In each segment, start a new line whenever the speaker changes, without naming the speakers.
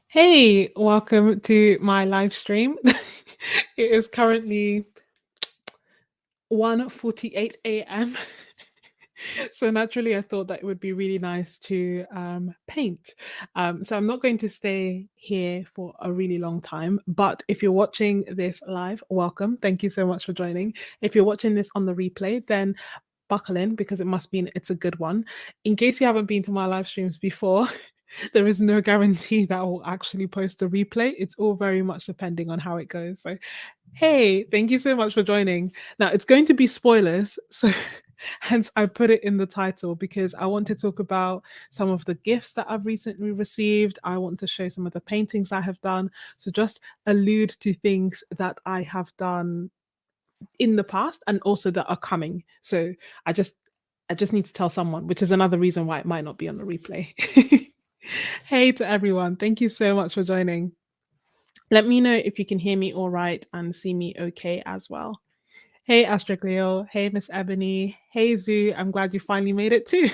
Hey, welcome to my live stream. It is currently 1:48 a.m. So naturally, I thought that it would be really nice to paint. So I'm not going to stay here for a really long time, but if you're watching this live, welcome. Thank you so much for joining. If you're watching this on the replay, then buckle in because it's a good one. In case you haven't been to my live streams before, there is no guarantee that I will actually post a replay. It's all very much depending on how it goes. So, hey, thank you so much for joining. Now, it's going to be spoilers. So, hence, I put it in the title because I want to talk about some of the gifts that I've recently received. I want to show some of the paintings I have done. So, just allude to things that I have done in the past and also that are coming. So, I just I just need to tell someone, which is another reason why it might not be on the replay. Hey to everyone. Thank you so much for joining. Let me know if you can hear me all right and see me okay as well. Hey, Astraglio. Hey, Miss Ebony. Hey, Zoo. I'm glad you finally made it too.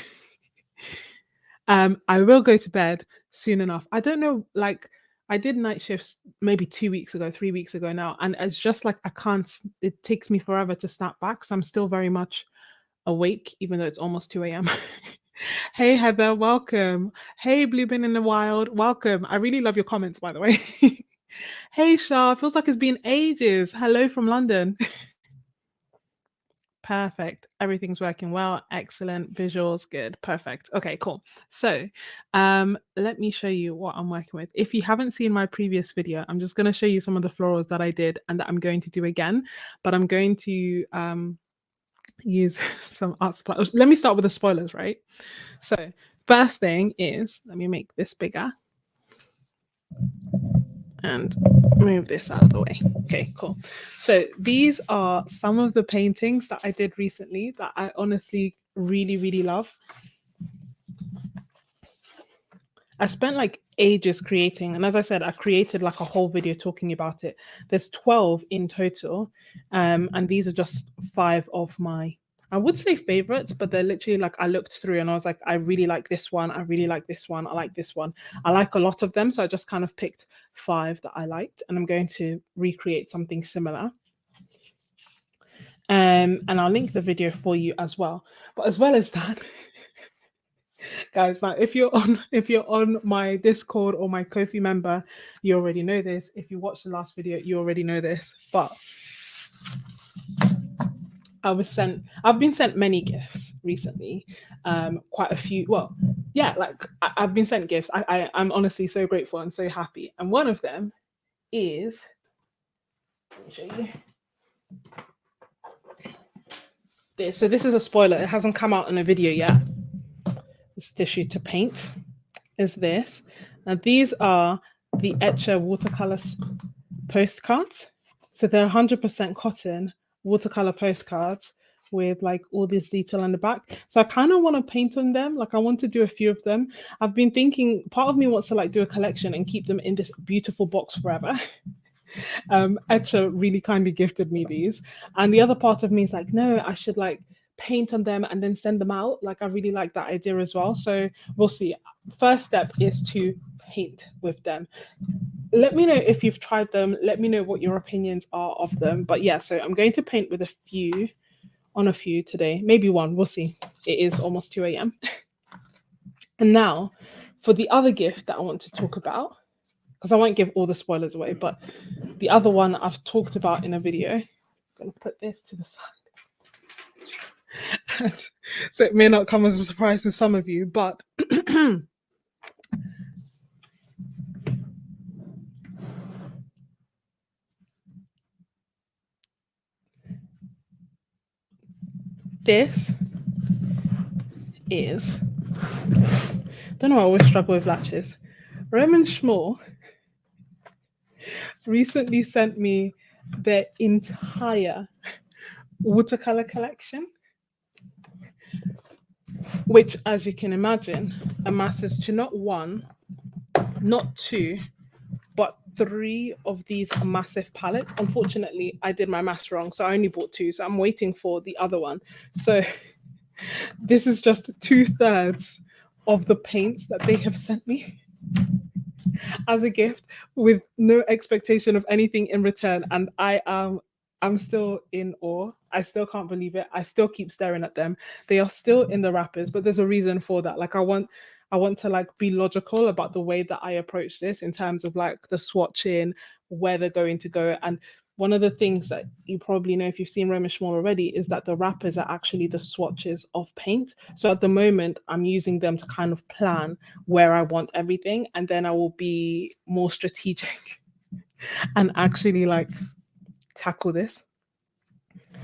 I will go to bed soon enough. I don't know, like, I did night shifts maybe 2 weeks ago, 3 weeks ago now, and it's just like I can't, it takes me forever to snap back. So I'm still very much awake, even though it's almost 2 a.m. Hey Heather, welcome. Hey Blue Bin in the Wild, welcome. I really love your comments, by the way. Hey Shah, feels like it's been ages. Hello from London. Perfect. Everything's working well. Excellent. Visuals, good. Perfect. Okay, cool. So, let me show you what I'm working with. If you haven't seen my previous video, I'm just going to show you some of the florals that I did and that I'm going to do again. But I'm going to use some art supply. Let me start with the spoilers, right? So, first thing is, let me make this bigger and move this out of the way. Okay, cool. So these are some of the paintings that I did recently that I honestly really, really love. I spent like ages creating, and as I said, I created like a whole video talking about it. There's 12 in total, and these are just 5 of my, I would say favorites, but they're literally like I looked through and I was like, I really like this one, I really like this one, I like this one. I like a lot of them, so I just kind of picked 5 that I liked, and I'm going to recreate something similar. And I'll link the video for you as well. But as well as that, guys, now if you're on my Discord or my Kofi member, you already know this. If you watched the last video, you already know this. But I've been sent many gifts recently. Quite a few. Well, yeah, like I've been sent gifts. I'm honestly so grateful and so happy. And one of them is, let me show you this. So this is a spoiler. It hasn't come out in a video yet. This tissue to paint is this. Now these are the Etcher watercolor postcards. So they're 100% cotton watercolor postcards with like all this detail on the back. So I kind of want to paint on them. Like I want to do a few of them. I've been thinking, part of me wants to like do a collection and keep them in this beautiful box forever. Etcher really kindly gifted me these. And the other part of me is like, no, I should like paint on them and then send them out. Like I really like that idea as well. So we'll see. First step is to paint with them. Let me know if you've tried them. Let me know what your opinions are of them. But yeah, so I'm going to paint with a few today, maybe one. We'll see. It is almost 2 a.m. And now for the other gift that I want to talk about, because I won't give all the spoilers away, but the other one I've talked about in a video. I'm going to put this to the side. So it may not come as a surprise to some of you, but this is, don't know, I always struggle with latches. Roman Schmall recently sent me their entire watercolor collection, which, as you can imagine, amasses to not one, not two, but 3 of these massive palettes. Unfortunately, I did my maths wrong, so I only bought 2. So I'm waiting for the other one. So this is just 2/3 of the paints that they have sent me. as a gift with no expectation of anything in return. And I'm still in awe. I still can't believe it. I still keep staring at them. They are still in the wrappers, but there's a reason for that. Like I want to like be logical about the way that I approach this in terms of like the swatching, where they're going to go. And one of the things that you probably know if you've seen Roman Schmall already is that the wrappers are actually the swatches of paint. So at the moment, I'm using them to kind of plan where I want everything, and then I will be more strategic and actually like tackle this.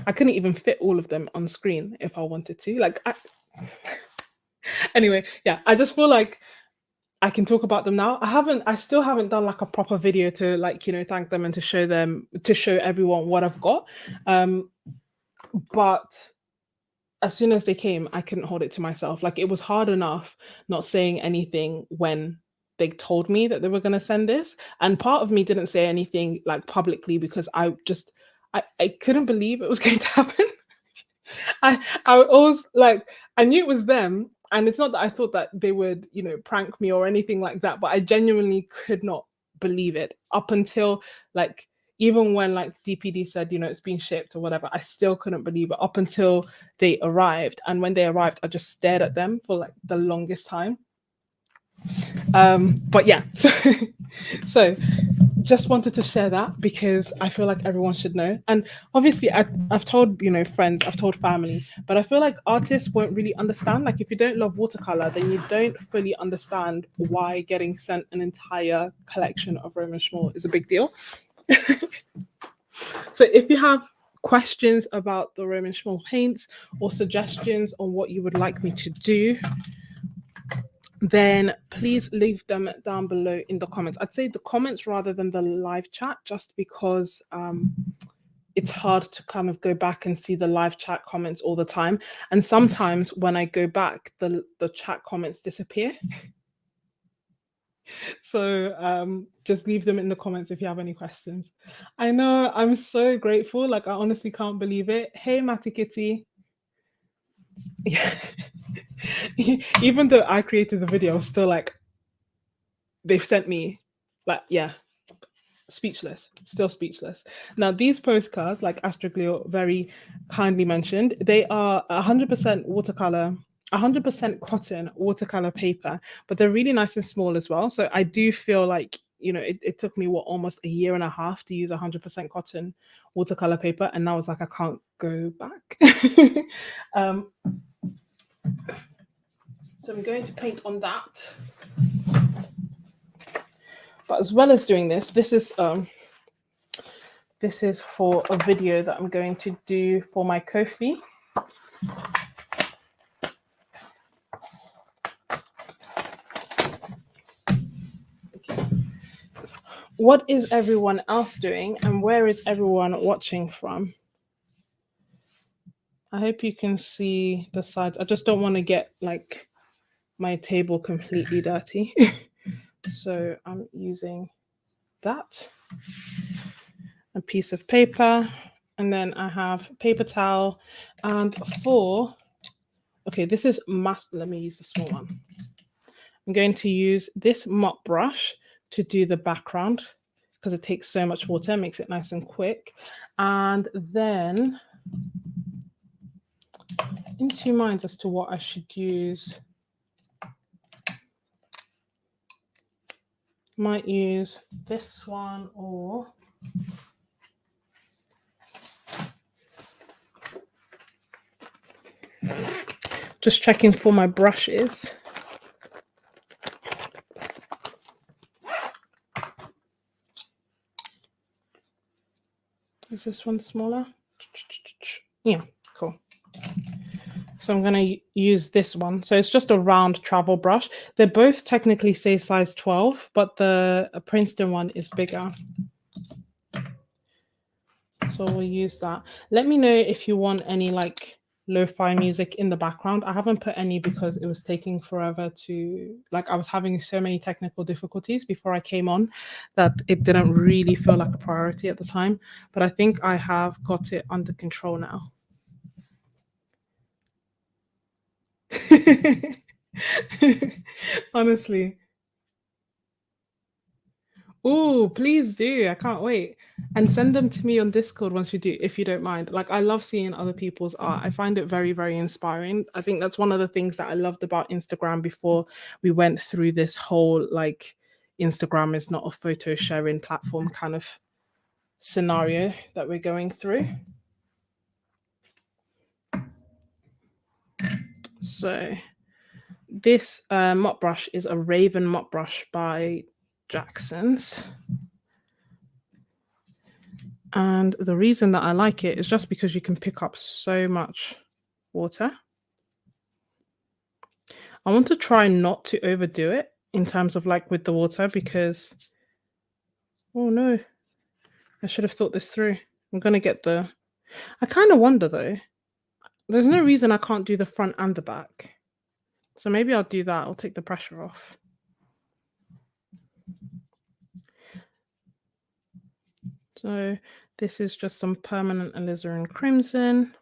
I couldn't even fit all of them on screen if I wanted to. Anyway, yeah, I just feel like I can talk about them now. I still haven't done like a proper video to like, thank them and to show everyone what I've got. Um, but as soon as they came, I couldn't hold it to myself. Like it was hard enough not saying anything when they told me that they were going to send this. And part of me didn't say anything like publicly because I couldn't believe it was going to happen. I always like I knew it was them, and it's not that I thought that they would, prank me or anything like that, but I genuinely could not believe it up until like even when like DPD said, it's been shipped or whatever, I still couldn't believe it up until they arrived. And when they arrived, I just stared at them for like the longest time. But yeah, so just wanted to share that because I feel like everyone should know. And obviously, I've told friends, I've told family, but I feel like artists won't really understand. Like if you don't love watercolor, then you don't fully understand why getting sent an entire collection of Roman Schmall is a big deal. So if you have questions about the Roman Schmall paints or suggestions on what you would like me to do, then please leave them down below in the comments. I'd say the comments rather than the live chat, just because it's hard to kind of go back and see the live chat comments all the time. And sometimes when I go back, the chat comments disappear. So just leave them in the comments if you have any questions. I know, I'm so grateful. Like I honestly can't believe it. Hey, Matty Kitty. Yeah. Even though I created the video, I was still like, they've sent me, like, yeah, speechless, still speechless. Now, these postcards, like Astroglio very kindly mentioned, they are 100% watercolor, 100% cotton watercolor paper, but they're really nice and small as well. So I do feel like, it took me almost a year and a half to use 100% cotton watercolor paper. And now it's like, I can't go back. So I'm going to paint on that. But as well as doing this, this is for a video that I'm going to do for my Ko-fi. Okay. What is everyone else doing and where is everyone watching from? I hope you can see the sides. I just don't want to get like my table completely dirty. So I'm using that, a piece of paper, and then I have paper towel, and okay, this is let me use the small one. I'm going to use this mop brush to do the background because it takes so much water, makes it nice and quick. And then in two minds as to what I should use. Might use this one or just checking for my brushes. Is this one smaller? Yeah, cool. So I'm going to use this one. So it's just a round travel brush. They both technically say size 12, but the Princeton one is bigger. So we'll use that. Let me know if you want any like lo-fi music in the background. I haven't put any because it was taking forever to, like, I was having so many technical difficulties before I came on that it didn't really feel like a priority at the time. But I think I have got it under control now. Honestly, Oh, please do. I can't wait. And send them to me on Discord once you do, if you don't mind. Like, I love seeing other people's art. I find it very, very inspiring. I think that's one of the things that I loved about Instagram before we went through this whole like Instagram is not a photo sharing platform kind of scenario that we're going through. So this mop brush is a Raven mop brush by Jackson's. And the reason that I like it is just because you can pick up so much water. I want to try not to overdo it in terms of like with the water because, oh no, I should have thought this through. I'm going to get the, I kind of wonder though, there's no reason I can't do the front and the back. So maybe I'll do that. I'll take the pressure off. So this is just some permanent alizarin crimson.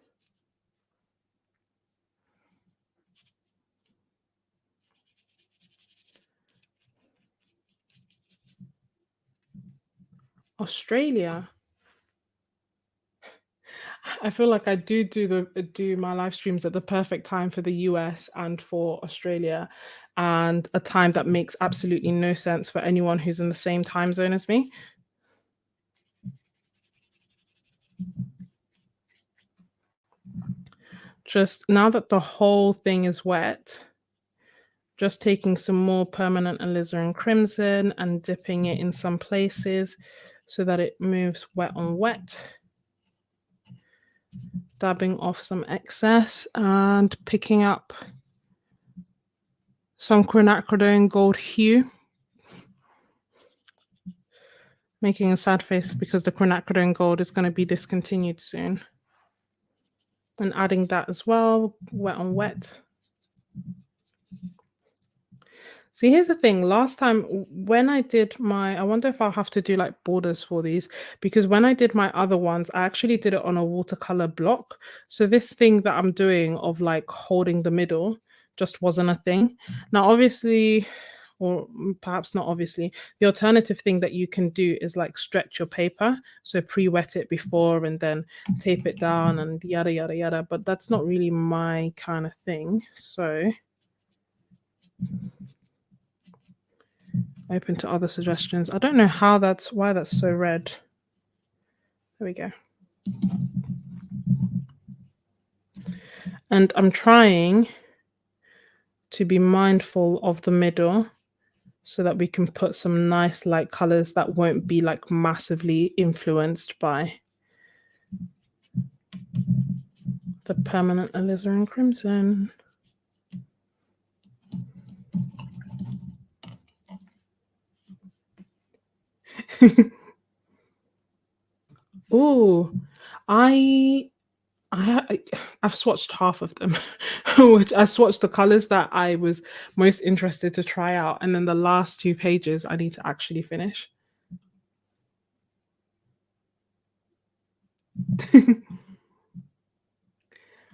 Australia. I feel like I do my live streams at the perfect time for the US and for Australia, and a time that makes absolutely no sense for anyone who's in the same time zone as me. Just now that the whole thing is wet, just taking some more permanent alizarin crimson and dipping it in some places so that it moves wet on wet. Dabbing off some excess and picking up some quinacridone gold hue. Making a sad face because the quinacridone gold is going to be discontinued soon. And adding that as well, wet on wet. See, here's the thing. Last time when I did I wonder if I'll have to do like borders for these, because when I did my other ones, I actually did it on a watercolor block. So this thing that I'm doing of like holding the middle just wasn't a thing. Now, obviously, or perhaps not obviously, the alternative thing that you can do is like stretch your paper. So pre-wet it before and then tape it down and yada, yada, yada. But that's not really my kind of thing. So open to other suggestions. I don't know why that's so red. There we go. And I'm trying to be mindful of the middle so that we can put some nice light colors that won't be like massively influenced by the permanent alizarin crimson. Oh, I've swatched half of them, which I swatched the colors that I was most interested to try out, and then the last 2 pages I need to actually finish.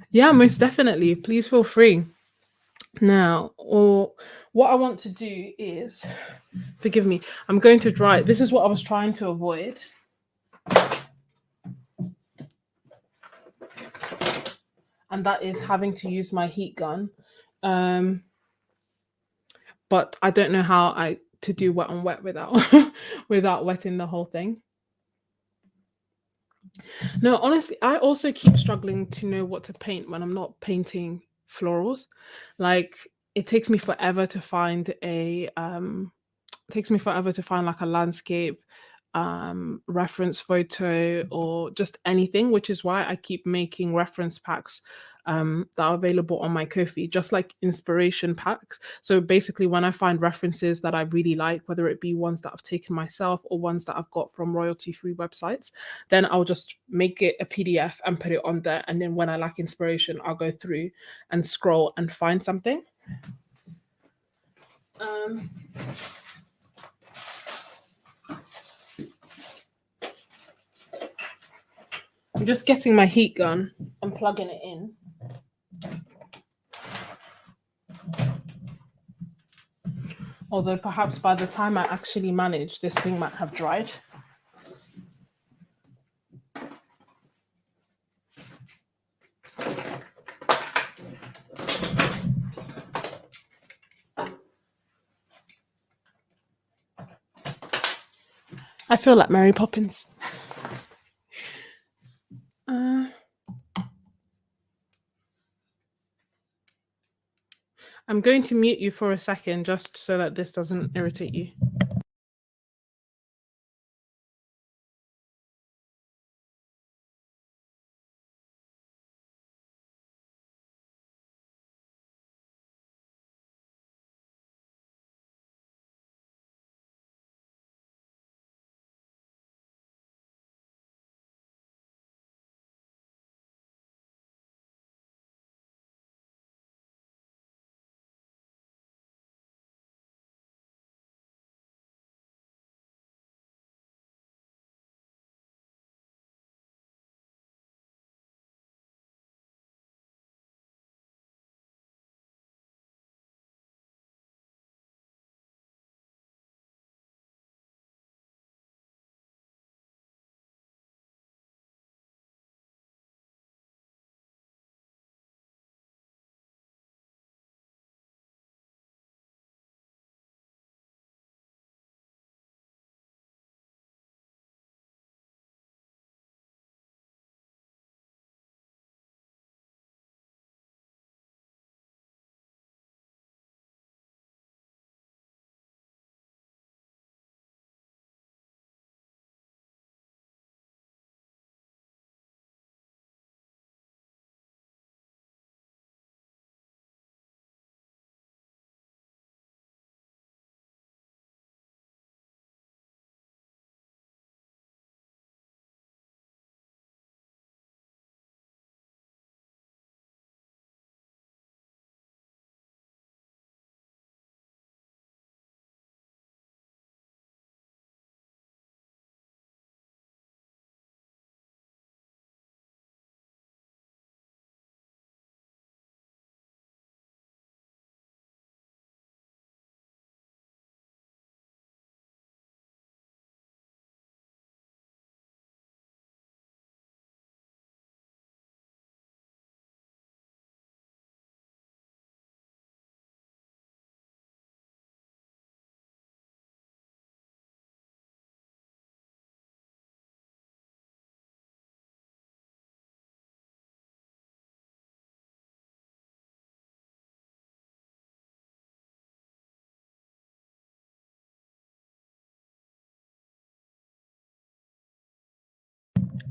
Yeah, most definitely. Please feel free. Now, or what I want to do is, forgive me, I'm going to dry. This is what I was trying to avoid. And that is having to use my heat gun. But I don't know how to do wet on wet without without wetting the whole thing. No, honestly, I also keep struggling to know what to paint when I'm not painting florals. Like it takes me forever to find like a landscape reference photo or just anything, which is why I keep making reference packs that are available on my Ko-fi, just like inspiration packs. So basically when I find references that I really like, whether it be ones that I've taken myself or ones that I've got from royalty free websites, then I'll just make it a PDF and put it on there, and then when I lack inspiration I'll go through and scroll and find something. I'm just getting my heat gun and plugging it in. Although perhaps by the time I actually manage, this thing might have dried. I feel like Mary Poppins. Uh, I'm going to mute you for a second just so that this doesn't irritate you.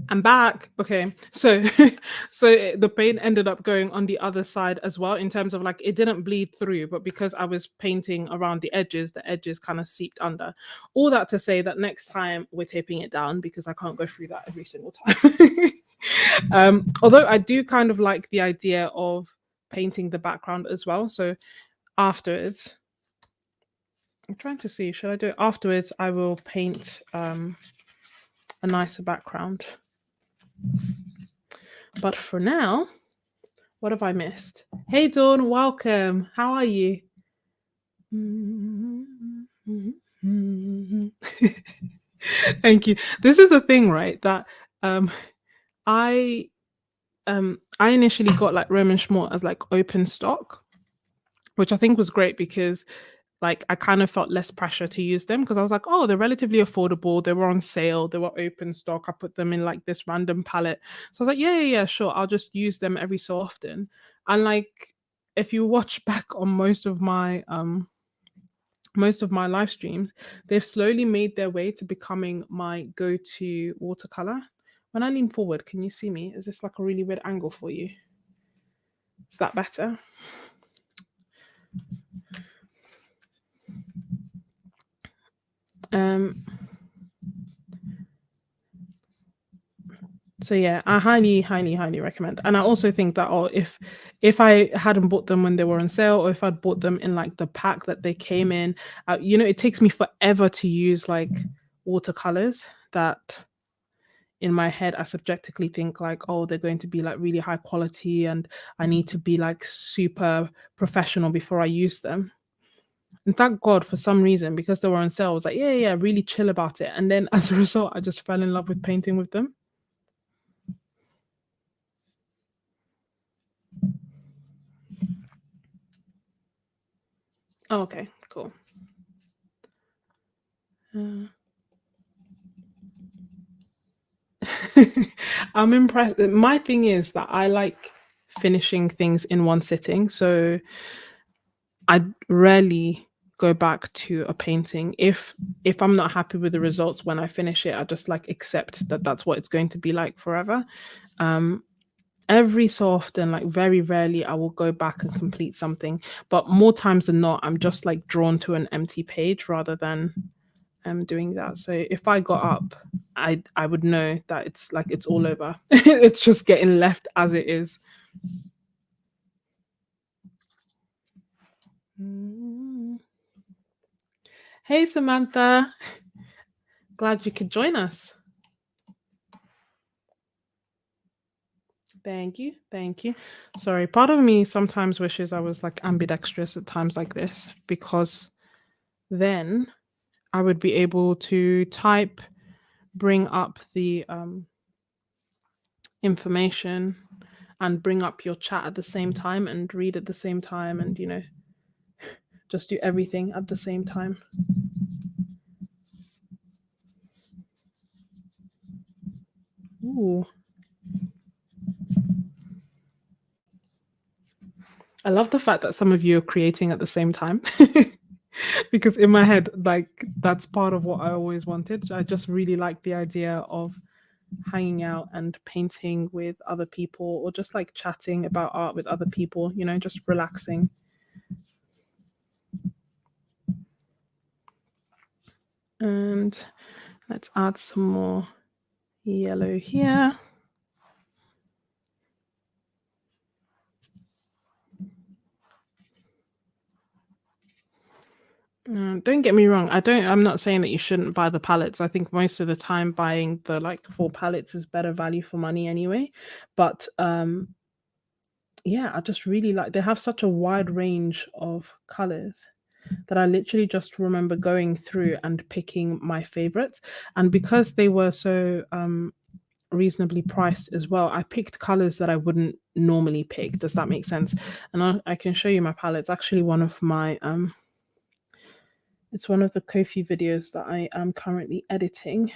I'm back. Okay. So the paint ended up going on the other side as well in terms of like it didn't bleed through, but because I was painting around the edges kind of seeped under. All that to say that next time we're taping it down because I can't go through that every single time. Although I do kind of like the idea of painting the background as well. So afterwards, I'm trying to see, should I do it afterwards? I will paint a nicer background. But for now, what have I missed? Hey Dawn, welcome. How are you? Thank you. This is the thing, right? That um I I initially got like Roman Schmort as like open stock, which I think was great because like I kind of felt less pressure to use them because I was like, oh, they're relatively affordable. They were on sale. They were open stock. I put them in like this random palette. So I was like, yeah, sure. I'll just use them every so often. And like, if you watch back on most of my live streams, they've slowly made their way to becoming my go-to watercolor. When I lean forward, can you see me? Is this like a really weird angle for you? Is that better? Um, so yeah, I highly recommend. And I also think that if I hadn't bought them when they were on sale, or if I'd bought them in like the pack that they came in, it takes me forever to use like watercolors that in my head I subjectively think like, oh, they're going to be like really high quality and I need to be like super professional before I use them. And thank God for some reason, because they were on sale, I was like, yeah, yeah, really chill about it. And then as a result, I just fell in love with painting with them. Oh, okay, cool. Uh, I'm impressed. My thing is that I like finishing things in one sitting. So I rarely go back to a painting. If I'm not happy with the results when I finish it, I just like accept that that's what it's going to be like forever. Um, every so often, like very rarely, I will go back and complete something. But more times than not, I'm just like drawn to an empty page rather than doing that. So if I got up, I would know that it's like it's all over. It's just getting left as it is. Mm. Hey Samantha, glad you could join us. Thank you, thank you. Sorry, part of me sometimes wishes I was like ambidextrous at times like this, because then I would be able to type, bring up the information, and bring up your chat at the same time and read at the same time, and just do everything at the same time. Ooh. I love the fact that some of you are creating at the same time. Because in my head, like that's part of what I always wanted. I just really like the idea of hanging out and painting with other people, or just like chatting about art with other people, just relaxing. And let's add some more yellow here. Don't get me wrong. I'm not saying that you shouldn't buy the palettes. I think most of the time buying the like full palettes is better value for money anyway. But yeah, I just really like, they have such a wide range of colors that I literally just remember going through and picking my favorites. And because they were so reasonably priced as well, I picked colors that I wouldn't normally pick. Does that make sense? And I can show you my palette. It's actually one of my it's one of the Kofi videos that I am currently editing,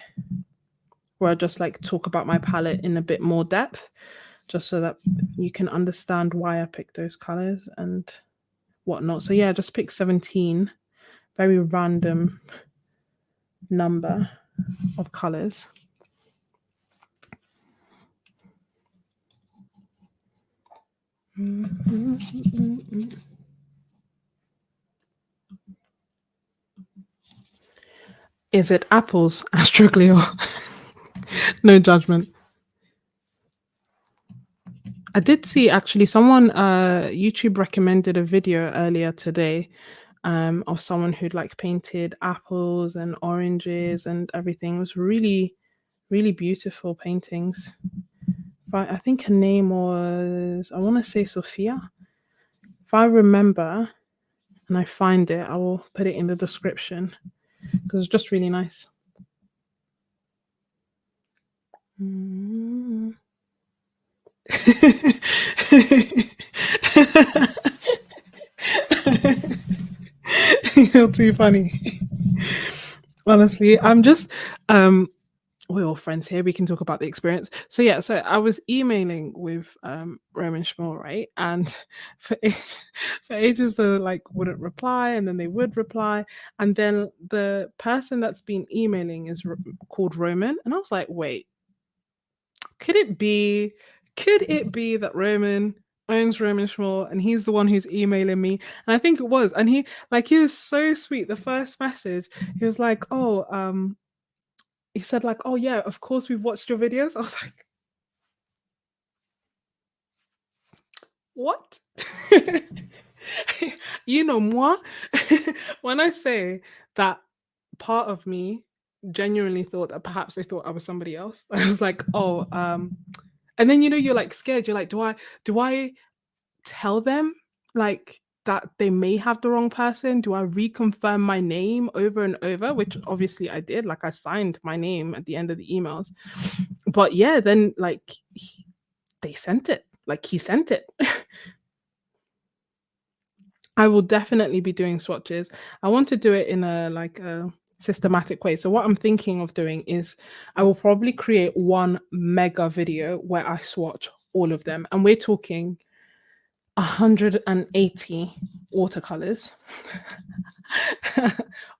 where I just like talk about my palette in a bit more depth, just so that you can understand why I picked those colors and whatnot. So yeah, I just picked 17, very random number of colors. Is it apples, Astroglio? No judgment. I did see actually someone YouTube recommended a video earlier today of someone who'd like painted apples and oranges and everything. It was really, really beautiful paintings. But I think her name was, I want to say Sophia. If I remember and I find it, I will put it in the description because it's just really nice. Mm. You're too funny. Honestly, I'm just we're all friends here. We can talk about the experience. So yeah, so I was emailing with Roman Schmuel, right? And for for ages they like wouldn't reply, and then they would reply, and then the person that's been emailing is called Roman, and I was like, wait, could it be? Could it be that Roman owns Roman Schmuel and he's the one who's emailing me? And I think it was. And he was so sweet. The first message, he was like, "Oh, he said like, "Oh yeah, of course we've watched your videos." I was like, "What?" You know moi. When I say that part of me genuinely thought that perhaps they thought I was somebody else. I was like, "Oh, and then you're like scared. You're like, "Do I tell them?" Like that they may have the wrong person? Do I reconfirm my name over and over? Which obviously I did. Like I signed my name at the end of the emails. But yeah, then like they sent it. Like he sent it. I will definitely be doing swatches. I want to do it in a like a systematic way. So what I'm thinking of doing is I will probably create one mega video where I swatch all of them. And we're talking 180 watercolors.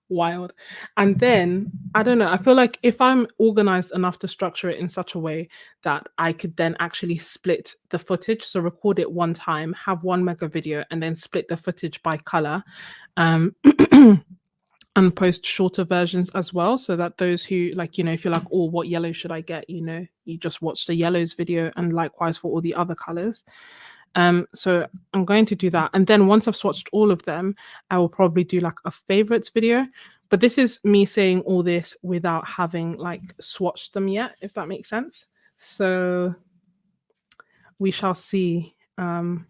Wild. And then I don't know, I feel like if I'm organized enough to structure it in such a way that I could then actually split the footage, so record it one time, have one mega video, and then split the footage by color, um and post shorter versions as well, so that those who like, if you're like, oh, what yellow should I get, you just watch the yellows video, and likewise for all the other colors. So I'm going to do that. And then once I've swatched all of them, I will probably do like a favorites video. But this is me saying all this without having like swatched them yet, if that makes sense. So we shall see. When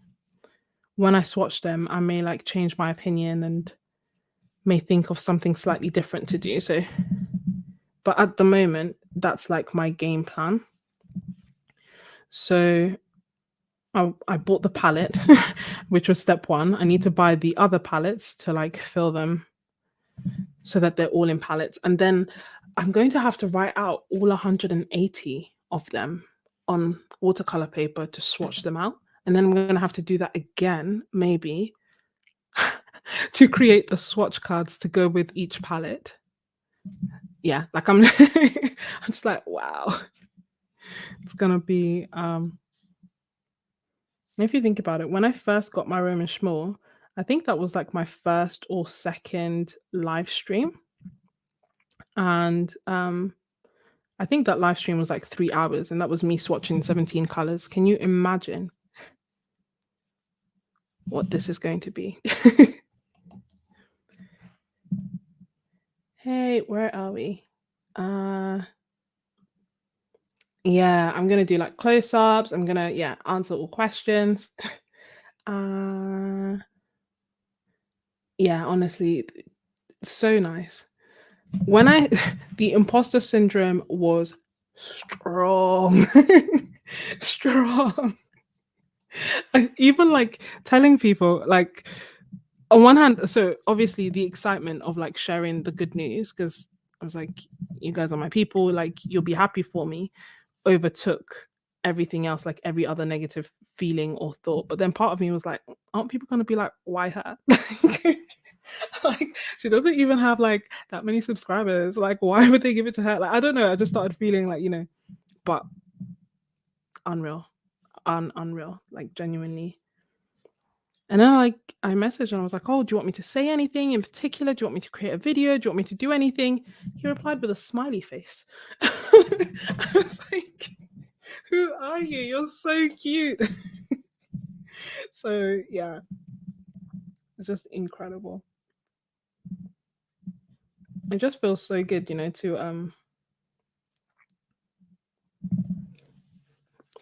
I swatch them, I may like change my opinion and may think of something slightly different to do. So, but at the moment, that's like my game plan. So I bought the palette, which was step one. I need to buy the other palettes to like fill them so that they're all in palettes. And then I'm going to have to write out all 180 of them on watercolor paper to swatch them out. And then I'm going to have to do that again, maybe, to create the swatch cards to go with each palette. Yeah, like I'm just like, wow. It's gonna be if you think about it, when I first got my Roman Schmull, I think that was like my first or second live stream. And I think that live stream was like 3 hours, and that was me swatching 17 colors. Can you imagine what this is going to be? Hey, where are we? Yeah, I'm gonna do like close-ups. I'm gonna answer all questions. Yeah, honestly, so nice. When the imposter syndrome was strong. Strong. Even like telling people, like, on one hand, so obviously the excitement of like sharing the good news, because I was like, you guys are my people, like you'll be happy for me, overtook everything else, like every other negative feeling or thought. But then part of me was like, aren't people gonna be like, why her? Like she doesn't even have like that many subscribers. Like, why would they give it to her? Like, I don't know. I just started feeling like, but unreal. Unreal. Like genuinely. And then like I messaged and I was like, oh, do you want me to say anything in particular? Do you want me to create a video? Do you want me to do anything? He replied with a smiley face. I was like, who are you? You're so cute. So yeah, it's just incredible. It just feels so good,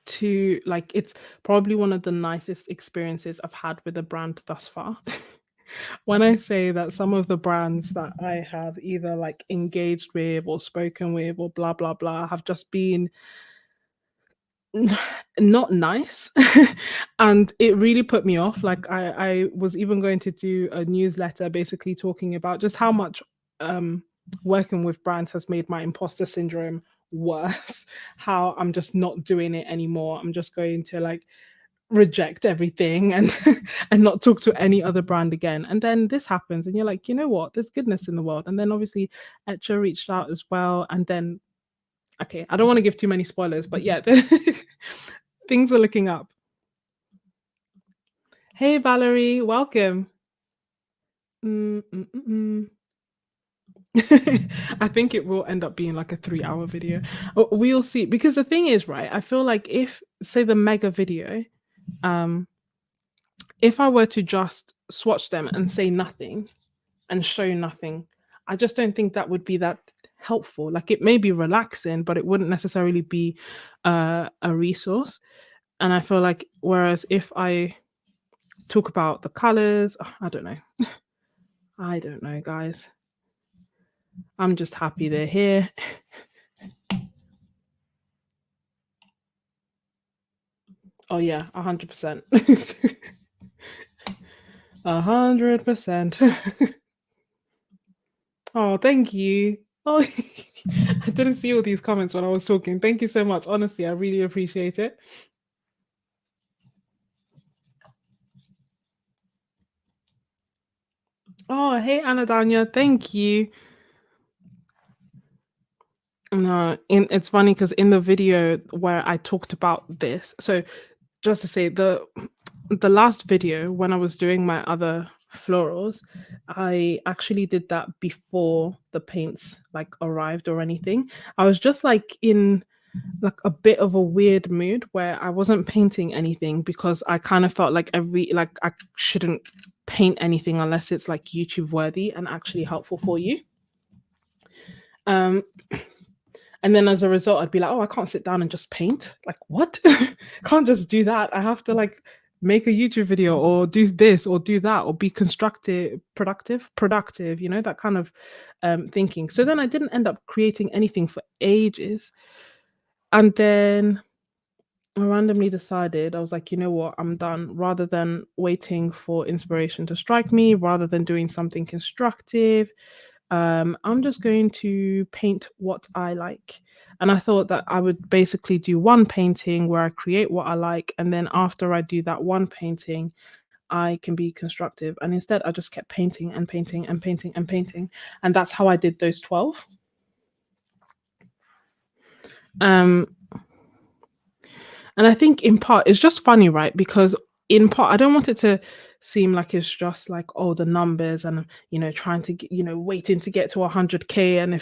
to like, it's probably one of the nicest experiences I've had with a brand thus far. When I say that some of the brands that I have either like engaged with or spoken with or blah blah blah have just been not nice. And it really put me off. Like I was even going to do a newsletter basically talking about just how much working with brands has made my imposter syndrome worse. How I'm just not doing it anymore. I'm just going to like reject everything and and not talk to any other brand again. And then this happens and you're like, you know what, there's goodness in the world. And then obviously Etcha reached out as well. And then okay, I don't want to give too many spoilers, but yeah, things are looking up. Hey Valerie, welcome. I think it will end up being like a 3-hour video. We'll see. Because the thing is, right, I feel like if, say, the mega video, if I were to just swatch them and say nothing and show nothing, I just don't think that would be that helpful. Like it may be relaxing, but it wouldn't necessarily be a resource. And I feel like, whereas if I talk about the colors. I don't know. I don't know, guys. I'm just happy they're here. Oh yeah, 100%. 100%. Oh, thank you. Oh, I didn't see all these comments when I was talking. Thank you so much. Honestly, I really appreciate it. Oh, hey, Anadanya. Thank you. No, it's funny because in the video where I talked about this, so just to say the last video when I was doing my other florals, I actually did that before the paints like arrived or anything. I was just like in like a bit of a weird mood where I wasn't painting anything because I kind of felt like I shouldn't paint anything unless it's like YouTube worthy and actually helpful for you. Um and then as a result, I'd be like, oh, I can't sit down and just paint. Like, what? Can't just do that. I have to like make a YouTube video or do this or do that or be constructive, productive, that kind of thinking. So then I didn't end up creating anything for ages. And then I randomly decided, I was like, you know what, I'm done. Rather than waiting for inspiration to strike me, rather than doing something constructive, I'm just going to paint what I like. And I thought that I would basically do one painting where I create what I like. And then after I do that one painting, I can be constructive. And instead, I just kept painting and painting and painting and painting. And that's how I did those 12. Um, and I think in part, it's just funny, right? Because in part, I don't want it to seem like it's just like, oh, the numbers and, trying to, waiting to get to 100K. And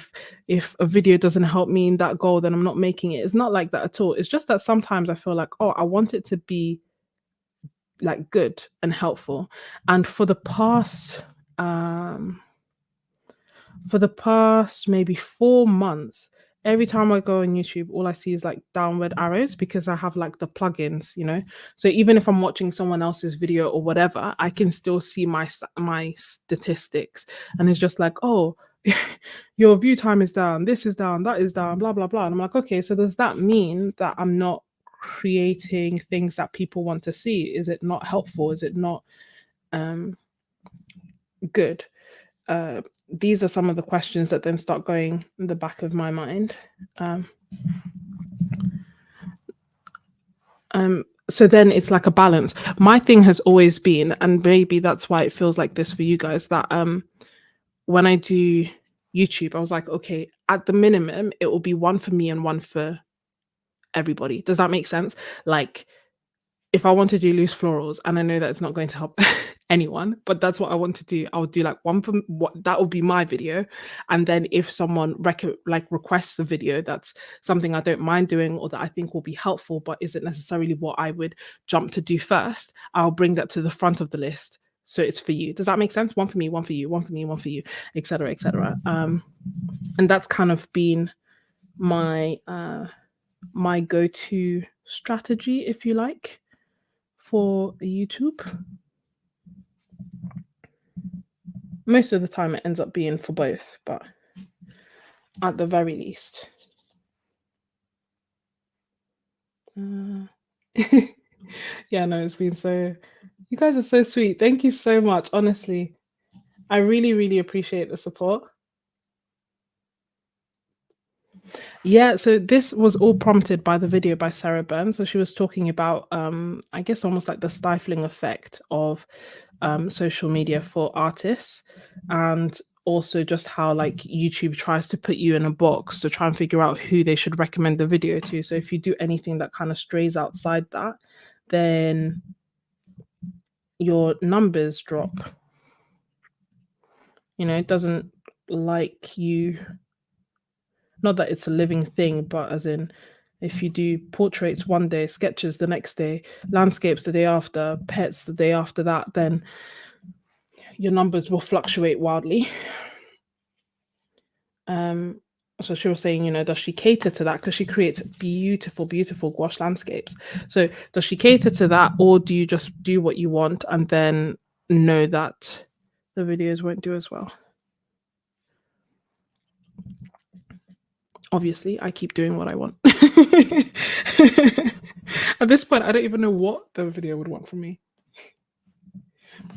if a video doesn't help me in that goal, then I'm not making it. It's not like that at all. It's just that sometimes I feel like, oh, I want it to be like good and helpful. And for the past maybe 4 months, every time I go on YouTube, all I see is like downward arrows because I have like the plugins. So even if I'm watching someone else's video or whatever, I can still see my statistics, and it's just like, oh, your view time is down, this is down, that is down, blah blah blah. And I'm like, okay, so does that mean that I'm not creating things that people want to see? Is it not helpful? Is it not good? These are some of the questions that then start going in the back of my mind. So then it's like a balance. My thing has always been, and maybe that's why it feels like this for you guys, that when I do YouTube, I was like, okay, at the minimum, it will be one for me and one for everybody. Does that make sense? Like, if I want to do loose florals and I know that it's not going to help anyone, but that's what I want to do, I would do like one from what that would be my video. And then if someone requests a video that's something I don't mind doing or that I think will be helpful, but isn't necessarily what I would jump to do first, I'll bring that to the front of the list. So it's for you. Does that make sense? One for me, one for you, one for me, one for you, etc., etc. And that's kind of been my my go-to strategy, if you like, for YouTube. Most of the time it ends up being for both, but at the very least. Yeah, no, it's been so, you guys are so sweet. Thank you so much. Honestly, I really, really appreciate the support. Yeah, so this was all prompted by the video by Sarah Byrne. So she was talking about, I guess, almost like the stifling effect of social media for artists, and also just how like YouTube tries to put you in a box to try and figure out who they should recommend the video to. So if you do anything that kind of strays outside that, then your numbers drop. It doesn't like you. Not that it's a living thing, but as in, if you do portraits one day, sketches the next day, landscapes the day after, pets the day after that, then your numbers will fluctuate wildly. So she was saying, does she cater to that? Because she creates beautiful, beautiful gouache landscapes. So does she cater to that, or do you just do what you want and then know that the videos won't do as well? Obviously, I keep doing what I want. At this point, I don't even know what the video would want from me.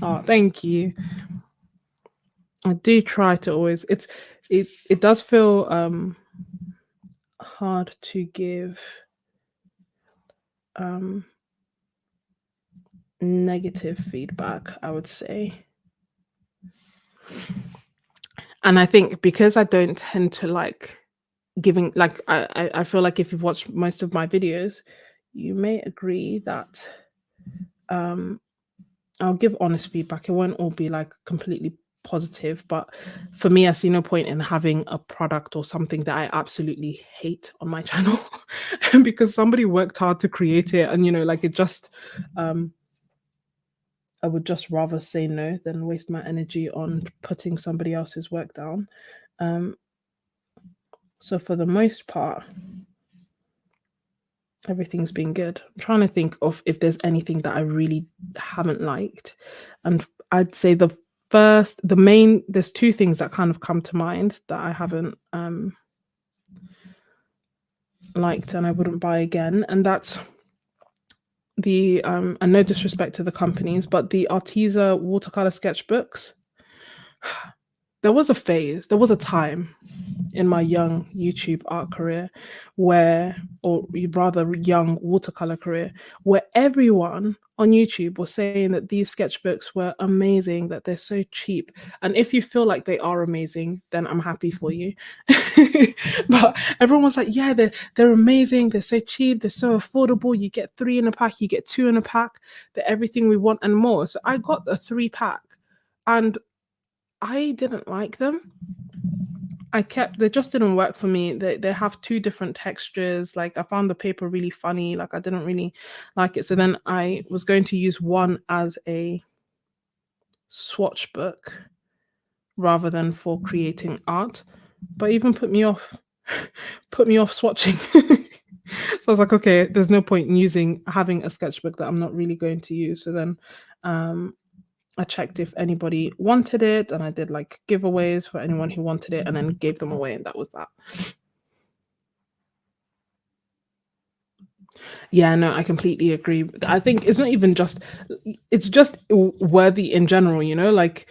Oh, thank you. I do try to always. It does feel hard to give um negative feedback, I would say. And I think because I don't tend to like giving, like, I feel like if you've watched most of my videos, you may agree that um I'll give honest feedback. It won't all be like completely positive, but for me, I see no point in having a product or something that I absolutely hate on my channel because somebody worked hard to create it, and like it just um I would just rather say no than waste my energy on putting somebody else's work down. Um, so for the most part, everything's been good. I'm trying to think of if there's anything that I really haven't liked. And I'd say there's two things that kind of come to mind that I haven't liked and I wouldn't buy again. And that's and no disrespect to the companies, but the Arteza watercolor sketchbooks. There was a phase, there was a time in my young YouTube art career or rather young watercolor career, where everyone on YouTube was saying that these sketchbooks were amazing, that they're so cheap. And if you feel like they are amazing, then I'm happy for you. But everyone was like, yeah, they're amazing, they're so cheap, they're so affordable. You get 3 in a pack, you get 2 in a pack, they're everything we want and more. So I got a 3-pack and I didn't like them. They just didn't work for me. They have 2 different textures. Like I found the paper really funny. Like I didn't really like it. So then I was going to use one as a swatch book rather than for creating art. But even put me off swatching. So I was like, okay, there's no point in having a sketchbook that I'm not really going to use. So then I checked if anybody wanted it, and I did like giveaways for anyone who wanted it and then gave them away, and that was that. Yeah, no, I completely agree. I think it's not even just, it's just worthy in general, like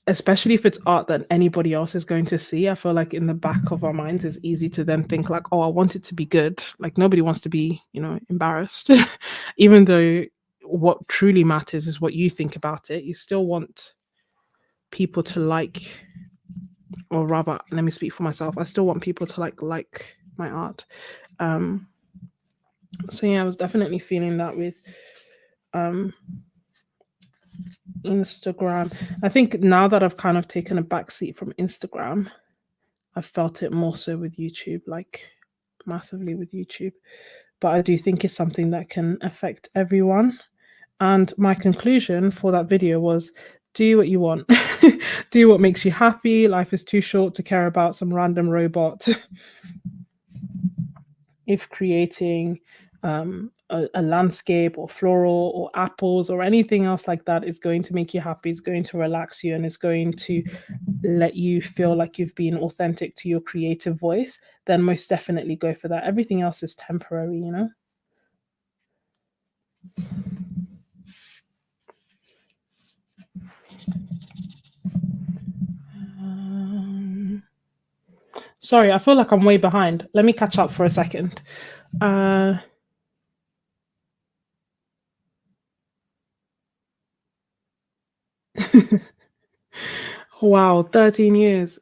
especially if it's art that anybody else is going to see. I feel like in the back of our minds it's easy to then think like, oh, I want it to be good. Like nobody wants to be, embarrassed. Even though what truly matters is what you think about it. You still want people to like, or rather, let me speak for myself. I still want people to like my art. So yeah, I was definitely feeling that with Instagram. I think now that I've kind of taken a backseat from Instagram, I've felt it more so with YouTube, like massively with YouTube. But I do think it's something that can affect everyone. And my conclusion for that video was do what you want. Do what makes you happy. Life is too short to care about some random robot. If creating a landscape or floral or apples or anything else like that is going to make you happy, is going to relax you, and is going to let you feel like you've been authentic to your creative voice, then most definitely go for that. Everything else is temporary, Sorry, I feel like I'm way behind. Let me catch up for a second. Wow, 13 years.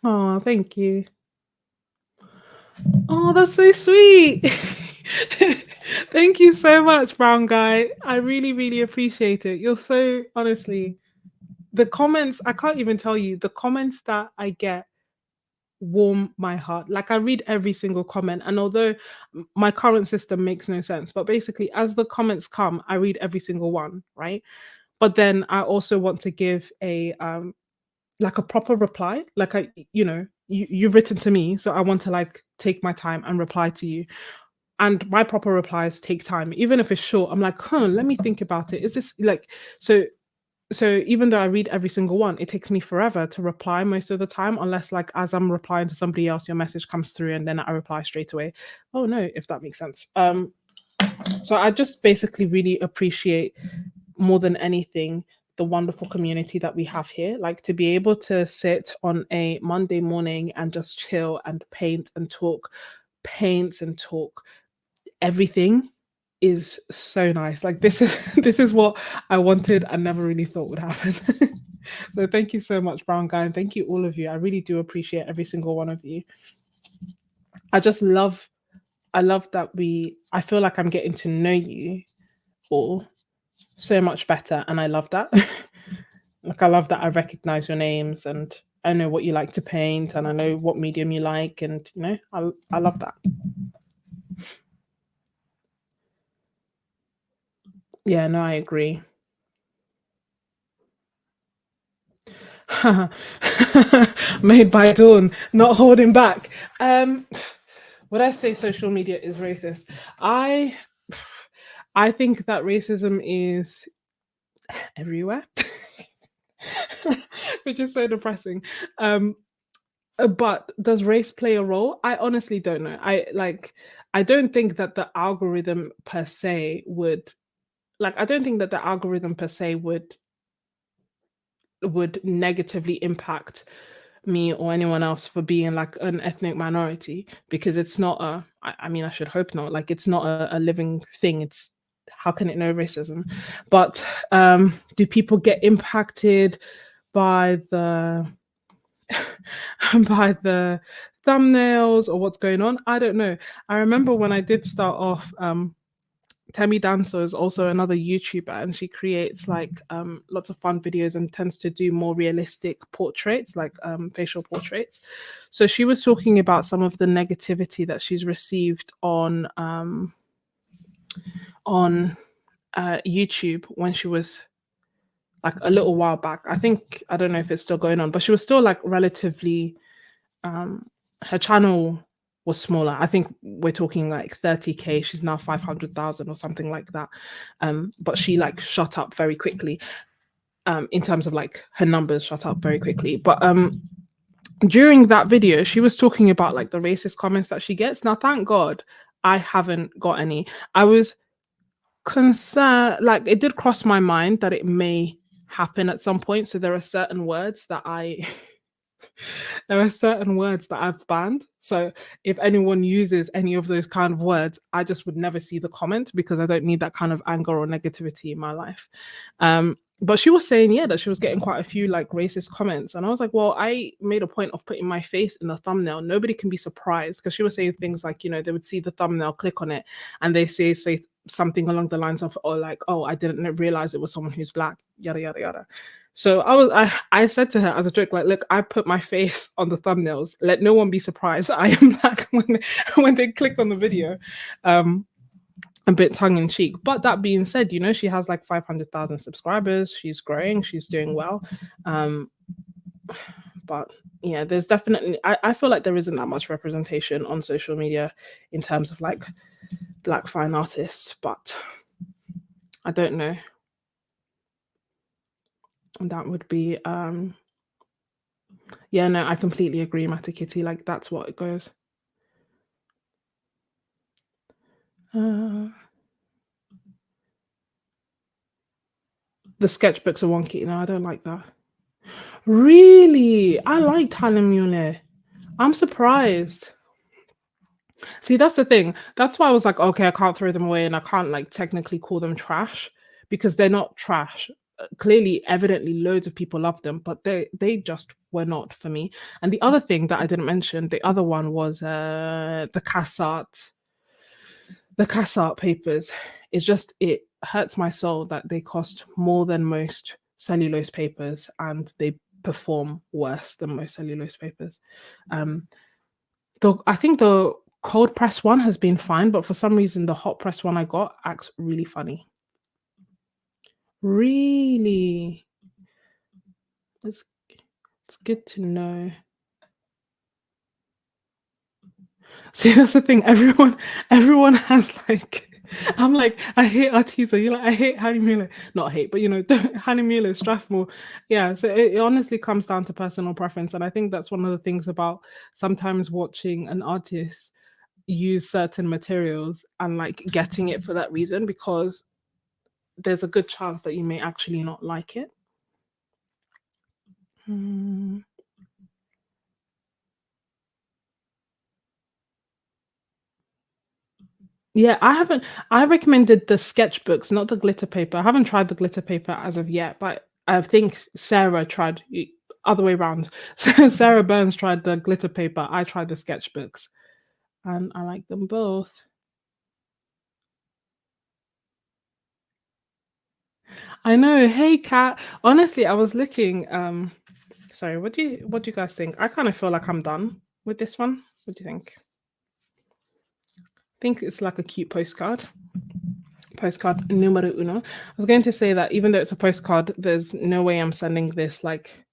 Oh, thank you. Oh, that's so sweet. Thank you so much, brown guy. I really, really appreciate it. You're so, honestly, the comments, I can't even tell you, the comments that I get warm my heart. Like I read every single comment, and although my current system makes no sense, but basically as the comments come, I read every single one, right? but then I also want to give a like a proper reply. Like you've written to me, so I want to like take my time and reply to you. And my proper replies take time, even if it's short. I'm like, let me think about it. Is this like so? So even though I read every single one, it takes me forever to reply most of the time, unless like as I'm replying to somebody else, your message comes through and then I reply straight away. Oh no, if that makes sense. So I just basically really appreciate more than anything the wonderful community that we have here. Like to be able to sit on a Monday morning and just chill and paint and talk everything is so nice. Like this is this is what I wanted and never really thought would happen. So thank you so much, Brown Guy, and thank you all of you. I really do appreciate every single one of you. I just love I love that I feel like I'm getting to know you all so much better, and I love that. Like I love that I recognize your names and I know what you like to paint and I know what medium you like, and I love that. Yeah, no, I agree. Made by Dawn, not holding back. Would I say social media is racist? I think that racism is everywhere, which is so depressing. But does race play a role? I honestly don't know. I don't think that the algorithm per se would I don't think that the algorithm per se would negatively impact me or anyone else for being like an ethnic minority, because it's not I mean, I should hope not, like it's not a living thing. It's how can it know racism? But do people get impacted by the by the thumbnails or what's going on? I don't know. I remember when I did start off, Temi Danso is also another YouTuber, and she creates like lots of fun videos and tends to do more realistic portraits, like facial portraits. So she was talking about some of the negativity that she's received on YouTube when she was like a little while back. I don't know if it's still going on, but she was still like relatively her channel was smaller. I think we're talking like 30K. She's now 500,000 or something like that. But she like shot up very quickly. In terms of like her numbers shot up very quickly. But during that video, she was talking about like the racist comments that she gets. Now, thank God I haven't got any. I was concerned, like it did cross my mind that it may happen at some point. So there are certain words that there are certain words that I've banned. So if anyone uses any of those kind of words, I just would never see the comment because I don't need that kind of anger or negativity in my life. But she was saying, yeah, that she was getting quite a few like racist comments. And I was like, well, I made a point of putting my face in the thumbnail. Nobody can be surprised, because she was saying things like, they would see the thumbnail, click on it, and they say something along the lines of, or like, oh, I didn't realize it was someone who's black, yada, yada, yada. So I said to her as a joke, like, look, I put my face on the thumbnails. Let no one be surprised I am black when they click on the video. A bit tongue in cheek. But that being said, she has like 500,000 subscribers. She's growing. She's doing well. But yeah, there's definitely, I feel like there isn't that much representation on social media in terms of like black fine artists, but I don't know. That would be yeah, no, I completely agree, Matty Kitty. Like that's what it goes. The sketchbooks are wonky. No, I don't like that. Really? I like Tyler Mueller. I'm surprised. See, that's the thing. That's why I was like, okay, I can't throw them away and I can't like technically call them trash, because they're not trash. Clearly, evidently, loads of people love them, but they just were not for me. And the other thing that I didn't mention, the other one was the Cassart papers. It's just, it hurts my soul that they cost more than most cellulose papers and they perform worse than most cellulose papers. I think the cold press one has been fine, but for some reason the hot press one I got acts really funny. Really? It's it's good to know. See, that's the thing. Everyone has like. I'm like, I hate Arteza. You're like, I hate Honey Miller. Not hate, but Honey Miller, Strathmore. Yeah. So it honestly comes down to personal preference, and I think that's one of the things about sometimes watching an artist use certain materials and like getting it for that reason because there's a good chance that you may actually not like it. Hmm. Yeah, I haven't. I recommended the sketchbooks, not the glitter paper. I haven't tried the glitter paper as of yet, but I think Sarah tried other way around. Sarah Burns tried the glitter paper. I tried the sketchbooks, and I like them both. I know. Hey, Kat. Honestly, I was looking. Sorry. What do you guys think? I kind of feel like I'm done with this one. What do you think? I think it's like a cute postcard. Postcard numero uno. I was going to say that even though it's a postcard, there's no way I'm sending this like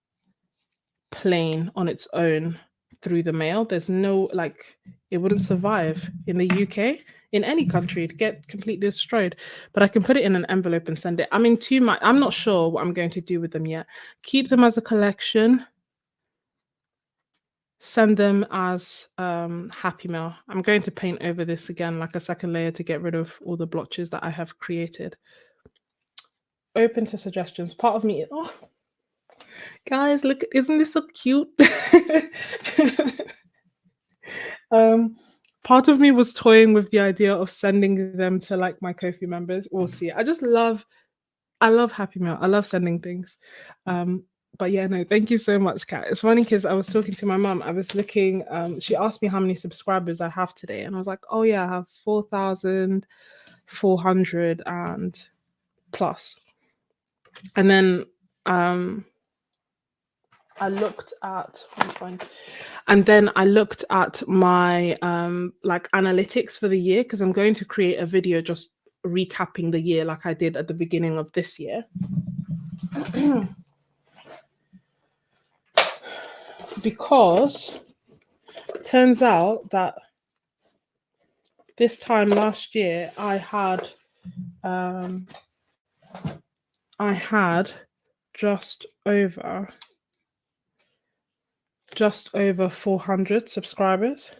plain on its own through the mail. There's no like it wouldn't survive in the UK. In any country, it'd get completely destroyed. But I can put it in an envelope and send it. I mean, I'm not sure what I'm going to do with them yet. Keep them as a collection. Send them as happy mail. I'm going to paint over this again like a second layer to get rid of all the blotches that I have created. Open to suggestions. Part of me, oh, guys, look, isn't this so cute? um, Part of me was toying with the idea of sending them to like my Kofi members. We'll see. I love Happy Meal. I love sending things. Um, but yeah, no, thank you so much, Kat. It's funny because I was talking to my mum. I was looking, she asked me how many subscribers I have today, and I was like, oh yeah, I have 4,400 and plus. And then I looked at and then I looked at my like analytics for the year because I'm going to create a video just recapping the year like I did at the beginning of this year. Because it turns out that this time last year um I had just over 400 subscribers.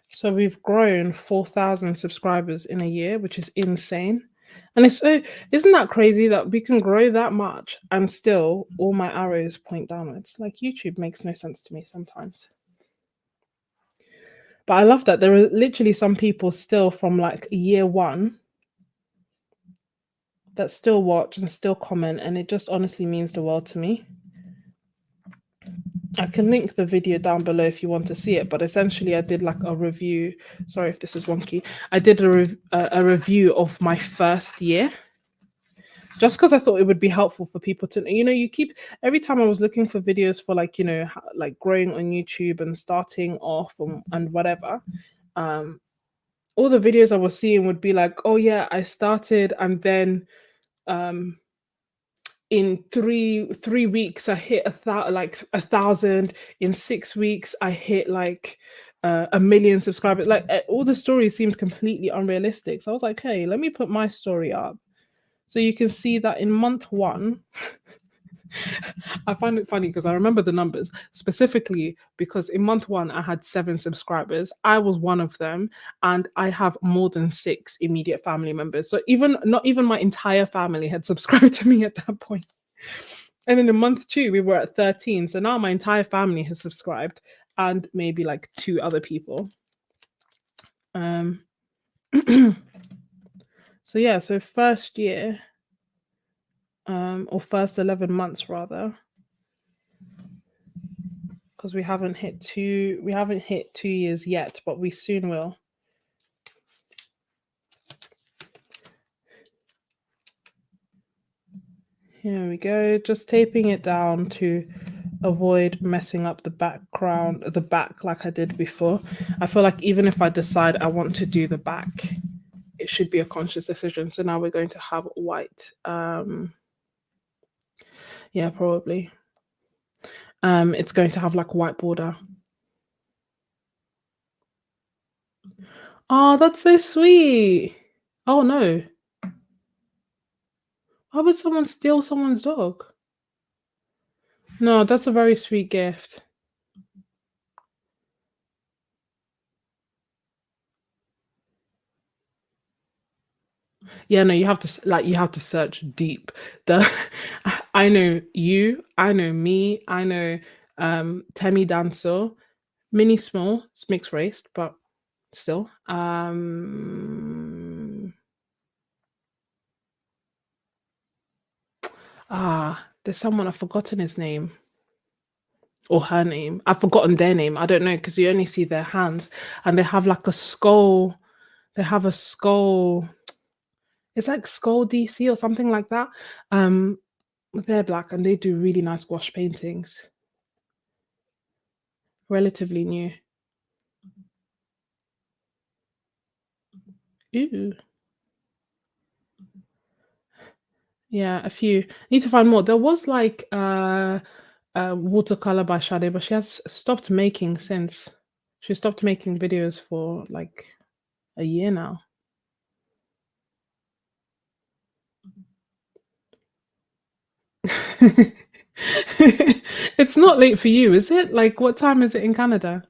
So we've grown 4,000 subscribers in a year, which is insane. And isn't that crazy that we can grow that much and still all my arrows point downwards? Like YouTube makes no sense to me sometimes. But I love that there are literally some people still from like year one that still watch and still comment, and it just honestly means the world to me. I can link the video down below if you want to see it, but essentially I did like a review. Sorry if this is wonky. I did a review of my first year just because I thought it would be helpful for people to, you keep, every time I was looking for videos for like, like growing on YouTube and starting off and whatever, all the videos I was seeing would be like, oh yeah, I started and then in three weeks I hit like 1,000. In 6 weeks I hit like a million subscribers. Like all the stories seemed completely unrealistic. So I was like, hey, let me put my story up so you can see that in month one. I find it funny because I remember the numbers specifically because in month one I had 7 subscribers. I was one of them, and I have more than 6 immediate family members. So not even my entire family had subscribed to me at that point. And then in month 2 we were at 13. So now my entire family has subscribed and maybe like 2 other people. So yeah, so first year, or first 11 months rather, because we haven't hit 2 years yet, but we soon will. Here we go, just taping it down to avoid messing up the back like I did before. I feel like even if I decide I want to do the back, it should be a conscious decision. So now we're going to have white. Yeah, probably. It's going to have like a white border. Oh, that's so sweet. Oh no. Why would someone steal someone's dog? No, that's a very sweet gift. Yeah, no, you have to like you have to search deep. The I know you, I know me, I know Temi Danso, Mini Small, it's mixed race, but still. There's someone I've forgotten his name or her name. I've forgotten their name. I don't know because you only see their hands and they have like a skull. They have a skull. It's like Skull DC or something like that. Um, they're black and they do really nice gouache paintings. Relatively new. Ooh. Yeah, a few. Need to find more. There was like watercolor by Sade, but she has stopped making since. She stopped making videos for like a year now. It's not late for you, is it? Like, what time is it in Canada?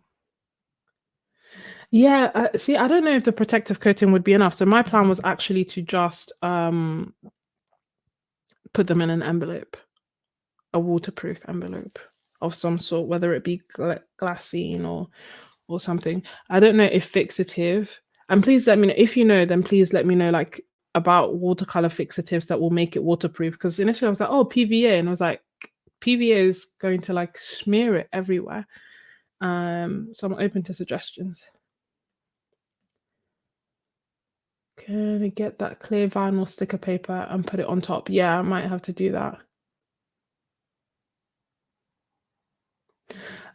Yeah, see, I don't know if the protective coating would be enough. So my plan was actually to just put them in an envelope, a waterproof envelope of some sort, whether it be glassine or something. I don't know if fixative. And please let me know if you know. Then please let me know like about watercolor fixatives that will make it waterproof. Because initially I was like, oh, PVA, and I was like, PVA is going to like smear it everywhere. So I'm open to suggestions. Can I get that clear vinyl sticker paper and put it on top? Yeah, I might have to do that.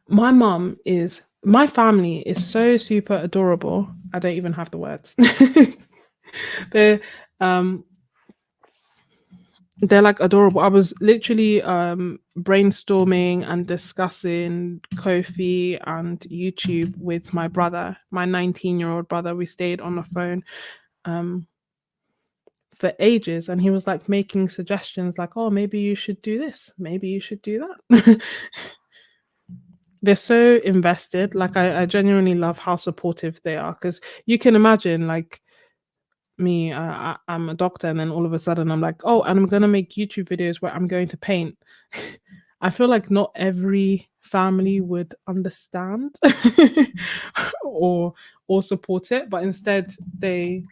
My family is so super adorable. I don't even have the words. they're um they're like adorable. I was literally brainstorming and discussing Kofi and YouTube with my brother, my 19-year-old brother. We stayed on the phone um for ages and he was like making suggestions like, oh, maybe you should do this, maybe you should do that. They're so invested. Like I genuinely love how supportive they are because you can imagine like me, I'm a doctor, and then all of a sudden I'm like, oh, and I'm gonna make YouTube videos where I'm going to paint. I feel like not every family would understand or or support it, but instead they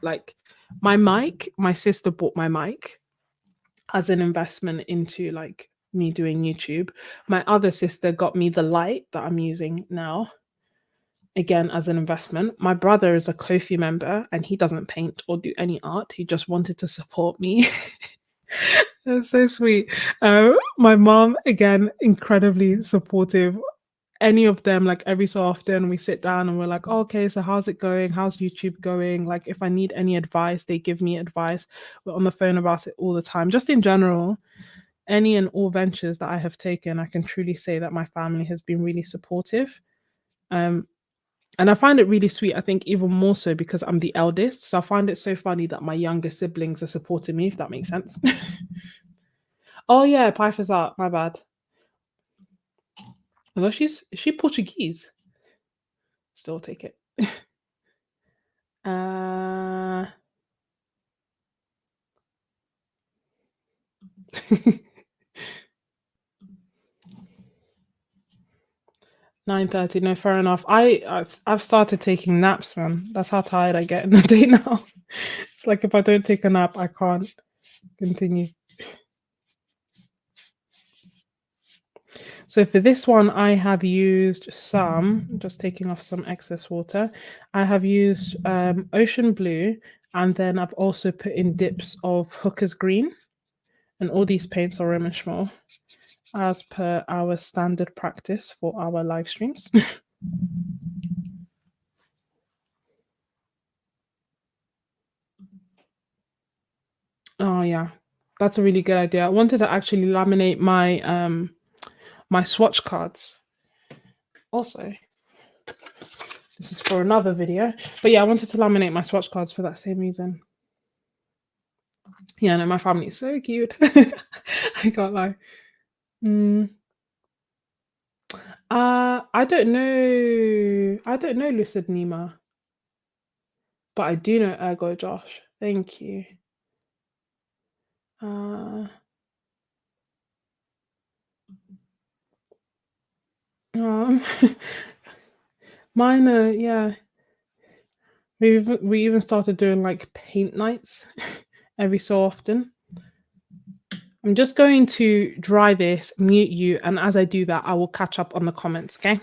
like my mic. My sister bought my mic as an investment into like me doing YouTube. My other sister got me the light that I'm using now, again as an investment. My brother is a Kofi member and he doesn't paint or do any art. He just wanted to support me. That's so sweet. My mom, again, incredibly supportive. Any of them, like every so often, we sit down and we're like, oh, okay, so how's it going? How's YouTube going? Like, if I need any advice, they give me advice. We're on the phone about it all the time. Just in general, any and all ventures that I have taken, I can truly say that my family has been really supportive. Um, and I find it really sweet. I think even more so because I'm the eldest. So I find it so funny that my younger siblings are supporting me, if that makes sense. Oh yeah, Pfeiffer's art. My bad. Although is she Portuguese? Still take it. uh 9:30. No, fair enough. I've started taking naps, man. That's how tired I get in the day now. It's like if I don't take a nap, I can't continue. So for this one, I have used some, just taking off some excess water. I have used ocean blue, and then I've also put in dips of hooker's green. And all these paints are Rimishmore, as per our standard practice for our live streams. Oh yeah, that's a really good idea. I wanted to actually laminate my my swatch cards. Also, this is for another video, but yeah, I wanted to laminate my swatch cards for that same reason. Yeah, no, my family is so cute. I can't lie. Mm. I don't know. I don't know Lucid Nima, but I do know Ergo Josh. Thank you. Uh, um, mine are, yeah. We even started doing like paint nights every so often. I'm just going to dry this, mute you, and as I do that, I will catch up on the comments, okay?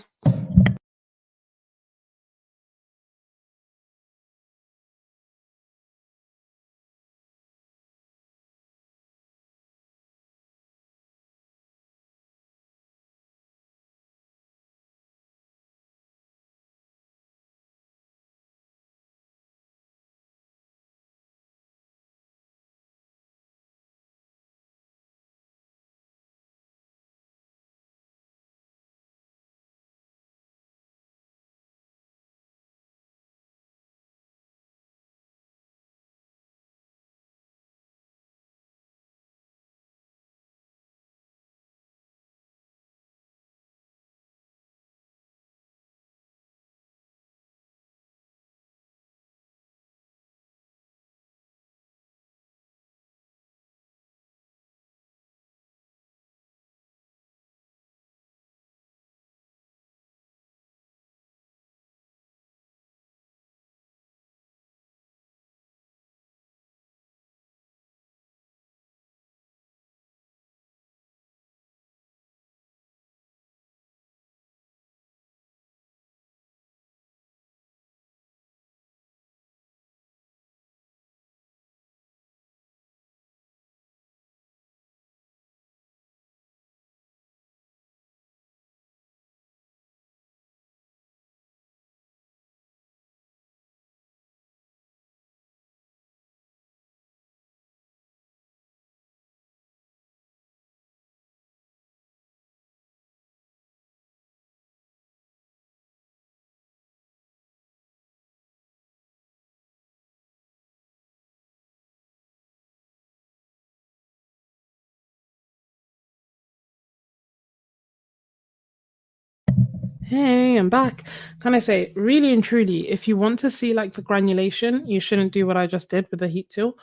Hey, I'm back. Can I say, really and truly, if you want to see like the granulation, you shouldn't do what I just did with the heat tool.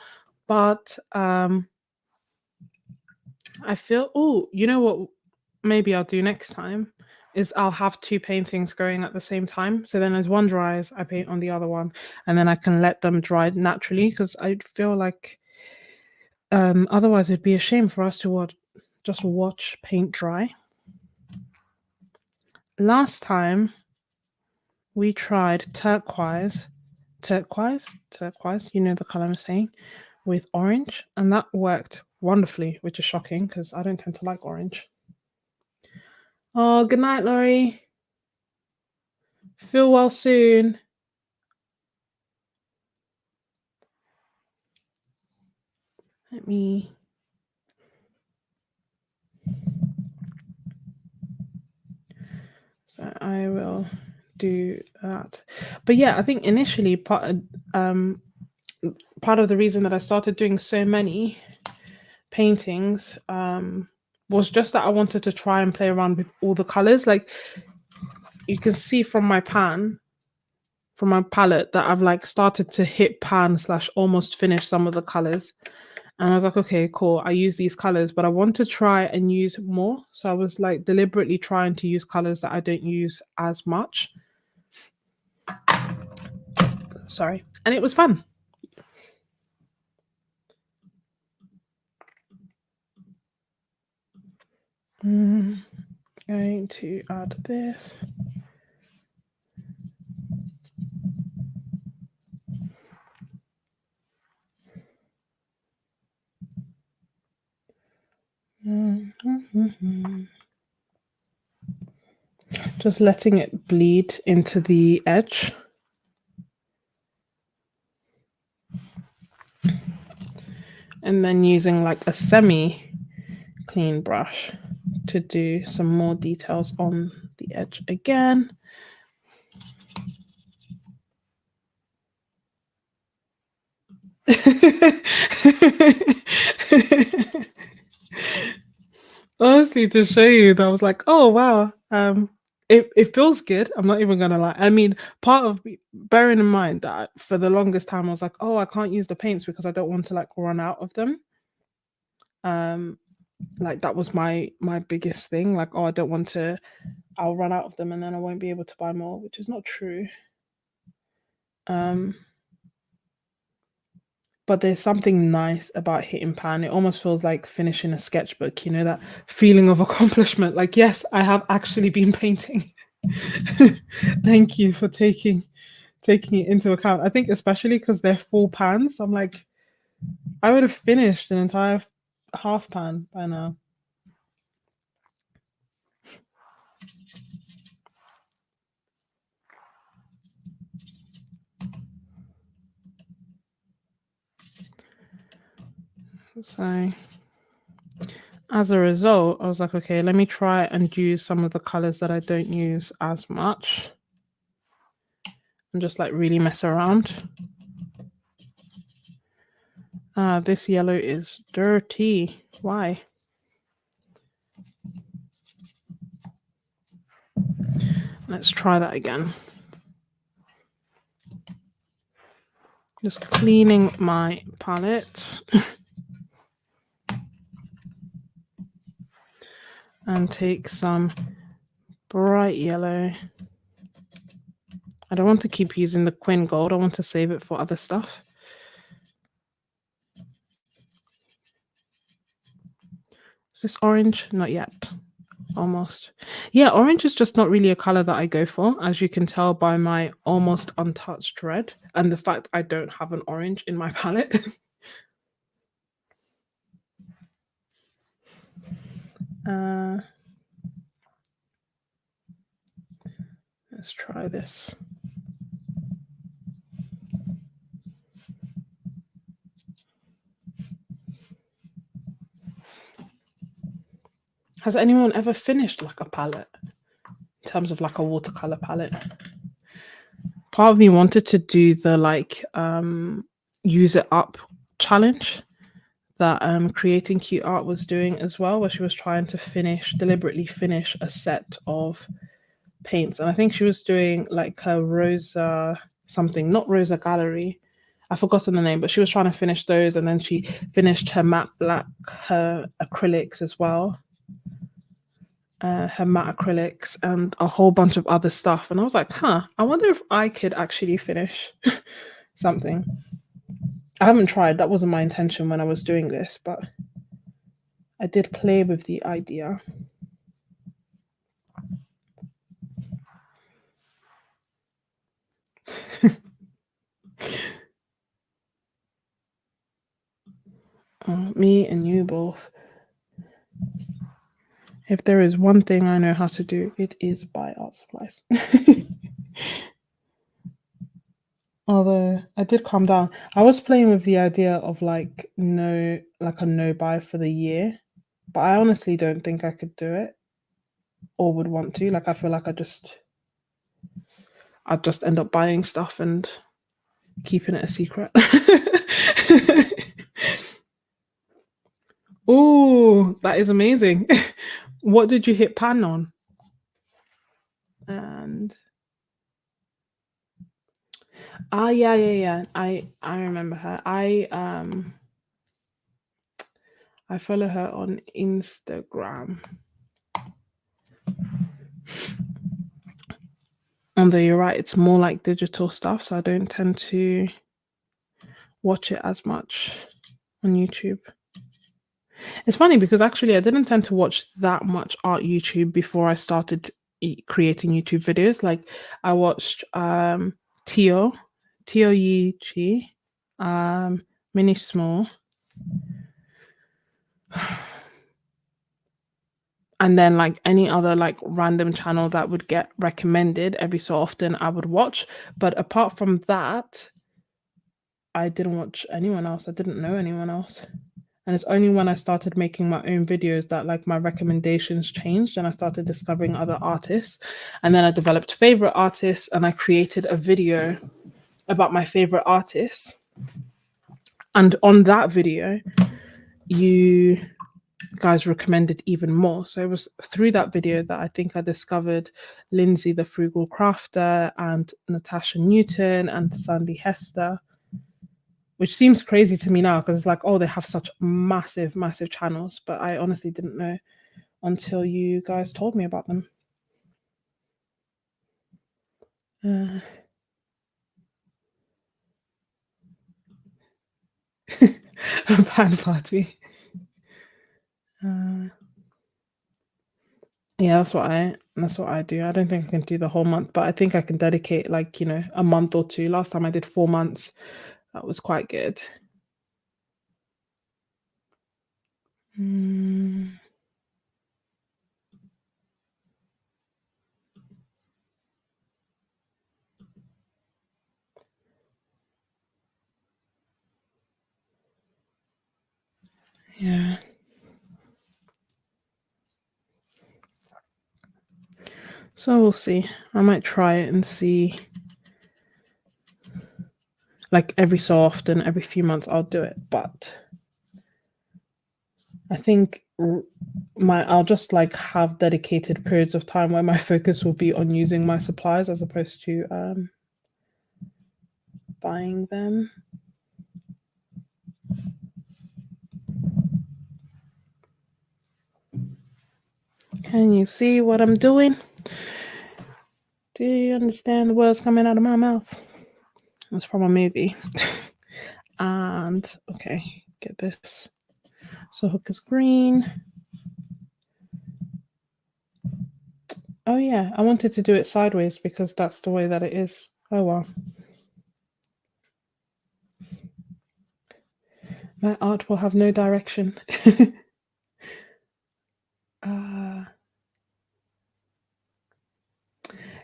But I feel, oh, you know what? Maybe I'll do next time is I'll have two paintings going at the same time. So then as one dries, I paint on the other one, and then I can let them dry naturally because I feel like otherwise it'd be a shame for us to just watch paint dry. Last time we tried turquoise, you know the color I'm saying, with orange, and that worked wonderfully, which is shocking because I don't tend to like orange. Oh, good night, Laurie. Feel well soon. Let me. So I will do that. But yeah, I think initially part of the reason that I started doing so many paintings was just that I wanted to try and play around with all the colors. Like you can see from my palette that I've like started to hit pan slash almost finish some of the colors. And I was like, okay, cool. I use these colors, but I want to try and use more. So I was like deliberately trying to use colors that I don't use as much. Sorry. And it was fun. Going to add this. Just letting it bleed into the edge. And then using like a semi clean brush to do some more details on the edge again. Honestly, to show you that I was like, oh wow, it feels good. I'm not even gonna lie. I mean, part of bearing in mind that for the longest time I was like, oh, I can't use the paints because I don't want to like run out of them. Um, like that was my biggest thing. Like, oh, I don't want to. I'll run out of them and then I won't be able to buy more, which is not true. Um, but there's something nice about hitting pan. It almost feels like finishing a sketchbook, you know, that feeling of accomplishment. Like, yes, I have actually been painting. Thank you for taking it into account. I think especially because they're full pans. I'm like, I would have finished an entire half pan by now. So as a result, I was like, okay, let me try and use some of the colors that I don't use as much and just like really mess around. This yellow is dirty. Why? Let's try that again. Just cleaning my palette. And take some bright yellow. I don't want to keep using the Quinn Gold. I want to save it for other stuff. Is this orange? Not yet. Almost. Yeah, orange is just not really a color that I go for, as you can tell by my almost untouched red and the fact I don't have an orange in my palette. Let's try this. Has anyone ever finished like a palette in terms of like a watercolor palette? Part of me wanted to do the like use it up challenge that Creating Cute Art was doing as well, where she was trying to deliberately finish a set of paints. And I think she was doing like a Rosa something, not Rosa Gallery. I've forgotten the name, but she was trying to finish those, and then she finished her matte black, her acrylics as well. Her matte acrylics and a whole bunch of other stuff. And I was like, huh, I wonder if I could actually finish something. I haven't tried. That wasn't my intention when I was doing this, but I did play with the idea. Me and you both. If there is one thing I know how to do, it is buy art supplies. Although I did calm down. I was playing with the idea of like a no buy for the year, but I honestly don't think I could do it or would want to. Like I feel like I'd just end up buying stuff and keeping it a secret. Oh, that is amazing. What did you hit pan on? And yeah. I remember her. I follow her on Instagram. Although you're right, it's more like digital stuff, so I don't tend to watch it as much on YouTube. It's funny because actually I didn't tend to watch that much art YouTube before I started creating YouTube videos. Like I watched Tio Yi Chi, Mini Small, and then like any other like random channel that would get recommended every so often I would watch. But apart from that, I didn't watch anyone else. I didn't know anyone else. And it's only when I started making my own videos that like my recommendations changed and I started discovering other artists. And then I developed favorite artists and I created a video about my favorite artists. And on that video, you guys recommended even more. So it was through that video that I think I discovered Lindsay the Frugal Crafter and Natasha Newton and Sandy Hester, which seems crazy to me now because it's like, oh, they have such massive, massive channels. But I honestly didn't know until you guys told me about them. A pan party. Yeah, that's what I do. I don't think I can do the whole month, but I think I can dedicate like, a month or two. Last time I did 4 months. That was quite good. Yeah. So we'll see. I might try it and see. Like every so often, every few months, I'll do it. But I think I'll just like have dedicated periods of time where my focus will be on using my supplies as opposed to buying them. Can you see what I'm doing? Do you understand the words coming out of my mouth? It's from a movie. And okay, get this. So hook is green. Oh yeah, I wanted to do it sideways because that's the way that it is. Oh well. My art will have no direction.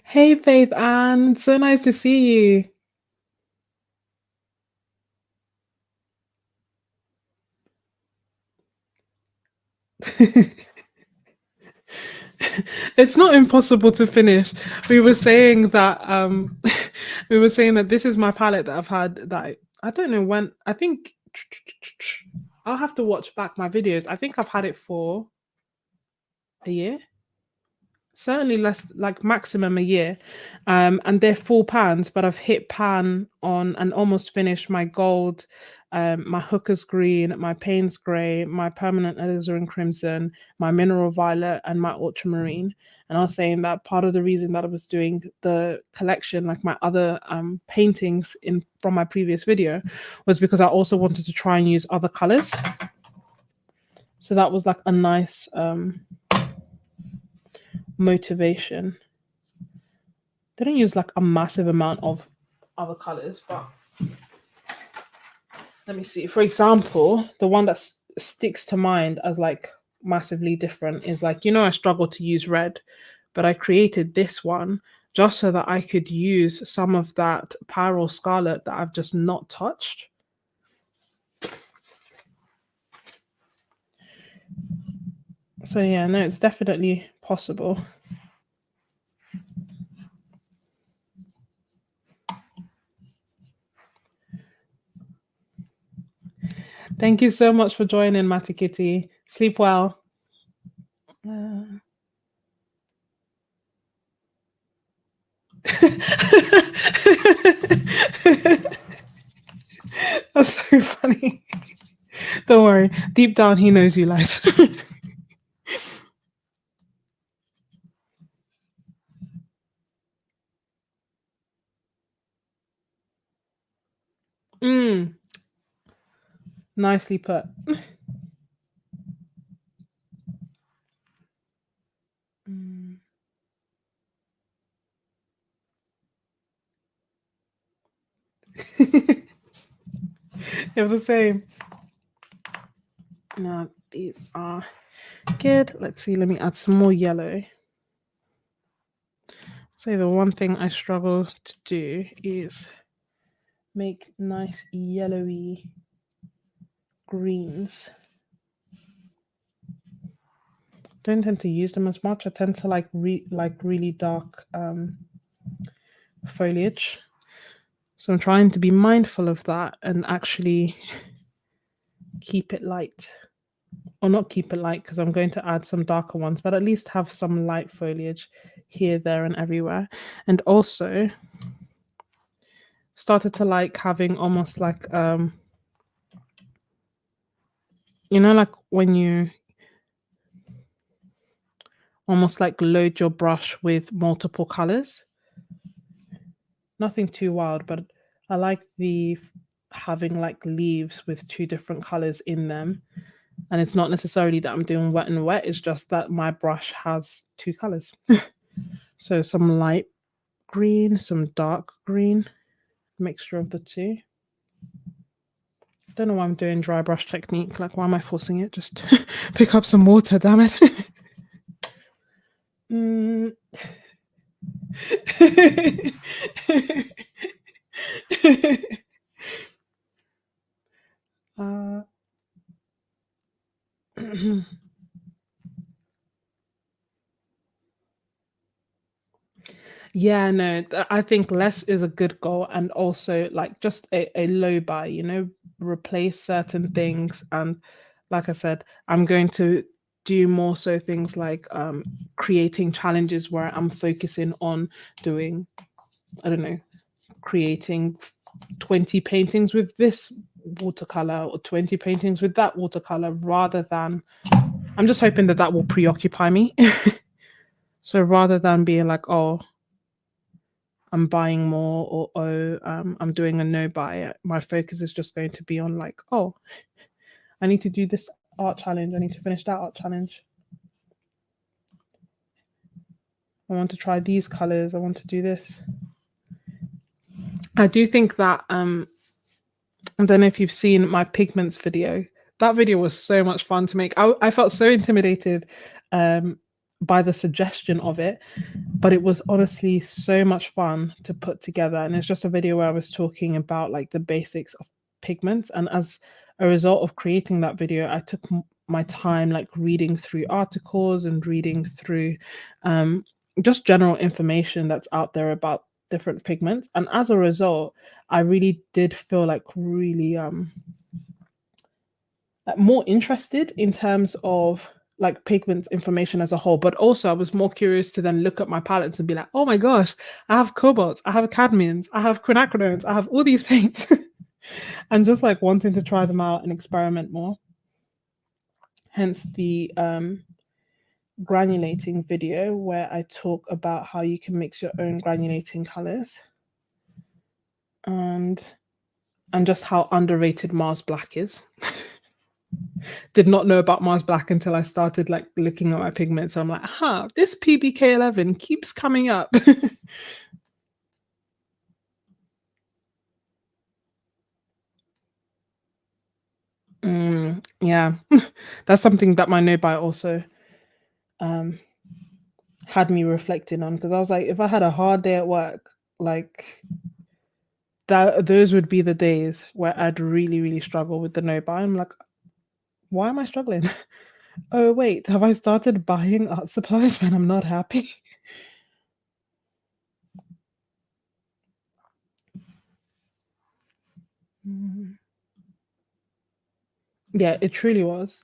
Hey Faith Ann, so nice to see you. It's not impossible to finish. We were saying that this is my palette that I've had that I don't know when. I think I'll have to watch back my videos. I think I've had it for a year. Certainly less, like maximum a year. And they're full pans, but I've hit pan on and almost finished my gold, my hooker's green, my Payne's grey, my permanent alizarin crimson, my mineral violet, and my ultramarine. And I was saying that part of the reason that I was doing the collection, like my other paintings in from my previous video, was because I also wanted to try and use other colors. So that was like a nice motivation. They don't use like a massive amount of other colors, but let me see. For example, the one that sticks to mind as like massively different is like, I struggle to use red, but I created this one just so that I could use some of that Pyrrole Scarlet that I've just not touched. So yeah, no, it's definitely possible. Thank you so much for joining, Matty Kitty. Sleep well. That's so funny. Don't worry. Deep down, he knows you lied. Nicely put. They're the same. Now, these are good. Let's see. Let me add some more yellow. So the one thing I struggle to do is make nice yellowy greens. don't tend to use them as much. I tend to like really dark foliage. So I'm trying to be mindful of that and actually keep it light. Or not keep it light because I'm going to add some darker ones, but at least have some light foliage here, there, and everywhere. And also started to like having almost like like when you almost like load your brush with multiple colors. Nothing too wild, but I like the having like leaves with two different colors in them. And it's not necessarily that I'm doing wet and wet, it's just that my brush has two colors. So some light green, some dark green, mixture of the two. Don't know why I'm doing dry brush technique. Like, why am I forcing it? Just pick up some water, damn it. Mm. uh, yeah, no, I think less is a good goal, and also like just a low buy, replace certain things. And like I said, I'm going to do more so things like creating challenges where I'm focusing on doing, I don't know, creating 20 paintings with this watercolor or 20 paintings with that watercolor, rather than I'm just hoping that that will preoccupy me. So rather than being like, oh, I'm buying more, or oh, I'm doing a no buy, my focus is just going to be on like, oh, I need to do this art challenge, I need to finish that art challenge, I want to try these colors, I want to do this. I do think that I don't know if you've seen my pigments video. That video was so much fun to make. I felt so intimidated um, by the suggestion of it, but it was honestly so much fun to put together. And it's just a video where I was talking about like the basics of pigments. And as a result of creating that video, I took my time like reading through articles and reading through um, just general information that's out there about different pigments. And as a result, I really did feel like really like more interested in terms of like pigments information as a whole. But also I was more curious to then look at my palettes and be like, oh my gosh, I have cobalts, I have cadmiums, I have quinacridones, I have all these paints. And just like wanting to try them out and experiment more. Hence the granulating video where I talk about how you can mix your own granulating colors, and just how underrated Mars Black is. Did not know about Mars Black until I started like looking at my pigments. I'm like, this PBK11 keeps coming up. Yeah, that's something that my no buy also um had me reflecting on, because I was like, if I had a hard day at work, like that, those would be the days where I'd really, really struggle with the no buy. I'm like, why am I struggling? Oh wait, have I started buying art supplies when I'm not happy? Yeah, it truly was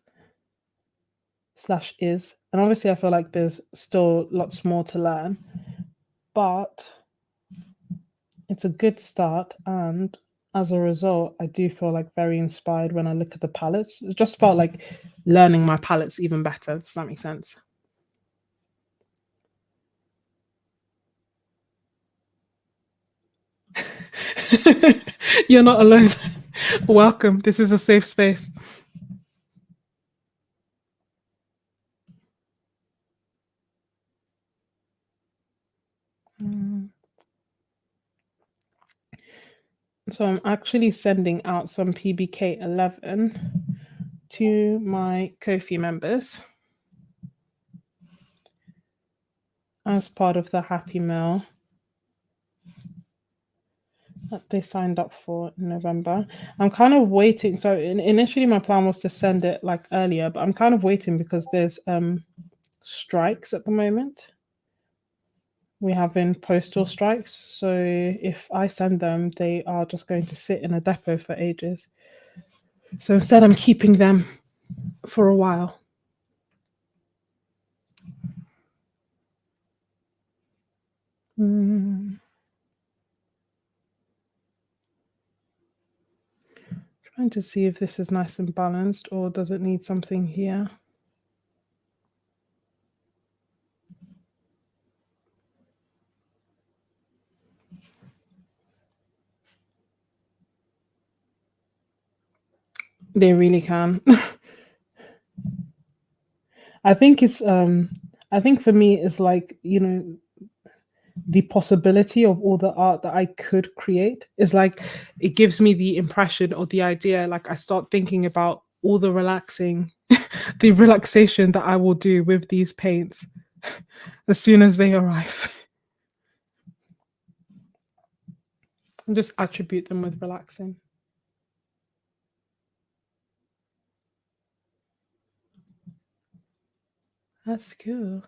slash is. And obviously I feel like there's still lots more to learn, but it's a good start. And as a result, I do feel like very inspired when I look at the palettes. It just felt like learning my palettes even better. Does that make sense? You're not alone. Welcome. This is a safe space. So I'm actually sending out some PBK11 to my Ko-fi members as part of the Happy Mail that they signed up for in November. I'm kind of waiting. So initially my plan was to send it like earlier, but I'm kind of waiting because there's strikes at the moment. We're having postal strikes, so if I send them, they are just going to sit in a depot for ages. So instead, I'm keeping them for a while. Mm. Trying to see if this is nice and balanced or does it need something here. They really can. I think it's I think for me it's like, the possibility of all the art that I could create is like it gives me the impression or the idea, like I start thinking about all the the relaxation that I will do with these paints as soon as they arrive. And just attribute them with relaxing. That's cool.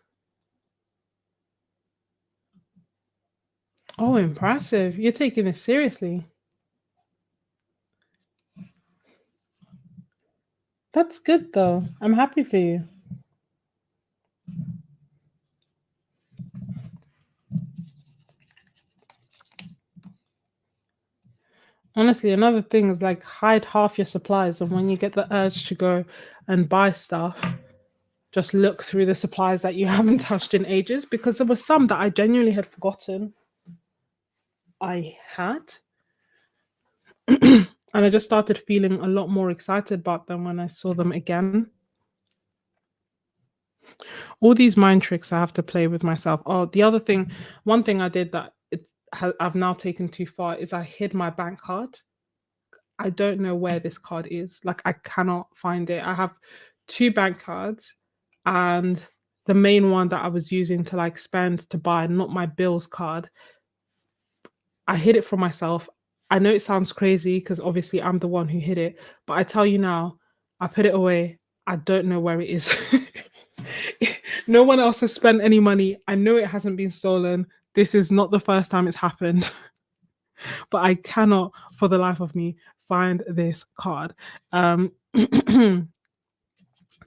Oh, impressive. You're taking this seriously. That's good though. I'm happy for you. Honestly, another thing is like hide half your supplies, and when you get the urge to go and buy stuff, just look through the supplies that you haven't touched in ages because there were some that I genuinely had forgotten I had. And I just started feeling a lot more excited about them when I saw them again. All these mind tricks I have to play with myself. Oh, one thing I did that I've now taken too far is I hid my bank card. I don't know where this card is. Like I cannot find it. I have two bank cards and the main one that I was using to like spend to buy, not my bills card. I hid it from myself. I know it sounds crazy because obviously I'm the one who hid it, but I tell you now, I put it away. I don't know where it is. No one else has spent any money. I know it hasn't been stolen. This is not the first time it's happened, but I cannot for the life of me find this card. Um,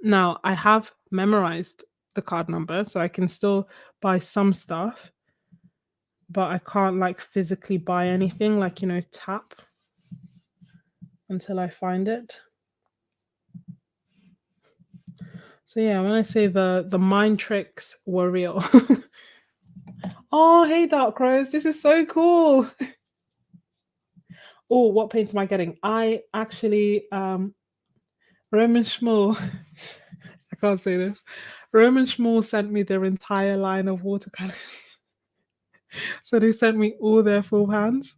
Now I have memorized the card number, so I can still buy some stuff, but I can't like physically buy anything, like tap until I find it. So yeah, when I say the mind tricks were real. Oh, hey Dark Rose, this is so cool. Oh, what paints am I getting? I actually Roman Schmull. I can't say this. Roman Schmull sent me their entire line of watercolors. So they sent me all their full pans.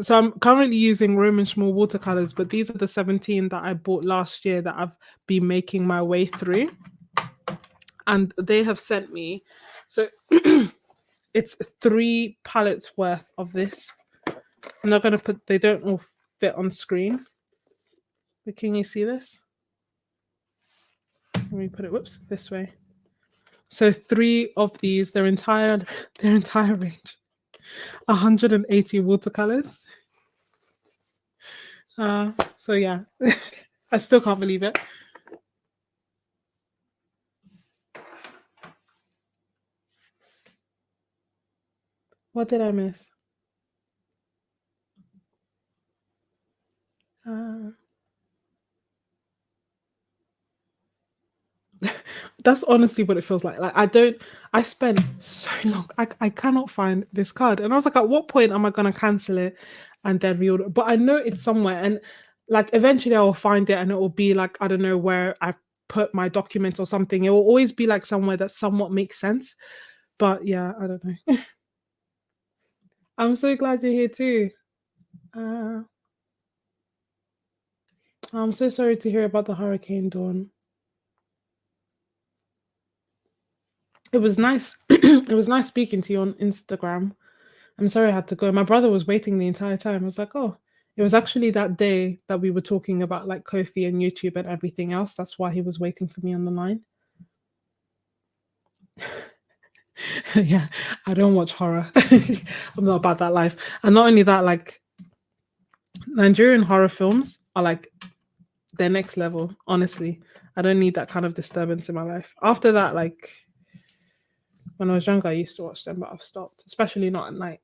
So I'm currently using Roman Schmull watercolors, but these are the 17 that I bought last year that I've been making my way through. And they have sent me, so it's 3 pallets worth of this. I'm not gonna they don't all fit on screen. But can you see this? Let me put it, whoops, this way. So 3 of these, their entire range, 180 watercolors. So yeah, I still can't believe it. What did I miss? Uh, that's honestly what it feels like. Like I spent so long. I cannot find this card. And I was like, at what point am I gonna cancel it and then reorder? But I know it's somewhere and like eventually I will find it and it will be like, I don't know where I've put my documents or something. It will always be like somewhere that somewhat makes sense. But yeah, I don't know. I'm so glad you're here too. Uh, I'm so sorry to hear about the hurricane, Dawn. It was nice. It was nice speaking to you on Instagram. I'm sorry I had to go. My brother was waiting the entire time. I was like, oh, it was actually that day that we were talking about like Kofi and YouTube and everything else. That's why he was waiting for me on the line. Yeah, I don't watch horror. I'm not about that life. And not only that, like Nigerian horror films are like their next level, honestly. I don't need that kind of disturbance in my life. After that, like when I was younger, I used to watch them, but I've stopped, especially not at night.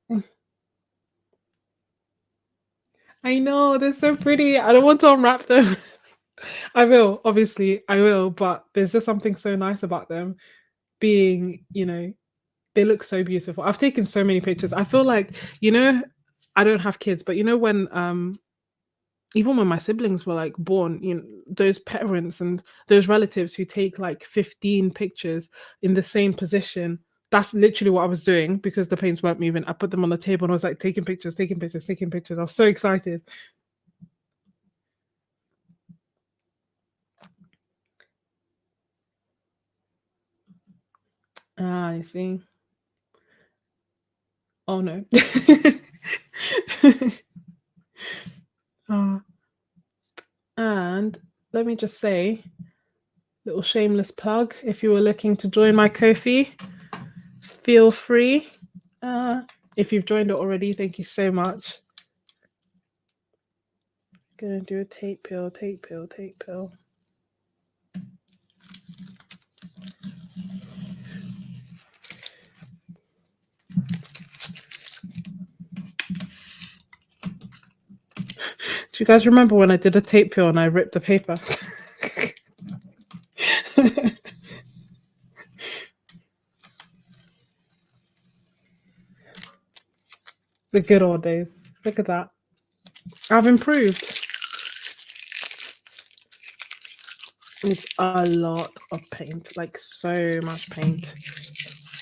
I know, they're so pretty. I don't want to unwrap them. I will, obviously, I will, but there's just something so nice about them being, they look so beautiful. I've taken so many pictures. I feel like, I don't have kids, but when even when my siblings were like born, those parents and those relatives who take like 15 pictures in the same position, that's literally what I was doing because the paints weren't moving. I put them on the table and I was like taking pictures, taking pictures, taking pictures. I was so excited. Ah, I see. Oh no. Ah, and let me just say, little shameless plug. If you were looking to join my Kofi, feel free. Uh, if you've joined it already, thank you so much. Gonna do a tape pill, tape pill, tape pill. Do you guys remember when I did a tape pill and I ripped the paper? The good old days. Look at that. I've improved. It's a lot of paint, like so much paint.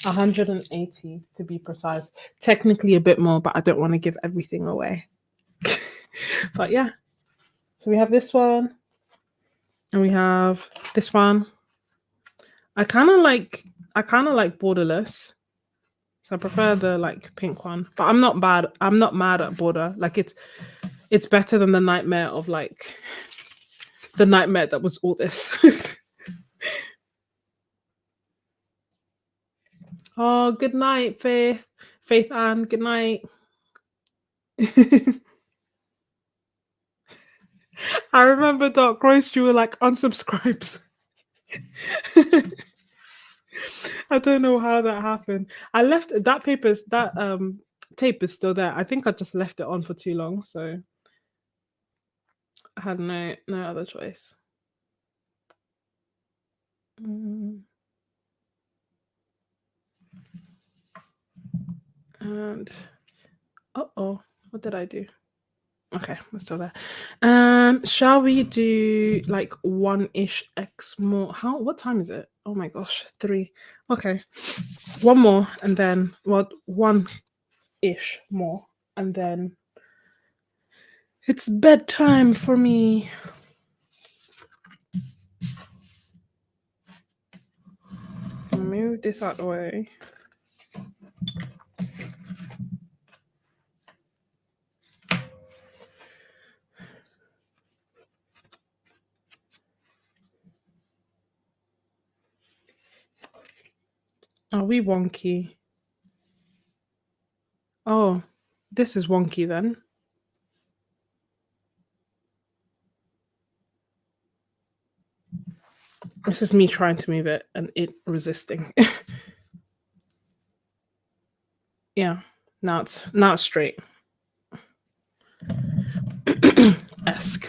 180 to be precise. Technically a bit more, but I don't want to give everything away. But yeah, so we have this one and we have this one. I kind of like borderless. So I prefer the like pink one. But I'm not bad. I'm not mad at border. Like it's better than the nightmare of like the nightmare that was all this. Oh, good night, Faith. Faith Ann, good night. I remember Dark Roast, you were like unsubscribes. I don't know how that happened. I left that tape is still there. I think I just left it on for too long, so I had no other choice. Mm, And what did I do? Okay, we're still there. Shall we do like one-ish X more? What time is it? Oh my gosh, 3. Okay. One more and then one-ish more. And then it's bedtime for me. Move this out the way. Are we wonky? Oh, this is wonky then. This is me trying to move it and it resisting. Yeah. Now it's straight. Esque.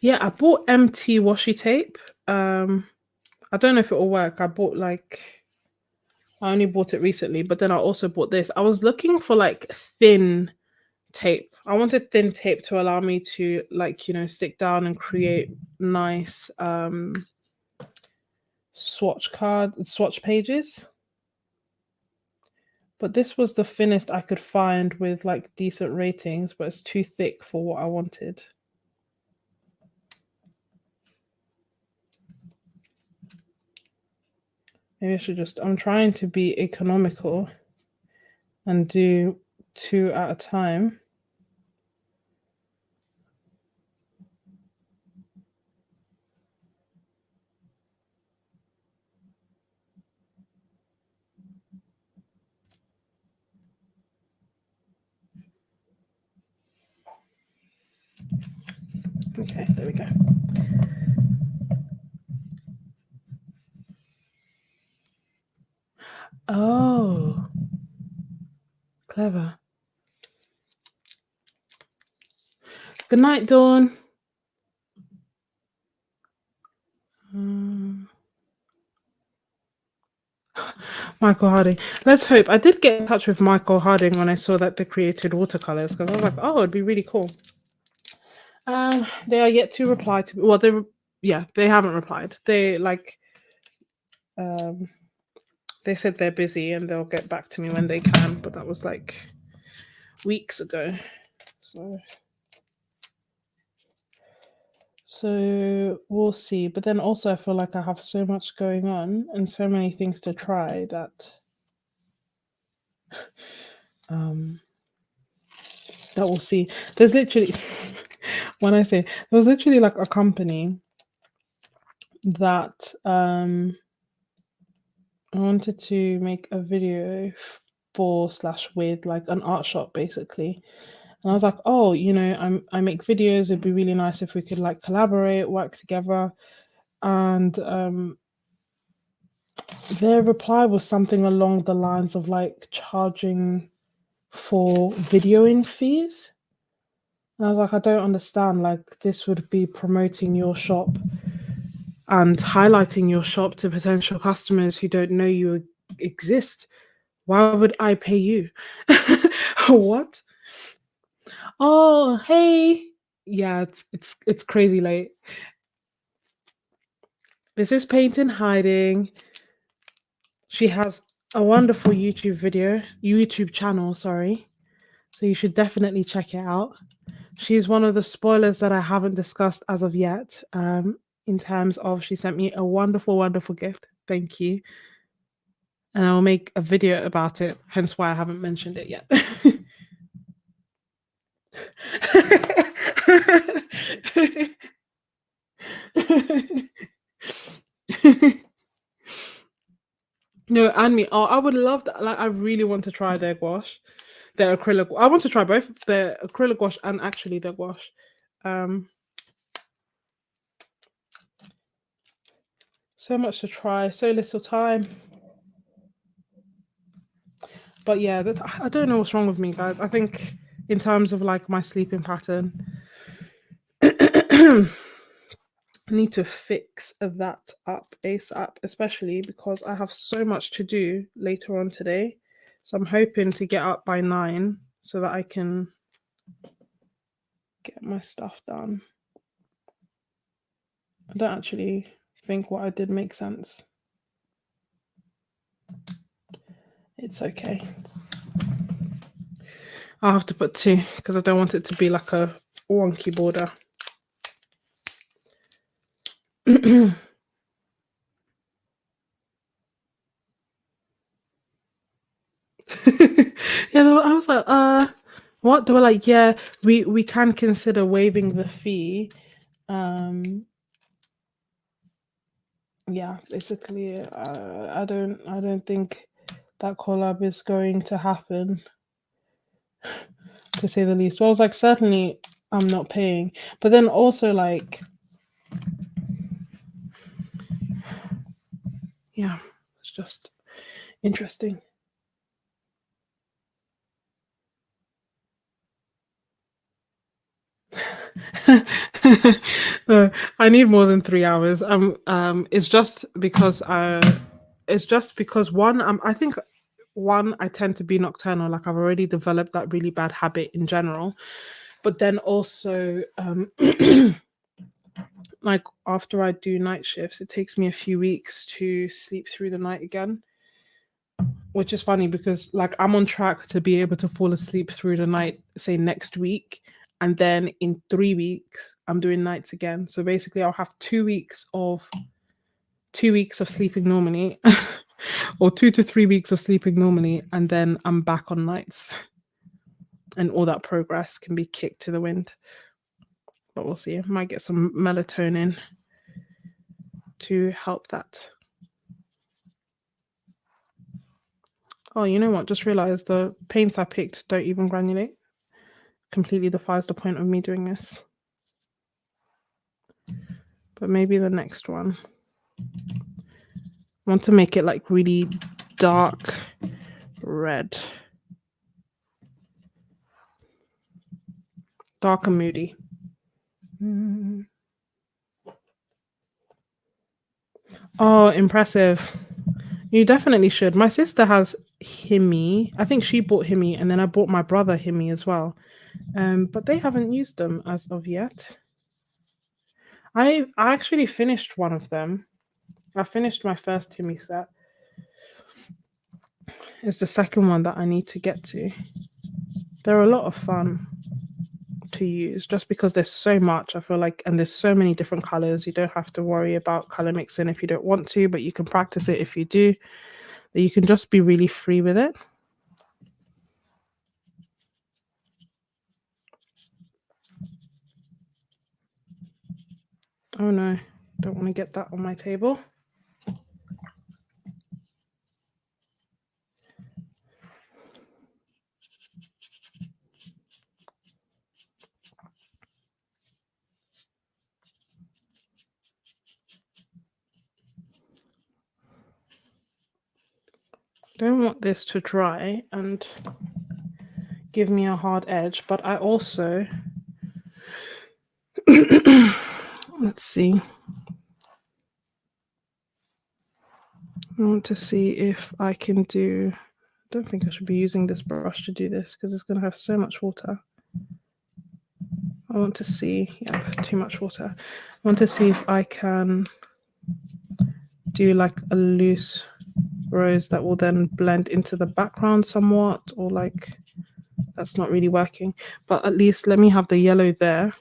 Yeah, I bought MT washi tape. I don't know if it will work. I only bought it recently, but then I also bought this. I was looking for like thin tape. I wanted thin tape to allow me to like, stick down and create nice swatch pages. But this was the thinnest I could find with like decent ratings, but it's too thick for what I wanted. Maybe I should I'm trying to be economical and do 2 at a time. Okay, there we go. Oh, clever. Good night, Dawn. Michael Harding. Let's hope. I did get in touch with Michael Harding when I saw that they created watercolors because I was like, oh, it'd be really cool. They are yet to reply to me. Well, they haven't replied. Um, they said they're busy and they'll get back to me when they can, but that was like weeks ago. So we'll see. But then also I feel like I have so much going on and so many things to try that we'll see. There's literally when I say there's literally like a company that I wanted to make a video for slash with like an art shop basically. And I was like, oh, I make videos. It'd be really nice if we could like collaborate, work together. And their reply was something along the lines of like charging for videoing fees. And I was like, I don't understand. Like, this would be promoting your shop and highlighting your shop to potential customers who don't know you exist. Why would I pay you? What? Oh, hey. Yeah, it's crazy late. This is Paint in Hiding. She has a wonderful YouTube channel, sorry. So you should definitely check it out. She's one of the spoilers that I haven't discussed as of yet. In terms of she sent me a wonderful, wonderful gift. Thank you. And I'll make a video about it, hence why I haven't mentioned it yet. No, and me. Oh, I would love that. Like, I really want to try their gouache, their acrylic. I want to try both their acrylic gouache and actually their gouache. So much to try, so little time. But yeah, I don't know what's wrong with me, guys. I think in terms of like my sleeping pattern, I need to fix that up ASAP, especially because I have so much to do later on today. So I'm hoping to get up by 9 so that I can get my stuff done. I don't actually think what I did makes sense. It's okay. I'll have to put 2 because I don't want it to be like a wonky border. Yeah, I was like, what? They were like, yeah, we can consider waiving the fee. Yeah, basically, I don't think that collab is going to happen, to say the least. So I was like, certainly, I'm not paying. But then also like, yeah, it's just interesting. No, I need more than 3 hours. It's just because one, I think one, I tend to be nocturnal. Like I've already developed that really bad habit in general. But then also, like after I do night shifts, it takes me a few weeks to sleep through the night again. Which is funny because like I'm on track to be able to fall asleep through the night, say next week, and then in 3 weeks I'm doing nights again. So basically I'll have 2 weeks of sleeping normally, or 2 to 3 weeks of sleeping normally, and then I'm back on nights. And all that progress can be kicked to the wind. But we'll see. I might get some melatonin to help that. Oh, you know what? Just realized the paints I picked don't even granulate. Completely defies the point of me doing this. but maybe the next one. I want to make it like really dark red. Dark and moody. Oh, impressive. You definitely should. My sister has Himi. I think she bought Himi, and then I bought my brother Himi as well. But they haven't used them as of yet. I actually finished one of them. I finished my first Himi set. It's the second one that I need to get to. They're a lot of fun to use just because there's so much, I feel like, and there's so many different colors. You don't have to worry about color mixing if you don't want to, but you can practice it if you do. You can just be really free with it. Oh no, don't want to get that on my table. Don't want this to dry and give me a hard edge, but I also let's see. I want to see if I can do. I don't think I should be using this brush to do this because it's going to have so much water. I want to see. Yeah, too much water. I want to see if I can do like a loose rose that will then blend into the background somewhat, or like that's not really working. But at least let me have the yellow there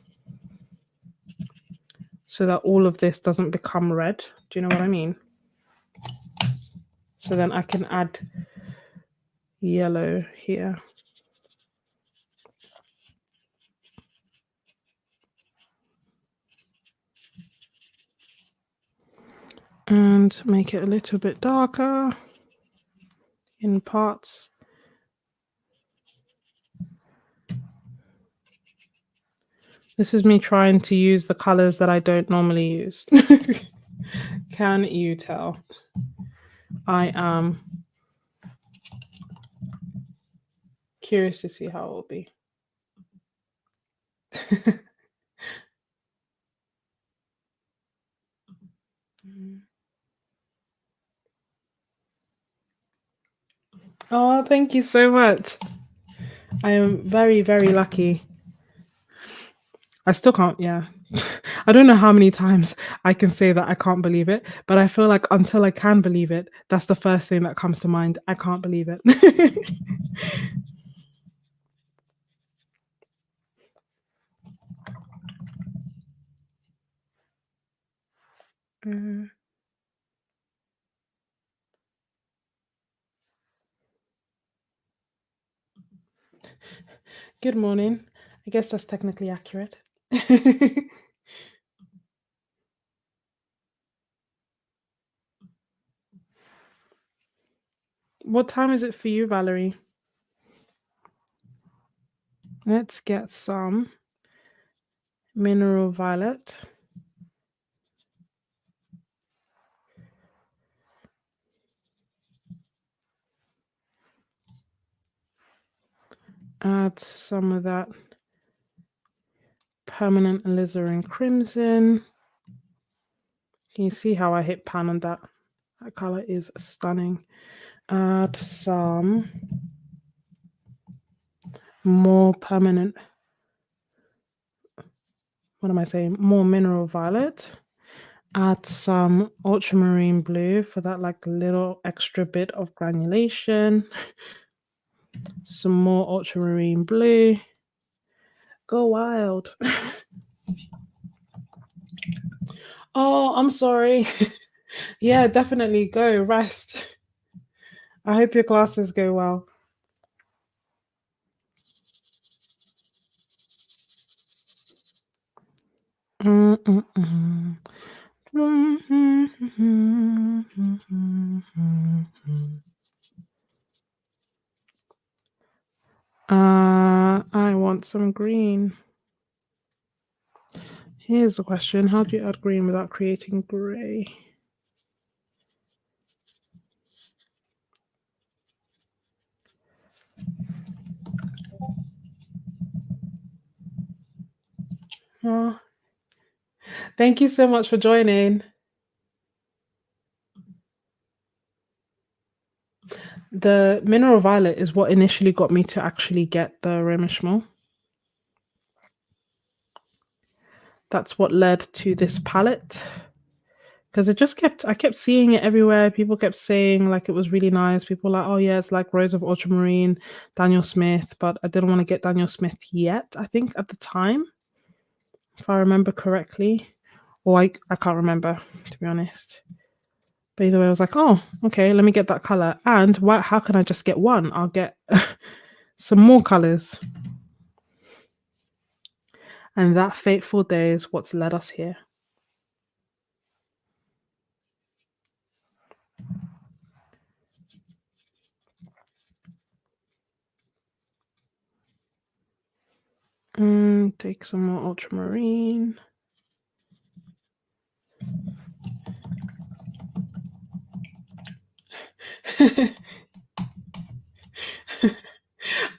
so that all of this doesn't become red. Do you know what I mean? So then I can add yellow here. And make it a little bit darker in parts. This is me trying to use the colors that I don't normally use. Can you tell? I am curious to see how it will be. Oh, thank you so much. I am very, very lucky. I still can't, yeah. I don't know how many times I can say that I can't believe it, but I feel like until I can believe it, that's the first thing that comes to mind. I can't believe it. Good morning. I guess that's technically accurate. What time is it for you, Valerie? Let's get some mineral violet. Add some of that permanent alizarin crimson. Can you see how I hit pan on that? That color is stunning. Add some more permanent, what am I saying? More mineral violet. Add some ultramarine blue for that like little extra bit of granulation. Some more ultramarine blue. Go wild. Oh, I'm sorry. Yeah, definitely go rest. I hope your classes go well. I want some green. Here's the question. How do you add green without creating grey? Oh, thank you so much for joining. The mineral violet is what initially got me to actually get the Remishmel. That's what led to this palette. Because I kept seeing it everywhere. People kept saying like it was really nice. People were like, oh yeah, it's like Rose of Ultramarine, Daniel Smith, but I didn't want to get Daniel Smith yet, I think at the time, if I remember correctly. Or I can't remember, to be honest. But either way, I was like, oh, okay, let me get that color. And how can I just get one? I'll get some more colors. And that fateful day is what's led us here. Take some more ultramarine.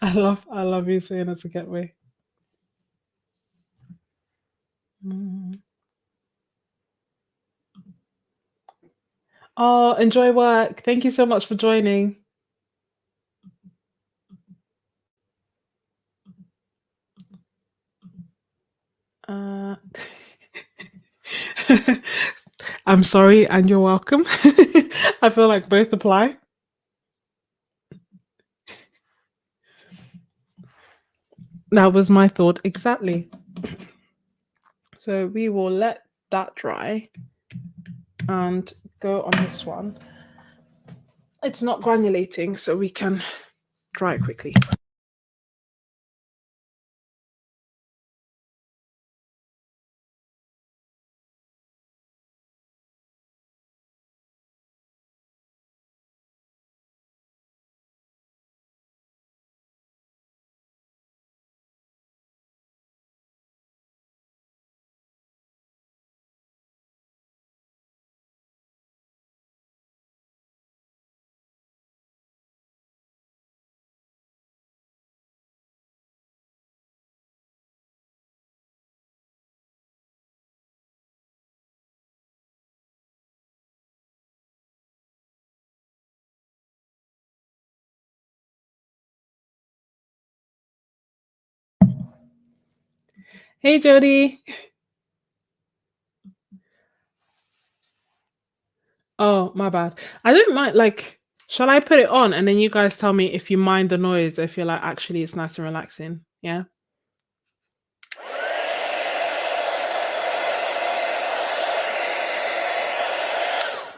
I love you saying it's a getaway. Oh, enjoy work. Thank you so much for joining. I'm sorry and you're welcome. I feel like both apply. That was my thought exactly. So we will let that dry and go on this one. It's not granulating, so we can dry it quickly. Hey, Jody. Oh, my bad. I don't mind, like, shall I put it on and then you guys tell me if you mind the noise, if you're like, actually, it's nice and relaxing? Yeah.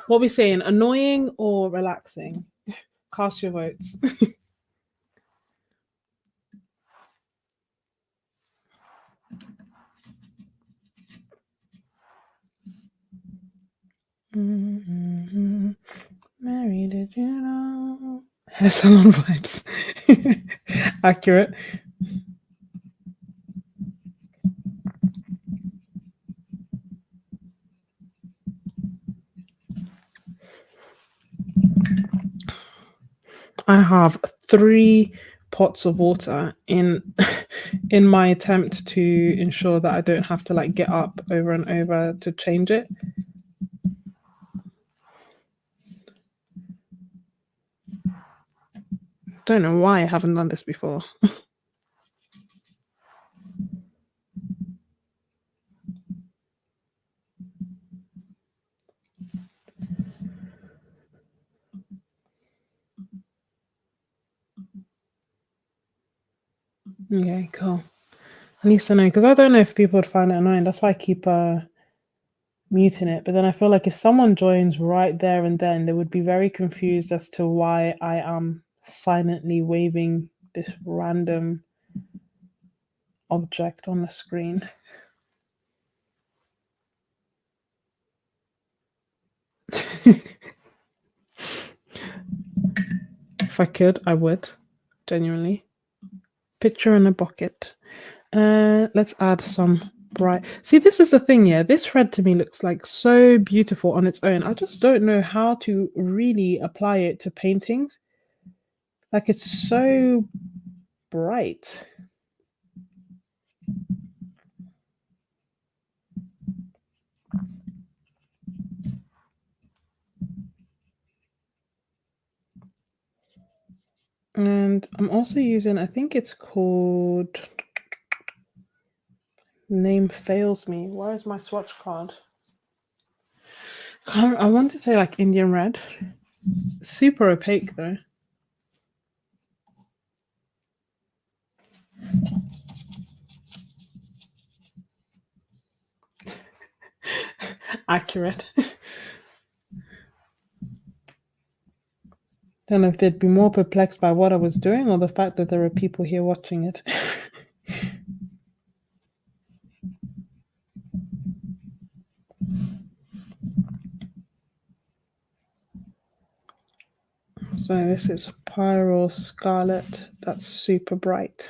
What are we saying? Annoying or relaxing? Cast your votes. Mary, did you know? Hair salon vibes. Accurate. I have 3 pots of water in my attempt to ensure that I don't have to like get up over and over to change it. Don't know why I haven't done this before. Okay, cool. At least I know, because I don't know if people would find it annoying. That's why I keep muting it. But then I feel like if someone joins right there and then, they would be very confused as to why I am silently waving this random object on the screen. If I could, I would. Genuinely. Picture in a bucket. Let's add some bright. See, this is the thing, yeah. This red to me looks like so beautiful on its own. I just don't know how to really apply it to paintings. Like it's so bright. And I'm also using, I think it's called, name fails me. Where is my swatch card? I want to say like Indian red. Super opaque though. Accurate. Don't know if they'd be more perplexed by what I was doing or the fact that there are people here watching it. So this is Pyro Scarlet. That's super bright.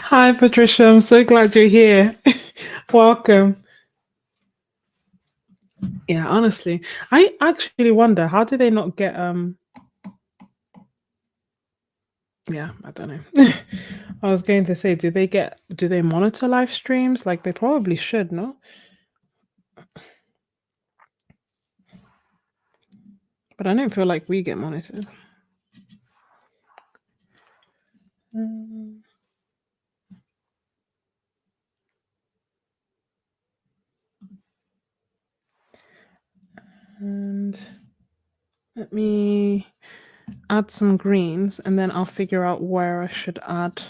Hi, Patricia. I'm so glad you're here. Welcome. Yeah, honestly, I actually wonder how do they not get yeah, I don't know. I was going to say, do they monitor live streams? Like they probably should, no? But I don't feel like we get monitored. And let me add some greens and then I'll figure out where I should add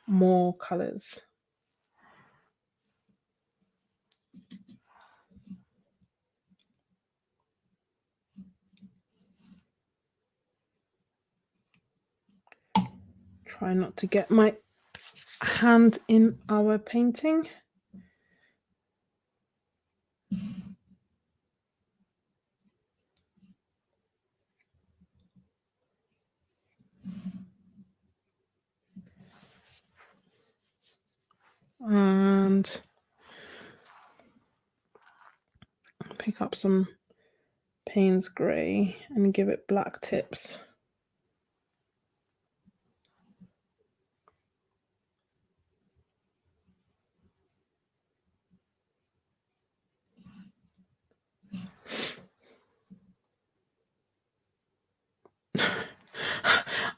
more colors. Try not to get my hand in our painting. And pick up some Payne's Grey and give it black tips.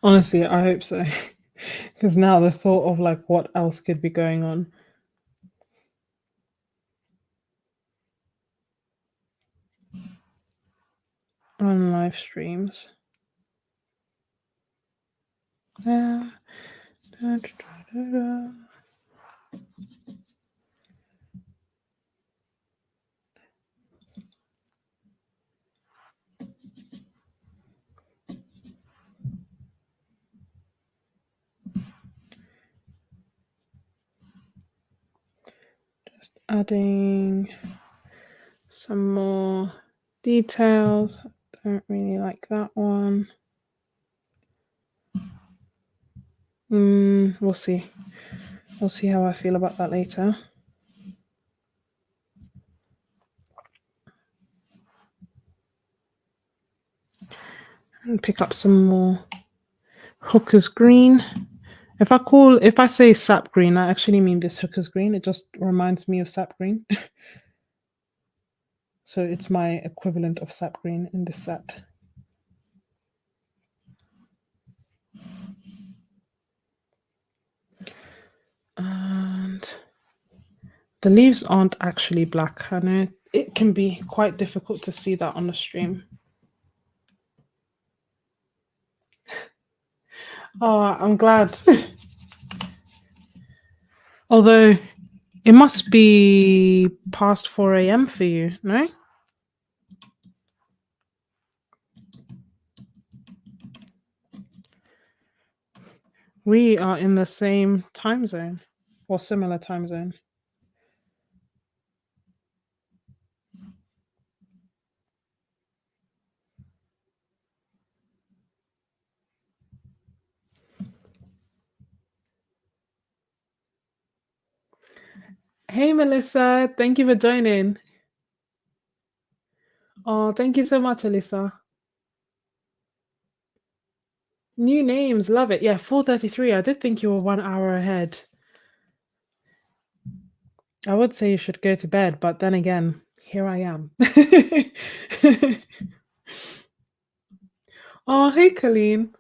Honestly, I hope so. Because now the thought of like what else could be going on. On live streams. Just adding some more details. Don't really like that one. We'll see. We'll see how I feel about that later. And pick up some more Hooker's Green. If I say sap green, I actually mean this Hooker's Green. It just reminds me of sap green. So it's my equivalent of sap green in this set. And the leaves aren't actually black. I know it can be quite difficult to see that on the stream. Oh, I'm glad. Although it must be past 4 a.m. for you, no? . We are in the same time zone or similar time zone. Hey, Melissa. Thank you for joining. Oh, thank you so much, Alyssa. New names. Love it. Yeah, 4:33. I did think you were 1 hour ahead. I would say you should go to bed, but then again, here I am. Oh, hey, Colleen.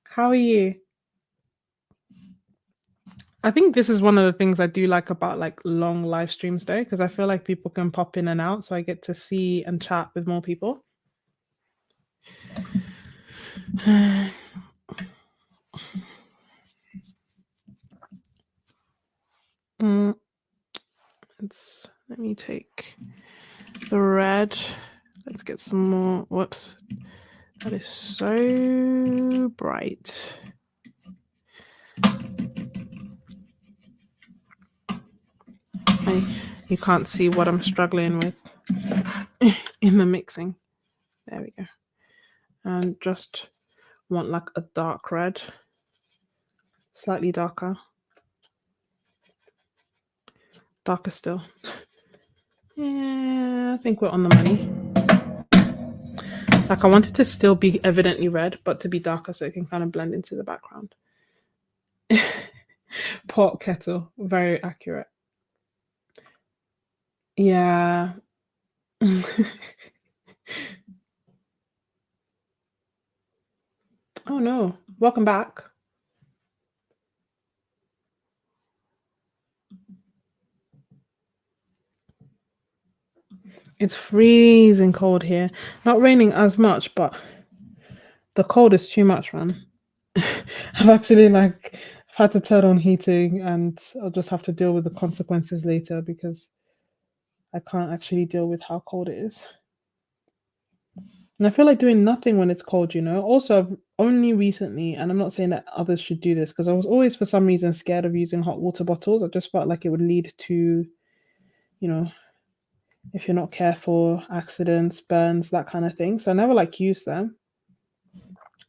How are you? I think this is one of the things I do like about like long live streams though, because I feel like people can pop in and out, so I get to see and chat with more people. Mm, let me take the red. Let's get some more. Whoops. That is so bright. You can't see what I'm struggling with in the mixing. There we go. And just want like a dark red, slightly darker still. Yeah, I think we're on the money. Like I want it to still be evidently red, but to be darker so it can kind of blend into the background. Pot kettle, very accurate. Yeah. Oh no, welcome back. It's freezing cold here. Not raining as much, but the cold is too much, man. I've actually I've had to turn on heating and I'll just have to deal with the consequences later because I can't actually deal with how cold it is. And I feel like doing nothing when it's cold, you know? Also, I've only recently, and I'm not saying that others should do this because I was always for some reason scared of using hot water bottles. I just felt like it would lead to, you know, if you're not careful, accidents, burns, that kind of thing. So I never used them.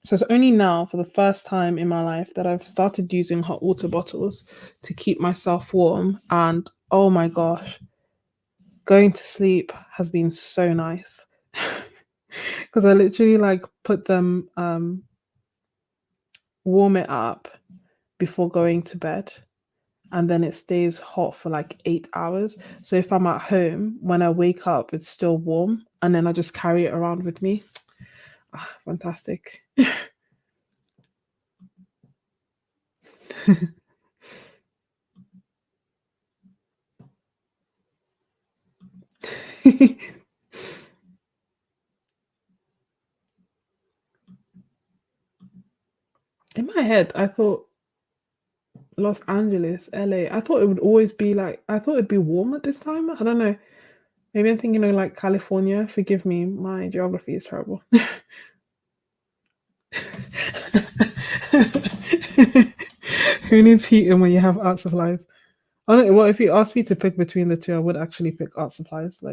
So it's only now, for the first time in my life, that I've started using hot water bottles to keep myself warm. And oh my gosh, going to sleep has been so nice. Because I literally put them, warm it up before going to bed. And then it stays hot for like 8 hours. So if I'm at home, when I wake up, it's still warm. And then I just carry it around with me. Ah, fantastic. In my head, I thought Los Angeles, LA. I thought it would always be I thought it'd be warm at this time. I don't know. Maybe I'm thinking of California. Forgive me, my geography is terrible. Who needs heating when you have art supplies? Oh no, well, if you asked me to pick between the two, I would actually pick art supplies.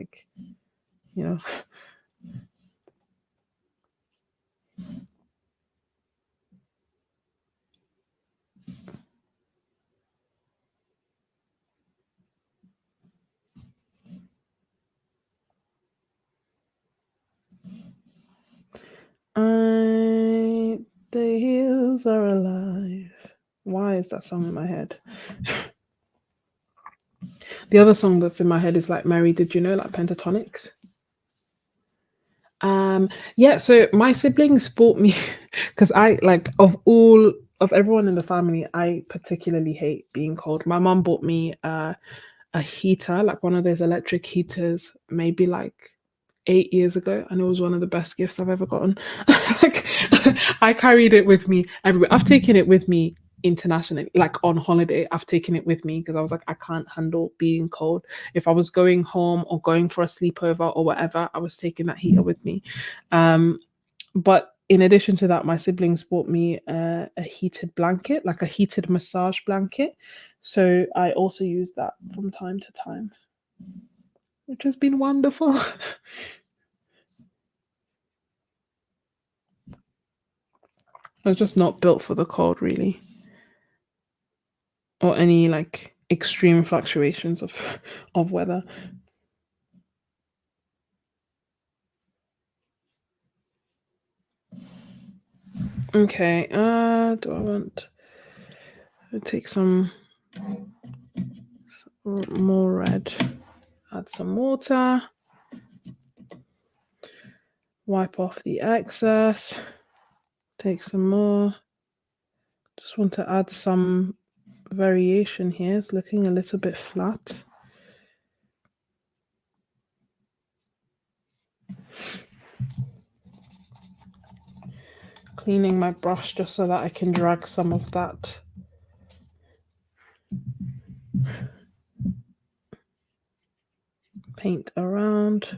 You know. The hills are alive. Why is that song in my head? The other song that's in my head is Mary, Did You Know, Pentatonics. Yeah, so my siblings bought me because I of everyone in the family, I particularly hate being cold. My mom bought me a heater, one of those electric heaters, maybe 8 years ago, and it was one of the best gifts I've ever gotten. like I carried it with me everywhere. I've taken it with me internationally, on holiday. I've taken it with me because I was I can't handle being cold. If I was going home or going for a sleepover or whatever, I was taking that heater with me. But in addition to that, my siblings bought me a heated blanket, like a heated massage blanket. So I also use that from time to time, which has been wonderful. It's just not built for the cold, really, or any like extreme fluctuations of weather. Okay, do I want to take some more red? Add some water. Wipe off the excess. Take some more. Just want to add some variation here. It's looking a little bit flat. Cleaning my brush just so that I can drag some of that paint around.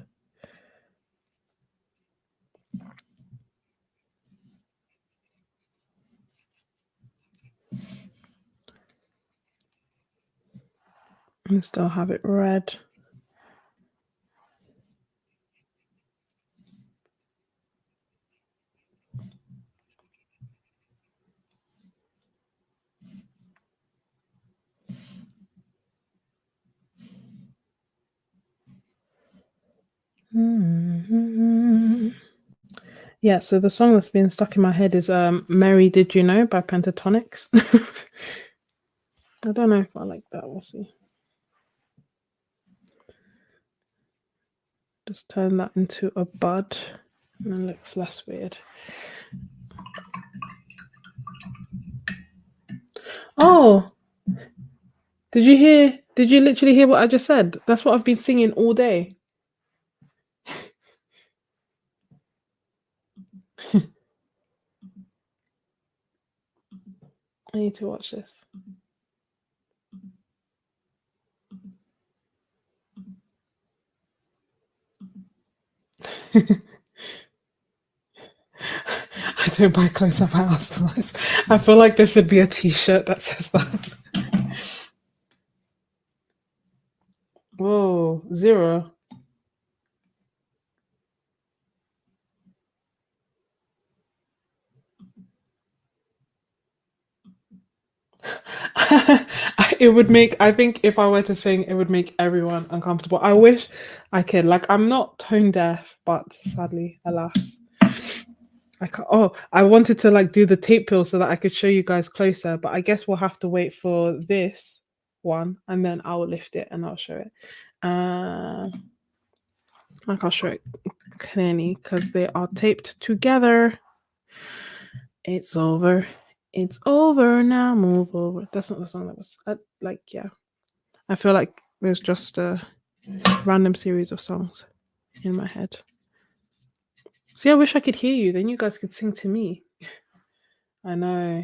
And still have it red. Yeah, so the song that's been stuck in my head is Mary Did You Know by Pentatonics. I don't know if I like that. We'll see. Just turn that into a bud and it looks less weird. Oh, did you literally hear what I just said? That's what I've been singing all day. I need to watch this. I don't buy clothes on my ass. I feel like there should be a t-shirt that says that. Whoa, 0. It would make, I think if I were to sing, it would make everyone uncomfortable. I wish I could. Like, I'm not tone deaf, but sadly, alas, I can't. Oh, I wanted to like do the tape pill so that I could show you guys closer, but I guess we'll have to wait for this one and then I'll lift it and I'll show it. Like I'll show it clearly because they are taped together. It's over. It's over now. Move over. That's not the song that was like. Yeah, I feel like there's just a random series of songs in my head. See, I wish I could hear you. Then you guys could sing to me. I know.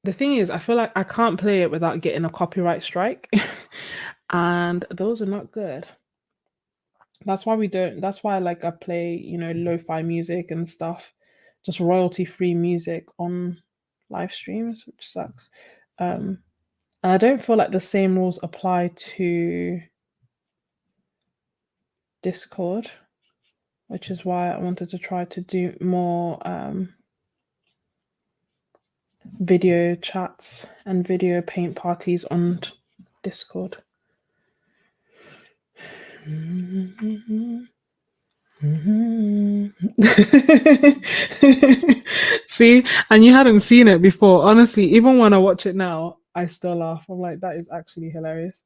The thing is, I feel like I can't play it without getting a copyright strike, and those are not good. That's why we don't. That's why like I play, lo-fi music and stuff, just royalty-free music on live streams, which sucks. And I don't feel like the same rules apply to Discord, which is why I wanted to try to do more video chats and video paint parties on Discord. See, and you hadn't seen it before. Honestly, even when I watch it now, I still laugh. I'm like, that is actually hilarious.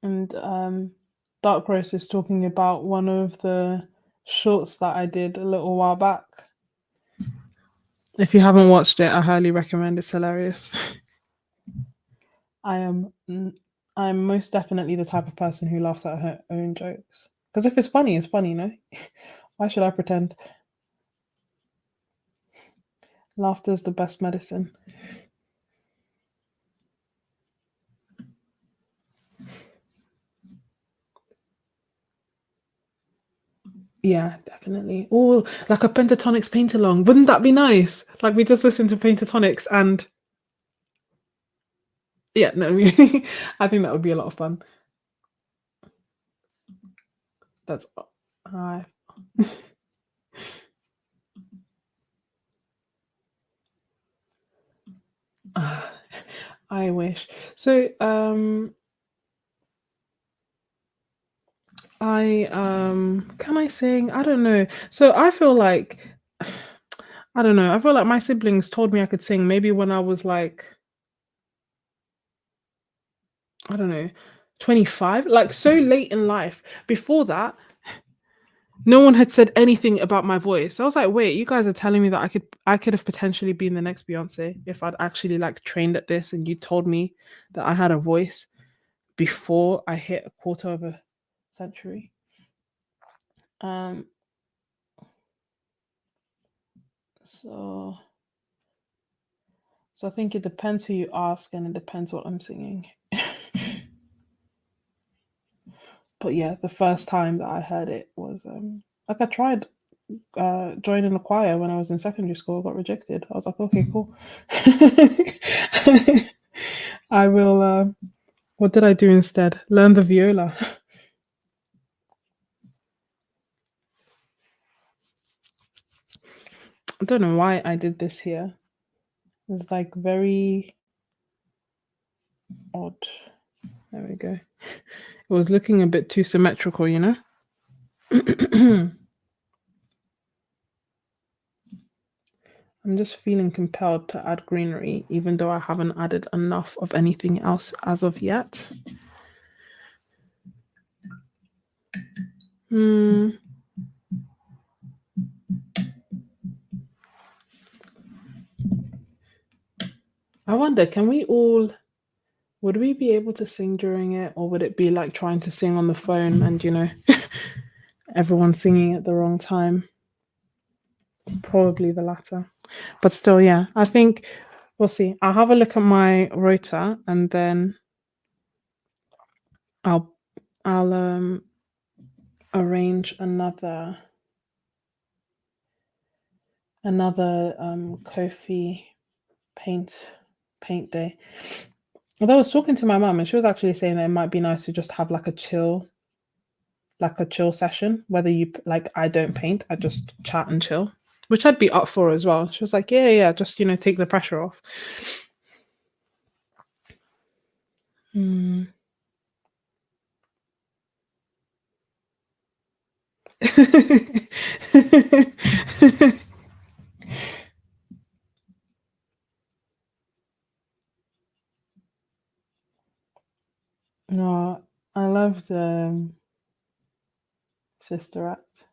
And Dark Roast is talking about one of the shorts that I did a little while back. If you haven't watched it, I highly recommend. It's hilarious. I'm most definitely the type of person who laughs at her own jokes. Because if it's funny, it's funny, no? Why should I pretend? Laughter is the best medicine. Yeah, definitely. Or like a pentatonics paint along. Wouldn't that be nice? Like we just listen to pentatonics and yeah, no, I think that would be a lot of fun. That's I I wish. So I can I sing? I don't know. So I feel like I don't know. I feel like my siblings told me I could sing maybe when I was like I don't know, 25, like so late in life. Before that, no one had said anything about my voice. I was like, wait, you guys are telling me that I could have potentially been the next Beyonce if I'd actually like trained at this and you told me that I had a voice before I hit a quarter of a century. Um so so I think it depends who you ask and it depends what I'm singing. But yeah, the first time that I heard it was like I tried joining a choir when I was in secondary school. I got rejected. I was like, okay, cool. I will. What did I do instead? Learn the viola. I don't know why I did this here. It's like very odd. There we go. It was looking a bit too symmetrical, you know? I'm just feeling compelled to add greenery, even though I haven't added enough of anything else as of yet. Hmm. I wonder, can we all would we be able to sing during it, or would it be like trying to sing on the phone and everyone singing at the wrong time? Probably the latter. But still, yeah, I think we'll see. I'll have a look at my rota and then I'll I'll arrange another Kofi paint paint day. Although I was talking to my mum and she was actually saying that it might be nice to just have like a chill session, whether like I don't paint, I just chat and chill, which I'd be up for as well. She was like, yeah, yeah, just take the pressure off. Mm. No, I loved Sister Act.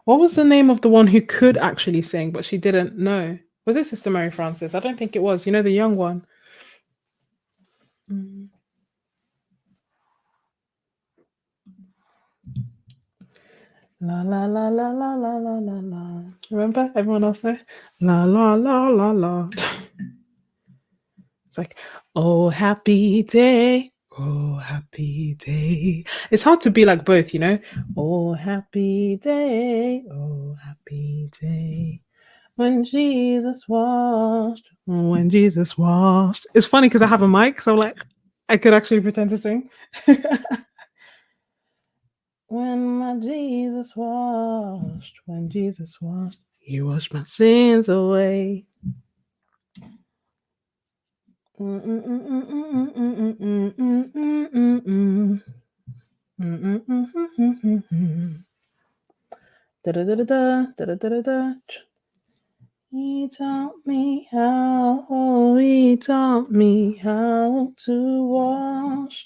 What was the name of the one who could actually sing, but she didn't know? Was it Sister Mary Frances? I don't think it was. The young one. Mm. La la la la la la la la la. Remember? Everyone else there? La la la la la. It's like, oh, happy day. Oh, happy day. It's hard to be like both, you know? Oh, happy day. Oh, happy day. When Jesus washed. Oh, when Jesus washed. It's funny because I have a mic, so like I could actually pretend to sing. When my Jesus washed, when Jesus washed, he washed my sins away. He taught me how, he taught me how to wash,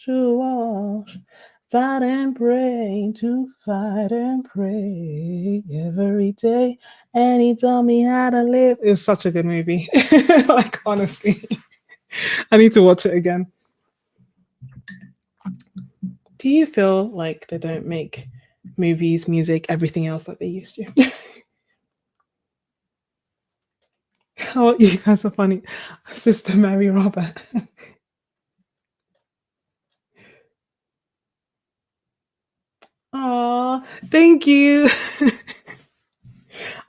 fight and pray, to fight and pray every day. And he taught me how to live. It was such a good movie. Like, honestly, I need to watch it again. Do you feel like they don't make movies, music, everything else like they used to? Oh, you guys are funny. Sister Mary Robert. Oh, thank you.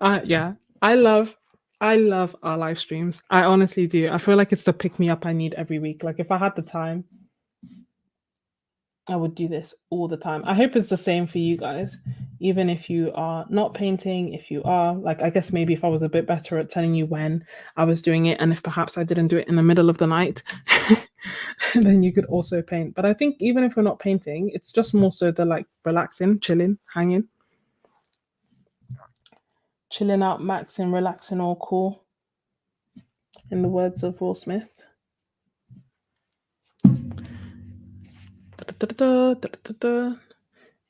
Yeah, I love I love our live streams. I honestly do. I feel like it's the pick me up I need every week. Like if I had the time, I would do this all the time. I hope it's the same for you guys. Even if you are not painting, if you are, like, I guess maybe if I was a bit better at telling you when I was doing it, and if perhaps I didn't do it in the middle of the night, then you could also paint. But I think even if we're not painting, it's just more so the like relaxing, chilling, hanging, chilling out, maxing, relaxing, all cool, in the words of Will Smith.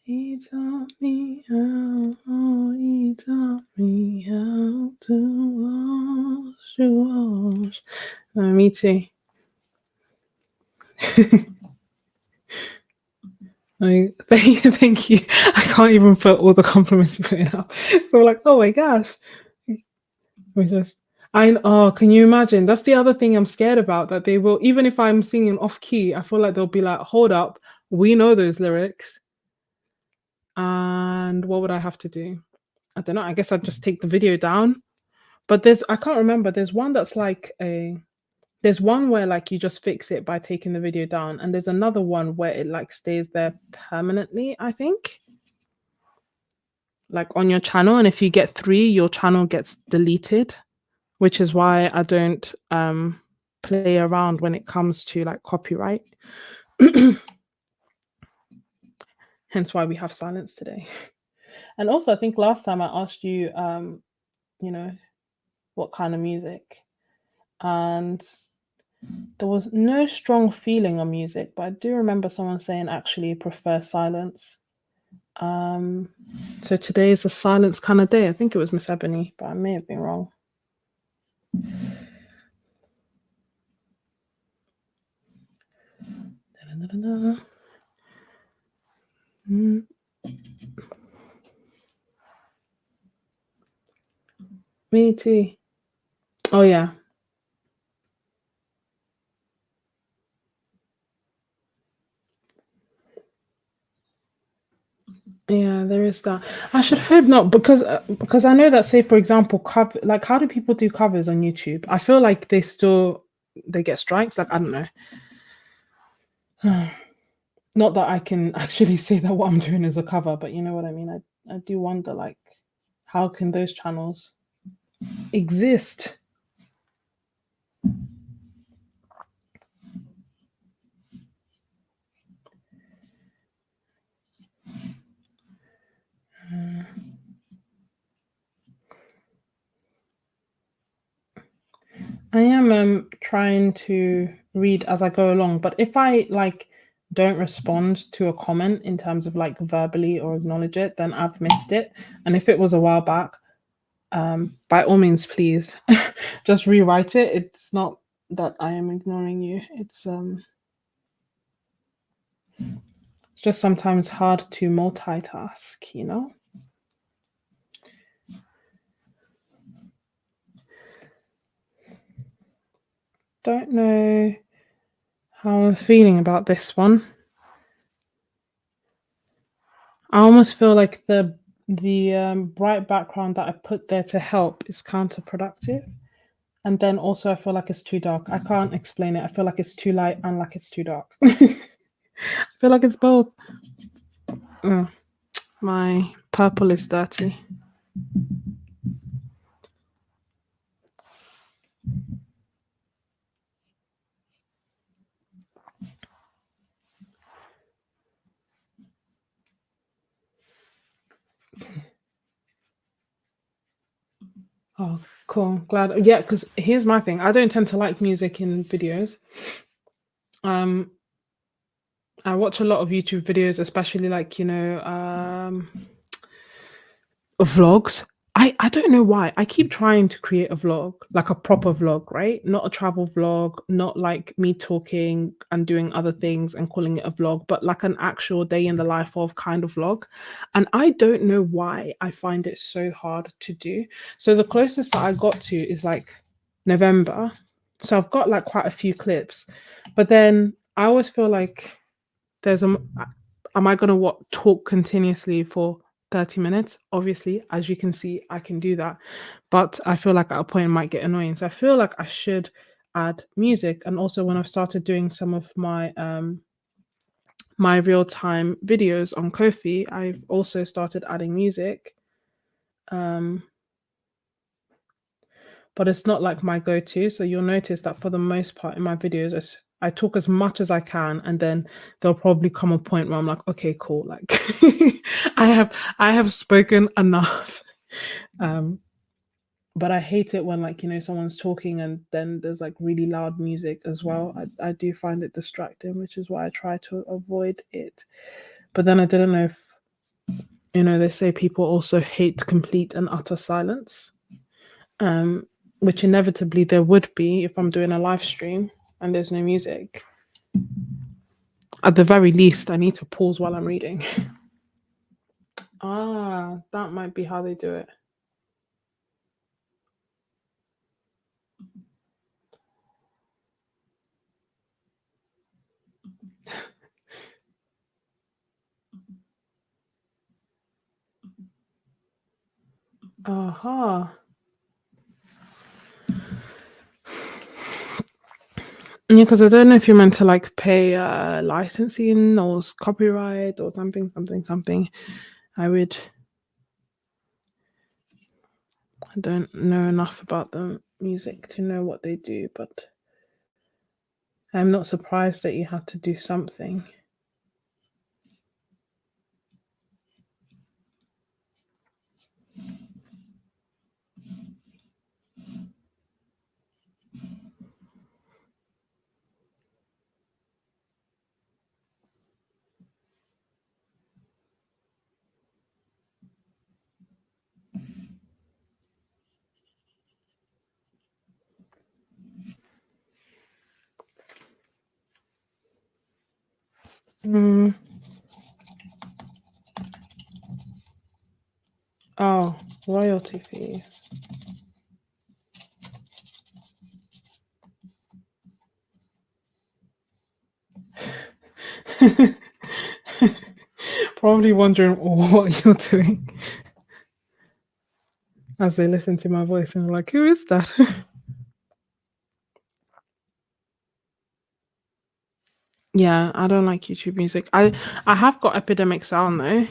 He taught me how, oh, he taught me how to wash, to wash. Me too. Thank you. I can't even put all the compliments you put in up. So we're like, oh my gosh. We just can you imagine? That's the other thing I'm scared about, that they will, even if I'm singing off key, I feel like they'll be like, hold up, we know those lyrics. And what would I have to do? I don't know. I guess I'd just take the video down. But I can't remember. There's one where like you just fix it by taking the video down, and there's another one where it like stays there permanently, I think. Like on your channel, and if you get 3, your channel gets deleted, which is why I don't play around when it comes to like copyright. Hence why we have silence today. And also I think last time I asked you you know, what kind of music, and there was no strong feeling on music, but I do remember someone saying actually prefer silence. So today is a silence kind of day. I think it was Miss Ebony, but I may have been wrong. Me too. Oh yeah. Yeah, there is that. I should hope not, because I know that, say for example, cover, like how do people do covers on YouTube? I feel like they get strikes. Like I don't know. Not that I can actually say that what I'm doing is a cover, but you know what I mean. I do wonder, like, how can those channels exist? I am trying to read as I go along, but if I like don't respond to a comment in terms of like verbally or acknowledge it, then I've missed it. And if it was a while back, by all means, please just rewrite it. It's not that I am ignoring you. It's just sometimes hard to multitask, you know? Don't know how I'm feeling about this one. I almost feel like the bright background that I put there to help is counterproductive. And then also I feel like it's too dark. I can't explain it. I feel like it's too light and like it's too dark. I feel like it's both. Oh, my purple is dirty. Oh, cool. Glad. Yeah, because here's my thing. I don't tend to like music in videos. I watch a lot of YouTube videos, especially like, vlogs. I don't know why. I keep trying to create a vlog, like a proper vlog, right? Not a travel vlog, not like me talking and doing other things and calling it a vlog, but like an actual day in the life of kind of vlog. And I don't know why I find it so hard to do. So the closest that I got to is like November. So I've got like quite a few clips, but then I always feel like there's am I gonna what talk continuously for 30 minutes? Obviously, as you can see, I can do that. But I feel like at a point it might get annoying. So I feel like I should add music. And also when I've started doing some of my real-time videos on Kofi, I've also started adding music. Um, but it's not like my go-to. So you'll notice that for the most part in my videos, I talk as much as I can, and then there'll probably come a point where I'm like, okay, cool, like I have spoken enough. Um, but I hate it when someone's talking and then there's like really loud music as well. I do find it distracting, which is why I try to avoid it. But then I didn't know if they say people also hate complete and utter silence. Um, which inevitably there would be if I'm doing a live stream and there's no music. At the very least, I need to pause while I'm reading. That might be how they do it. Aha. Yeah, because I don't know if you're meant to like pay licensing or copyright or something, something, something. I don't know enough about the music to know what they do, but I'm not surprised that you had to do something. Mm. Oh, royalty fees. Probably wondering what you're doing as they listen to my voice and they're like, who is that? Yeah, I don't like YouTube music. I have got Epidemic Sound though.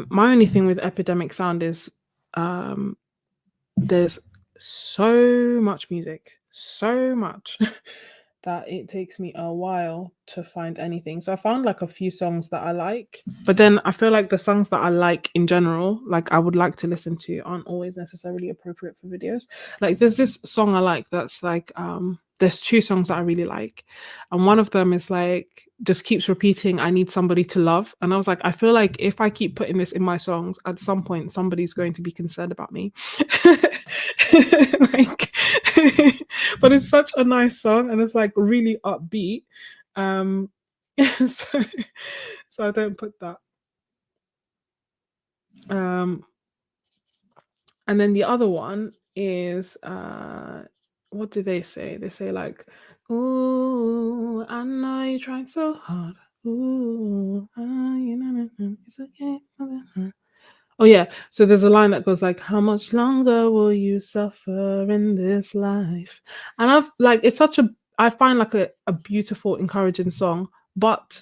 My only thing with Epidemic Sound is um there's so much music, so much that it takes me a while to find anything. So I found like a few songs that I like, but then I feel like the songs that I like in general, like I would like to listen to, aren't always necessarily appropriate for videos. Like there's this song I like that's like there's two songs that I really like. And one of them is like just keeps repeating, I need somebody to love. And I was like, I feel like if I keep putting this in my songs, at some point somebody's going to be concerned about me. Like but it's such a nice song and it's like really upbeat. Um so so I don't put that. Um and then the other one is what do they say? They say like, ooh, I know you tried so hard. Ooh, it's okay. Oh yeah. So there's a line that goes like, "How much longer will you suffer in this life?" And I've like, it's such a, I find like a beautiful, encouraging song. But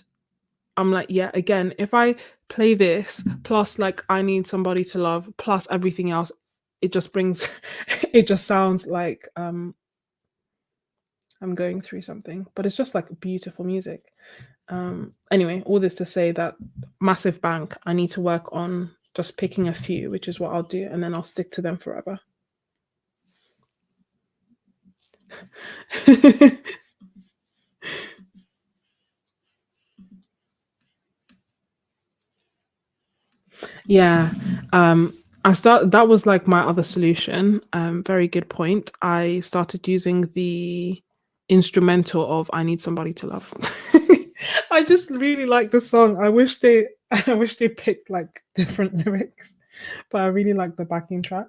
I'm like, yeah, again, if I play this plus like I need somebody to love plus everything else, it just brings, it just sounds like I'm going through something. But it's just like beautiful music. Anyway, all this to say that massive bank, I need to work on just picking a few, which is what I'll do, and then I'll stick to them forever. Yeah. I start that was like my other solution. Very good point. I started using the instrumental of I Need Somebody to Love. I just really like the song. I wish they I wish they picked like different lyrics, but I really like the backing track.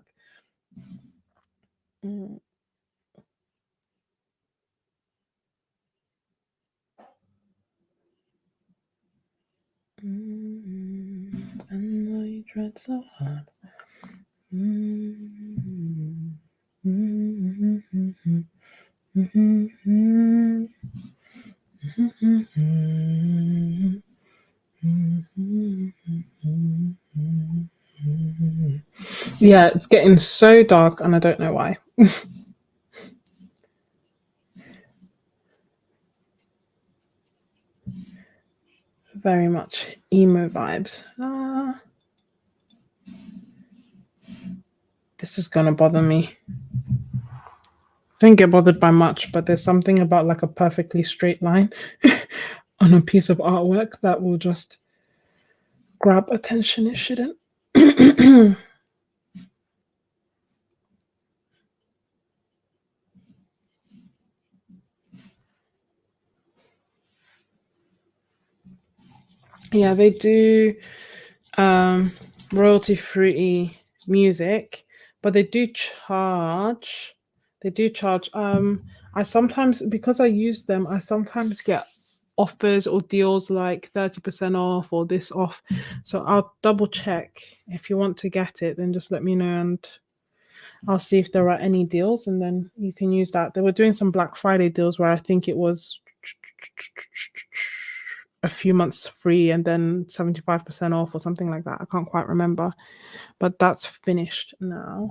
Mm. tried so hard. Yeah, it's getting so dark and I don't know why. Very much emo vibes. This is gonna bother me. Don't get bothered by much, but there's something about like a perfectly straight line on a piece of artwork that will just grab attention it shouldn't. Yeah, they do royalty free music, but they do charge. They do charge. I sometimes, because I use them, I sometimes get offers or deals like 30% off or this off. So I'll double check. If you want to get it, then just let me know and I'll see if there are any deals and then you can use that. They were doing some Black Friday deals where I think it was a few months free and then 75% off or something like that. I can't quite remember, but that's finished now.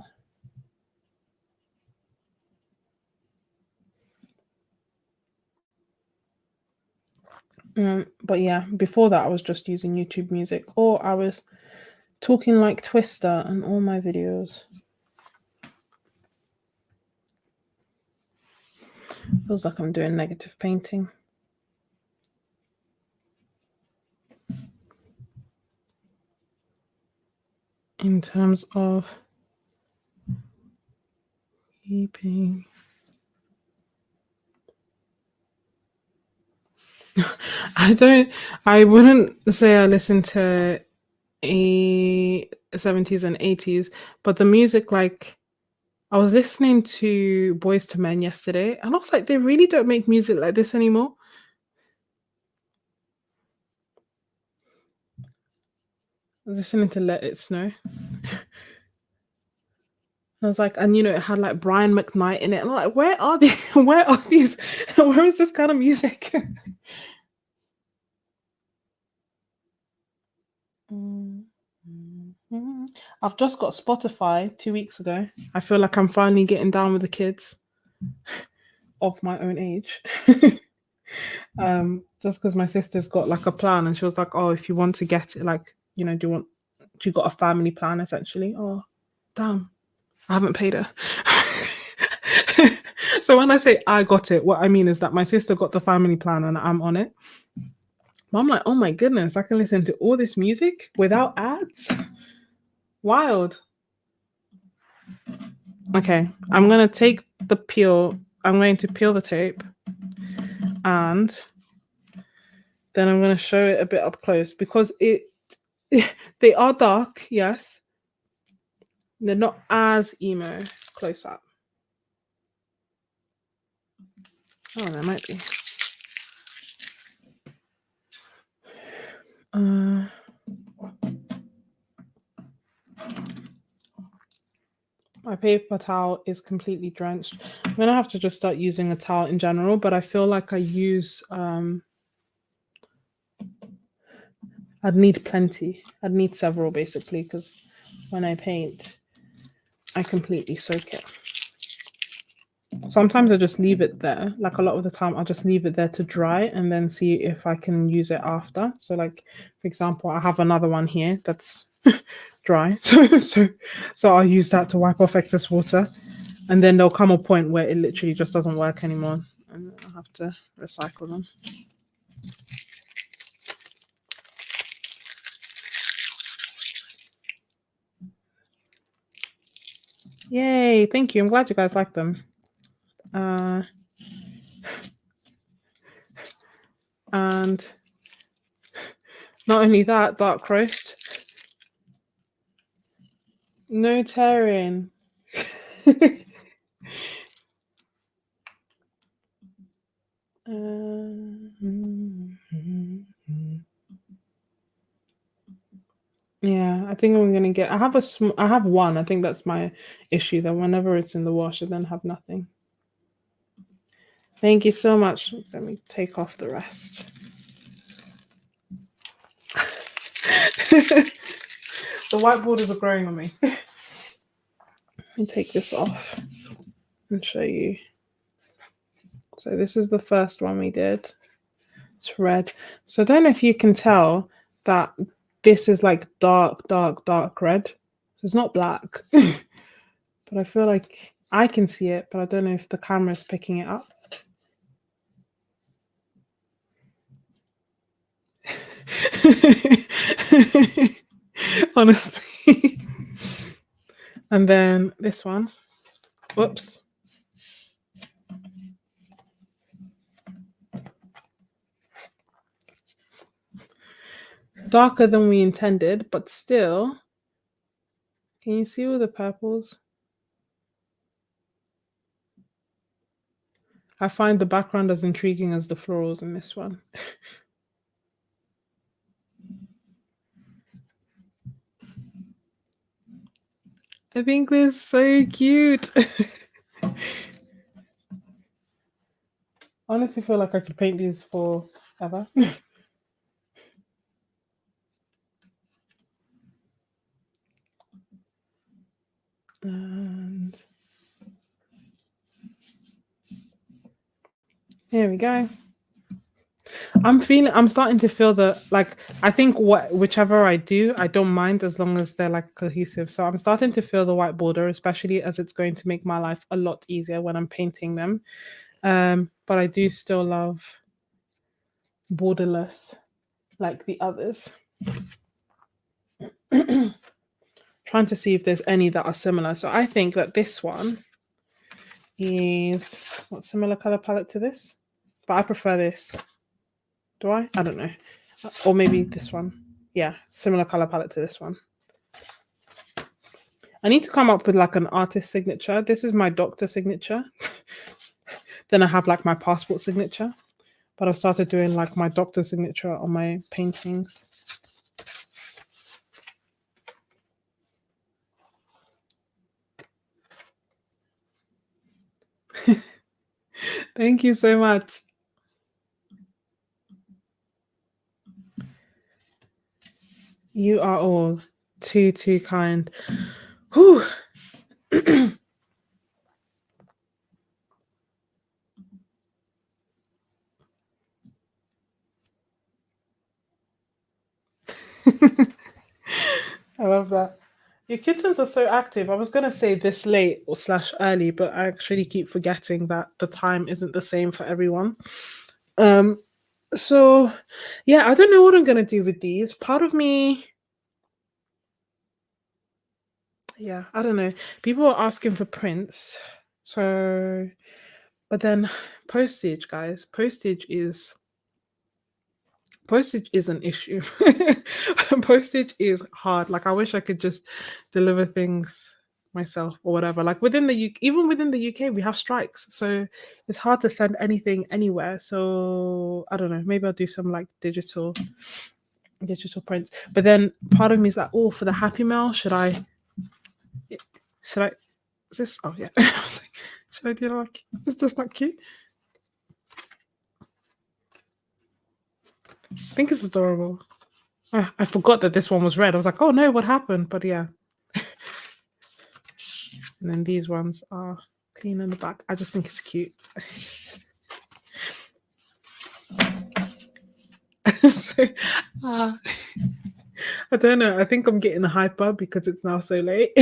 But yeah, before that, I was just using YouTube Music or I was talking like Twister in all my videos. Feels like I'm doing negative painting. In terms of keeping. I wouldn't say I listen to 70s and 80s, but the music, like, I was listening to Boys to Men yesterday, and I was like, they really don't make music like this anymore. I was listening to Let It Snow. I was like, and it had like Brian McKnight in it. And I'm like, where are they? Where are these? Where is this kind of music? I've just got Spotify 2 weeks ago. I feel like I'm finally getting down with the kids of my own age. Just because my sister's got like a plan and she was like, oh, if you want to get it, like, do you got a family plan essentially? Oh, damn, I haven't paid her. So when I say I got it, what I mean is that my sister got the family plan and I'm on it. But I'm like, oh my goodness, I can listen to all this music without ads. Wild. Okay, I'm gonna take the peel. I'm going to peel the tape and then I'm going to show it a bit up close because they are dark, yes. They're not as emo close up. Oh, there might be. My paper towel is completely drenched. I'm gonna have to just start using a towel in general, but I feel like I use I'd need plenty. I'd need several basically because when I paint, I completely soak it. Sometimes I just leave it there. Like a lot of the time, I'll just leave it there to dry and then see if I can use it after. So, like for example, I have another one here that's dry, so I'll use that to wipe off excess water, and then there'll come a point where it literally just doesn't work anymore, and I'll have to recycle them. Yay! Thank you. I'm glad you guys like them. And not only that, dark roast. No tearing. Yeah, I think I'm gonna get. I have one. I think that's my issue. That whenever it's in the wash, I then have nothing. Thank you so much. Let me take off the rest. The white borders are growing on me. Let me take this off and show you. So this is the first one we did. It's red. So I don't know if you can tell that this is like dark, dark, dark red. So it's not black. But I feel like I can see it, but I don't know if the camera is picking it up. Honestly. And then this one. Whoops. Darker than we intended, but still. Can you see all the purples? I find the background as intriguing as the florals in this one. I think they're so cute. Honestly feel like I could paint these forever. And here we go. I'm starting to feel the like I think whichever I do, I don't mind as long as they're like cohesive. So I'm starting to feel the white border, especially as it's going to make my life a lot easier when I'm painting them. But I do still love borderless like the others. Trying to see if there's any that are similar. So I think that this one is what similar color palette to this, but I prefer this. Do I? I don't know. Or maybe this one. Yeah, similar color palette to this one. I need to come up with like an artist signature. This is my doctor signature. Then I have like my passport signature. But I've started doing like my doctor signature on my paintings. Thank you so much. You are all too kind. Whew. I love that. Your kittens are so active. I was gonna say this late or slash early, but I actually keep forgetting that the time isn't the same for everyone. So yeah, I don't know what I'm gonna do with these. Part of me, yeah, I don't know. People are asking for prints. So but then postage, guys, postage is an issue. Postage is hard. Like I wish I could just deliver things myself or whatever. Like within the UK, even within the UK, we have strikes, so it's hard to send anything anywhere. So I don't know. Maybe I'll do some like digital prints. But then part of me is like, oh, for the Happy Mail, should I? Is this? Oh yeah. I was like, should I do like? It's just not cute. I think it's adorable. I forgot that this one was red. I was like, oh no, what happened? But yeah. And then these ones are clean in the back. I just think it's cute. So, I don't know. I think I'm getting hyper because it's now so late.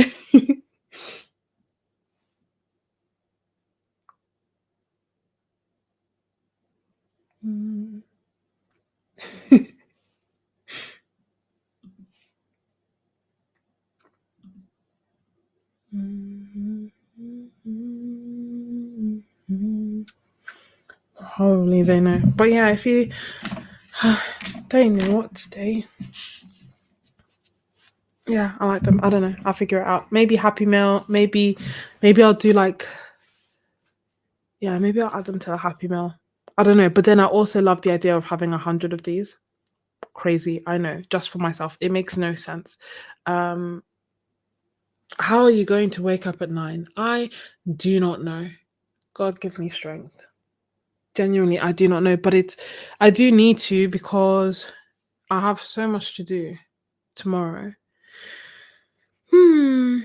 Probably they know. But yeah, if you don't know what to do. Yeah, I like them. I don't know. I'll figure it out. Maybe Happy Meal. Maybe I'll do like maybe I'll add them to the Happy Meal. I don't know. But then I also love the idea of having 100 of these. crazy. I know, just for myself. It makes no sense. Um, how are you going to wake up at 9? I do not know. God give me strength. Genuinely, I do not know, but I do need to because I have so much to do tomorrow. Hmm.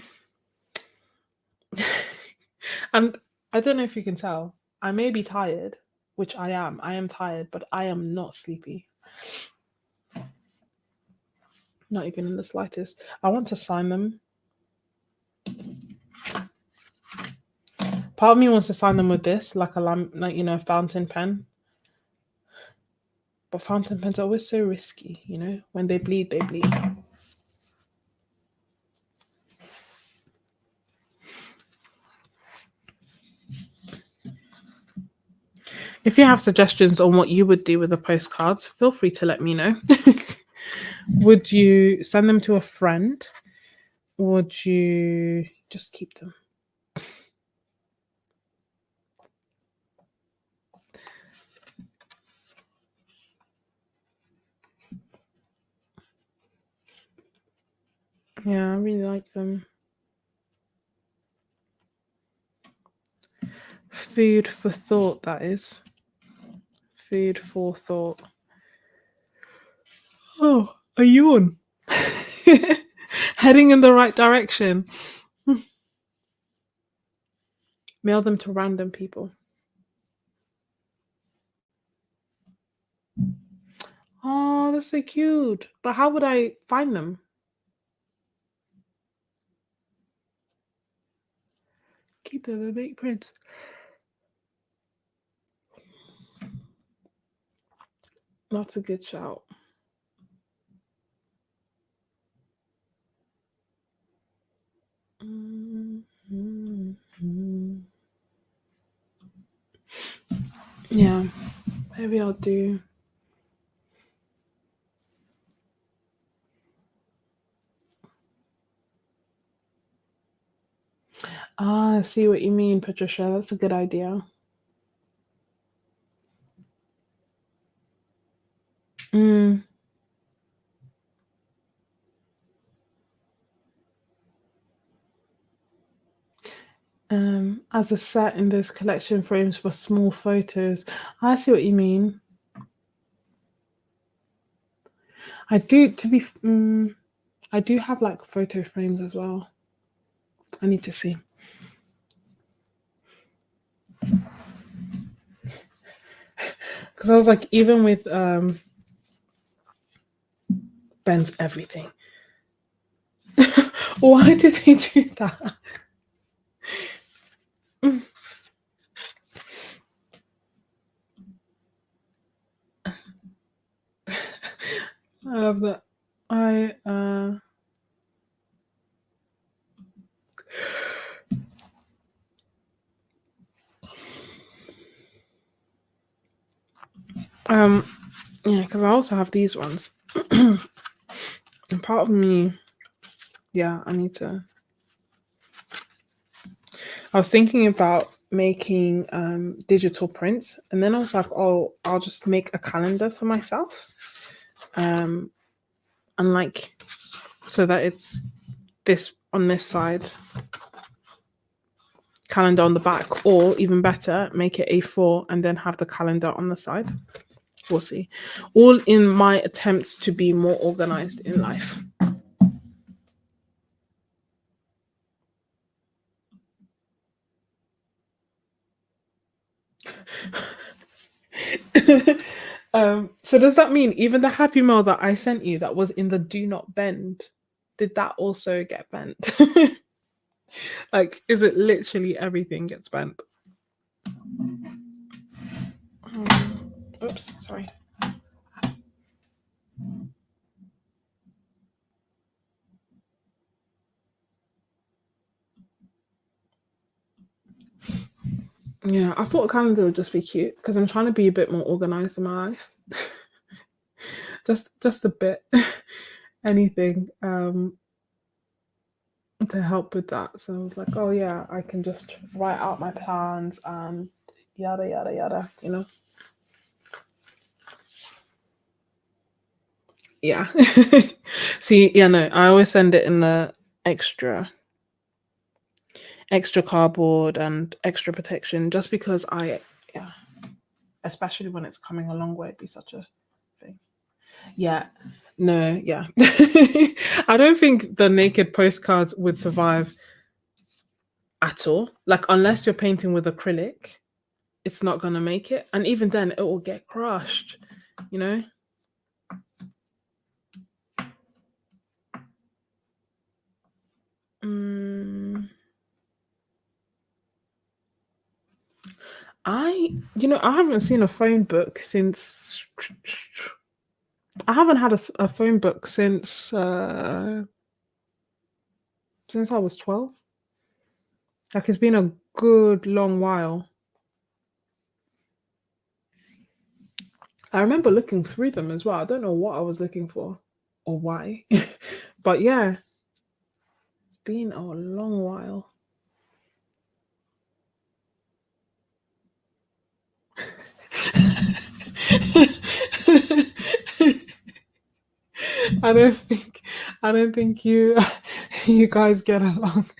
And I don't know if you can tell. I may be tired, which I am. I am tired, but I am not sleepy. Not even in the slightest. I want to sign them. Part of me wants to sign them with this, like a like fountain pen. But fountain pens are always so risky, When they bleed, they bleed. If you have suggestions on what you would do with the postcards, feel free to let me know. Would you send them to a friend? Would you just keep them? Yeah, I really like them. Food for thought, that is. Food for thought. Oh, a yawn. Heading in the right direction. Mail them to random people. Oh, that's so cute. But how would I find them? Keep them and make prints. That's a good shout. Yeah, maybe I'll do. Ah, I see what you mean, Patricia. That's a good idea. Mm. As a set in those collection frames for small photos. I see what you mean. I do, I do have like photo frames as well. I need to see. Because I was like, even with Ben's everything. Why did they do that? I love that. I um yeah, because I also have these ones. And part of me, yeah, I need to. I was thinking about making digital prints, and then I was like, oh, I'll just make a calendar for myself, and like so that it's this on this side, calendar on the back, or even better, make it A4 and then have the calendar on the side. We'll see. All in my attempts to be more organized in life. So does that mean even the happy mail that I sent you that was in the do not bend, did that also get bent? Like, is it literally everything gets bent? Oops, sorry. Yeah, I thought a calendar would just be cute because I'm trying to be a bit more organized in my life. Just a bit. Anything to help with that. So I was like, oh yeah, I can just write out my plans and yada yada yada, Yeah. See, yeah, no, I always send it in the extra cardboard and extra protection just because yeah, especially when it's coming a long way, it'd be such a thing. Yeah. No, yeah. I don't think the naked postcards would survive at all. Like unless you're painting with acrylic, it's not gonna make it. And even then it will get crushed, you know? Mm, I haven't seen a phone book since I haven't had a phone book since I was 12. Like it's been a good long while. I remember looking through them as well. I don't know what I was looking for or why. But yeah, it's been a long while. I don't think I don't think you guys get along.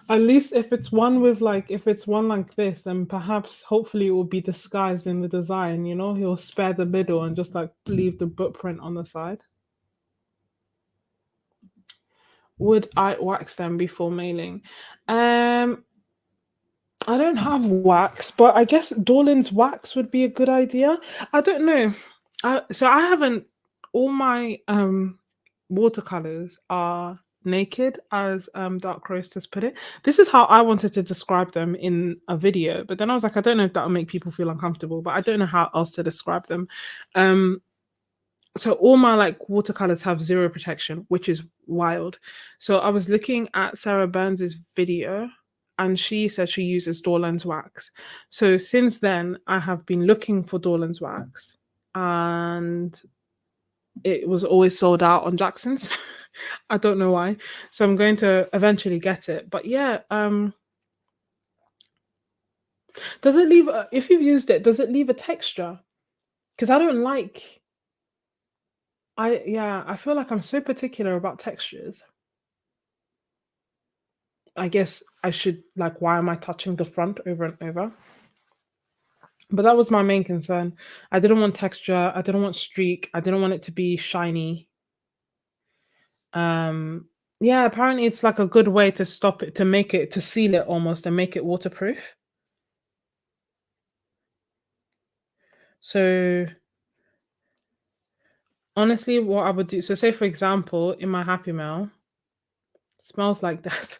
At least if it's one like this, then perhaps hopefully it will be disguised in the design, he'll spare the middle and just like leave the footprint on the side. Would I wax them before mailing? Um I don't have wax, but I guess Dorland's wax would be a good idea. I don't know. I haven't all my watercolors are naked as Dark Roast has put it. This is how I wanted to describe them in a video, but then I was like, I don't know if that will make people feel uncomfortable, but I don't know how else to describe them. Um so all my like watercolors have zero protection, which is wild. So I was looking at Sarah Burns's video and she said she uses Dorland's wax. So since then I have been looking for Dorland's wax and it was always sold out on Jackson's. I don't know why. So I'm going to eventually get it. But yeah, does it leave if you've used it, does it leave a texture? Because I don't like I feel like I'm so particular about textures. I guess I should like why am I touching the front over and over? But that was my main concern. I didn't want texture, I didn't want streak, I didn't want it to be shiny. Um yeah, apparently it's like a good way to stop it, to make it, to seal it almost and make it waterproof. So honestly, what I would do, so say for example, in my Happy Mail, it smells like death.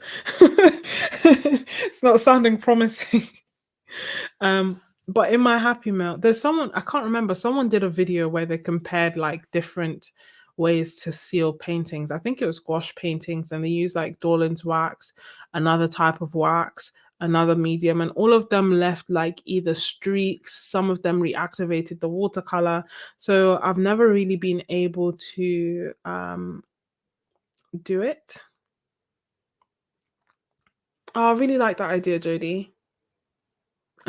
It's not sounding promising. But in my Happy Mail, there's someone I can't remember. Someone did a video where they compared like different ways to seal paintings. I think it was gouache paintings, and they used like Dorland's wax, another type of wax, another medium, and all of them left like either streaks. Some of them reactivated the watercolor. So I've never really been able to do it. Oh, I really like that idea, Jodie.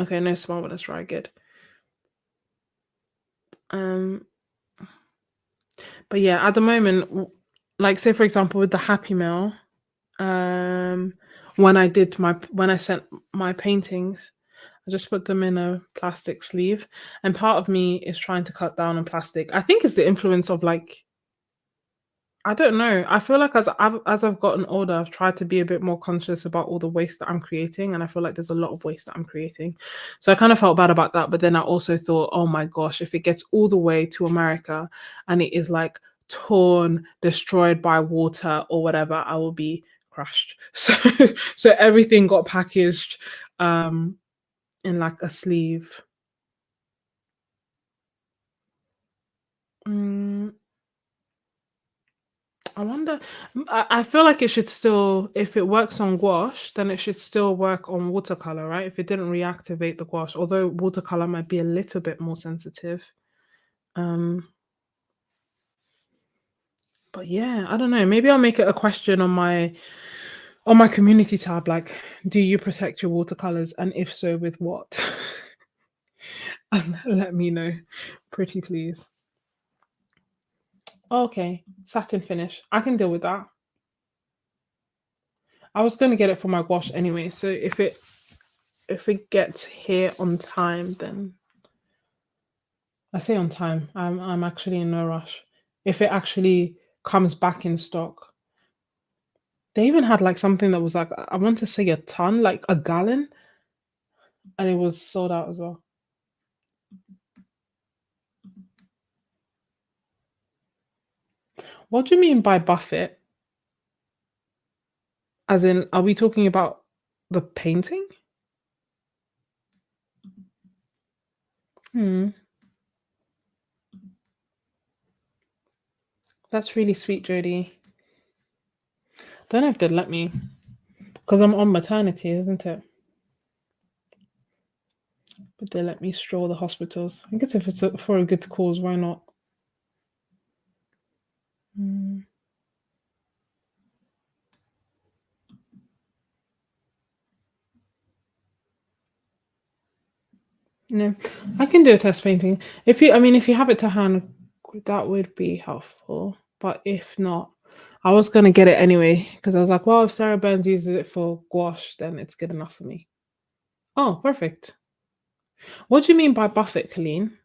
Okay, no small, but let's try good. Um, but yeah, at the moment, like say for example with the Happy Mail, um, when I sent my paintings, I just put them in a plastic sleeve, and part of me is trying to cut down on plastic. I think it's the influence of like I don't know. I feel like as I've gotten older, I've tried to be a bit more conscious about all the waste that I'm creating, and I feel like there's a lot of waste that I'm creating. So I kind of felt bad about that, but then I also thought, oh my gosh, if it gets all the way to America and it is like torn, destroyed by water or whatever, I will be crushed. So everything got packaged in like a sleeve. Mm, I wonder. I feel like it should still, if it works on gouache, then it should still work on watercolor, right? If it didn't reactivate the gouache, although watercolor might be a little bit more sensitive. Um, but yeah, I don't know. Maybe I'll make it a question on my community tab, like, do you protect your watercolors, and if so, with what? Let me know, pretty please. Okay, satin finish. I can deal with that. I was gonna get it for my wash anyway, so if it gets here on time, then I say on time. I'm actually in no rush. If it actually comes back in stock, they even had like something that was like I want to say a ton, like a gallon, and it was sold out as well. What do you mean by buffet? As in, are we talking about the painting? Hmm, that's really sweet, Jodie. Don't know if they'd let me because I'm on maternity, isn't it? But they let me stroll the hospitals. I guess if it's for a good cause, why not? Mm, no, I can do a test painting. If you have it to hand, that would be helpful. But if not, I was gonna get it anyway because I was like, well, if Sarah Burns uses it for gouache, then it's good enough for me. Oh, perfect. What do you mean by buffet, Colleen?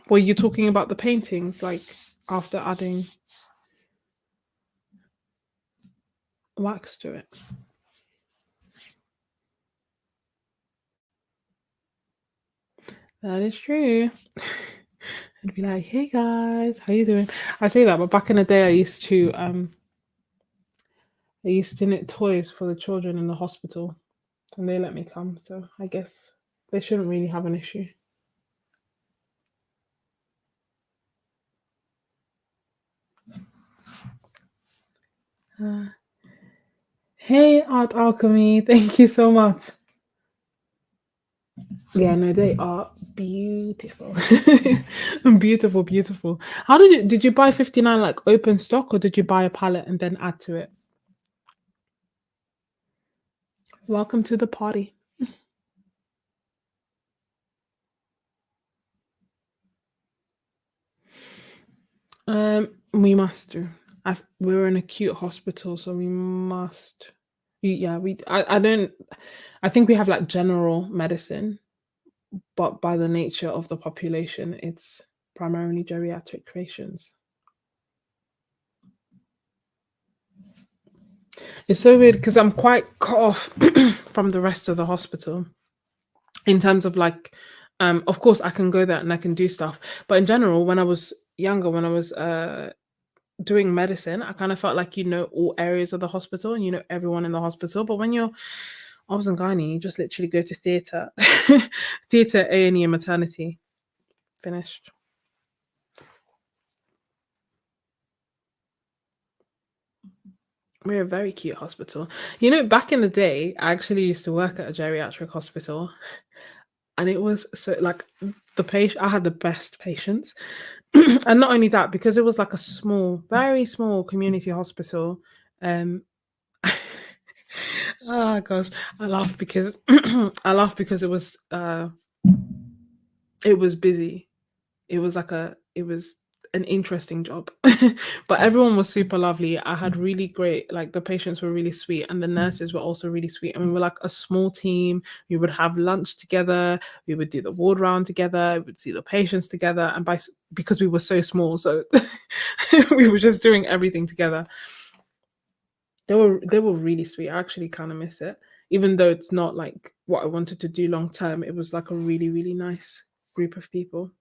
Were you talking about the paintings, like after adding wax to it? That is true. I'd be like, "Hey guys, how you doing?" I say that, but back in the day, I used to knit toys for the children in the hospital, and they let me come. So I guess they shouldn't really have an issue. Uh, hey, Art Alchemy, thank you so much. Yeah, no, they are beautiful, beautiful, beautiful. How did you buy 59 like open stock, or did you buy a palette and then add to it? Welcome to the party. We must do. We're an acute hospital, so we must. Yeah, we. I don't. I think we have like general medicine, but by the nature of the population, it's primarily geriatric patients. It's so weird because I'm quite cut off from the rest of the hospital in terms of like, of course I can go there and I can do stuff, but in general, when I was younger, when I was doing medicine, I kind of felt like you know all areas of the hospital and you know everyone in the hospital. But when you're obs and gynae, you just literally go to theatre, theatre, A&E, and maternity. Finished. We're a very cute hospital. You know, back in the day, I actually used to work at a geriatric hospital, and it was so like the patient. I had the best patients, and not only that, because it was like a small, very small community hospital. Um, oh gosh, I laugh because it was busy. It was an interesting job. But everyone was super lovely. I had really great, like the patients were really sweet and the nurses were also really sweet. And we were like a small team. We would have lunch together, we would do the ward round together, we would see the patients together. And because we were so small, so we were just doing everything together. They were really sweet. I actually kind of miss it. Even though it's not like what I wanted to do long term, it was like a really, really nice group of people.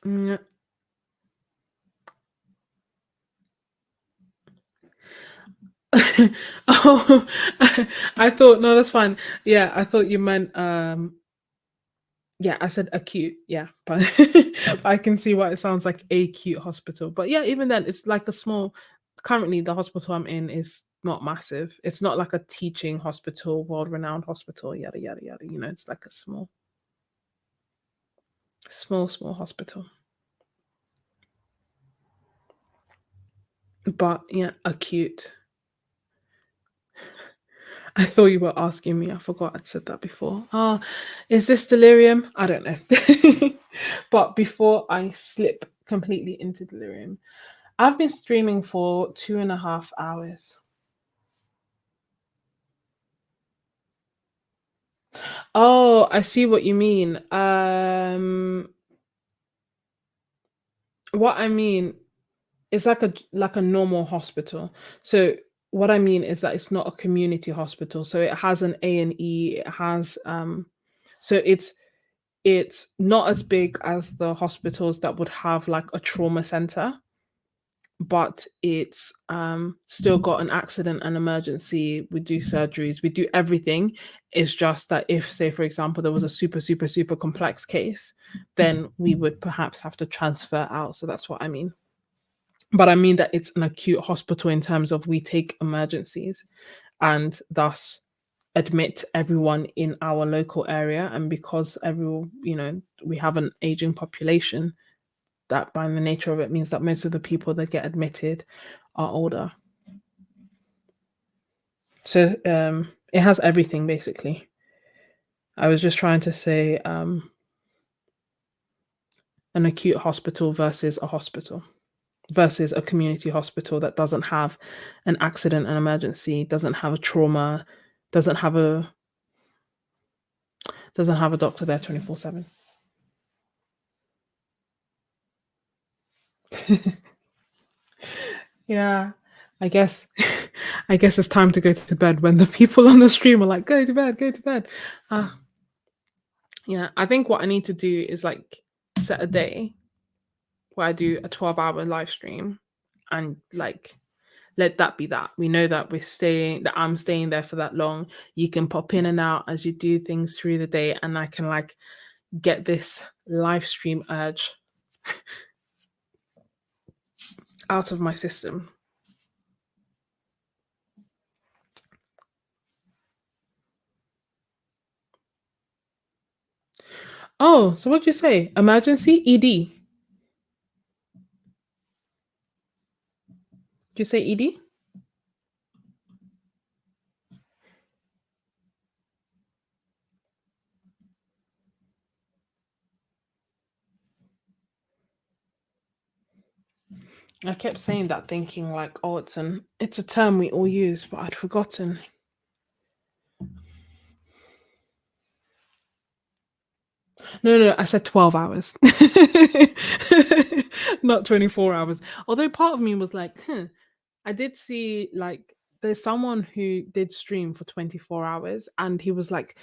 Mm, oh, I thought no, that's fine. Yeah, I thought you meant yeah, I said acute, yeah, but I can see why it sounds like a cute hospital. But yeah, even then, it's like a small. Currently, the hospital I'm in is not massive. It's not like a teaching hospital, world-renowned hospital, yada yada yada. You know, it's like a small hospital. But yeah, acute. I thought you were asking me. I forgot I'd said that before. Is this delirium? I don't know. But before I slip completely into delirium, I've been streaming for 2.5 hours. Oh, I see what you mean. What I mean is like a normal hospital. So what I mean is that it's not a community hospital. So it has an A&E, it has so it's not as big as the hospitals that would have like a trauma center, but it's still got an accident and emergency. We do surgeries, we do everything. It's just that if, say, for example, there was a super, super, super complex case, then we would perhaps have to transfer out. So that's what I mean. But I mean that it's an acute hospital in terms of we take emergencies and thus admit everyone in our local area. And because we have an aging population, that by the nature of it means that most of the people that get admitted are older. So it has everything basically. I was just trying to say an acute hospital versus a hospital versus a community hospital that doesn't have an accident and emergency, doesn't have a trauma, doesn't have a doctor there 24/7. Yeah. I guess I guess it's time to go to bed when the people on the stream are like, go to bed, go to bed. Uh, yeah, I think what I need to do is like set a day where I do a 12-hour live stream and like let that be that. We know that that I'm staying there for that long. You can pop in and out as you do things through the day, and I can like get this live stream urge out of my system. Oh, so what'd you say? Emergency ED. Did you say ED? I kept saying that thinking like, oh, it's a term we all use, but I'd forgotten. No, no, I said 12 hours. Not 24 hours. Although part of me was like, I did see like there's someone who did stream for 24 hours and he was like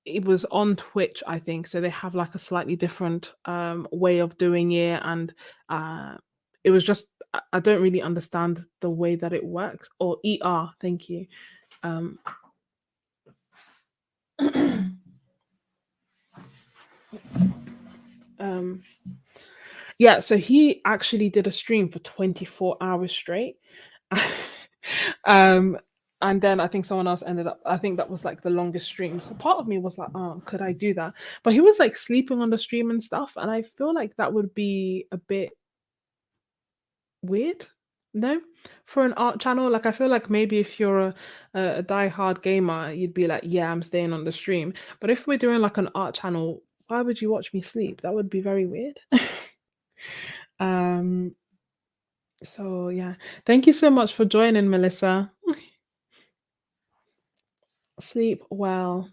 it was on Twitch, I think. So they have like a slightly different way of doing it and it was just I don't really understand the way that it works. Or ER, thank you. Um um Yeah, so he actually did a stream for 24 hours straight. um, and then I think someone else ended up, I think that was like the longest stream. So part of me was like, oh, could I do that? But he was like sleeping on the stream and stuff. And I feel like that would be a bit weird. No, for an art channel, like I feel like maybe if you're a die-hard gamer, you'd be like, yeah, I'm staying on the stream. But if we're doing like an art channel, why would you watch me sleep? That would be very weird. um, So yeah, thank you so much for joining, Melissa. Sleep well.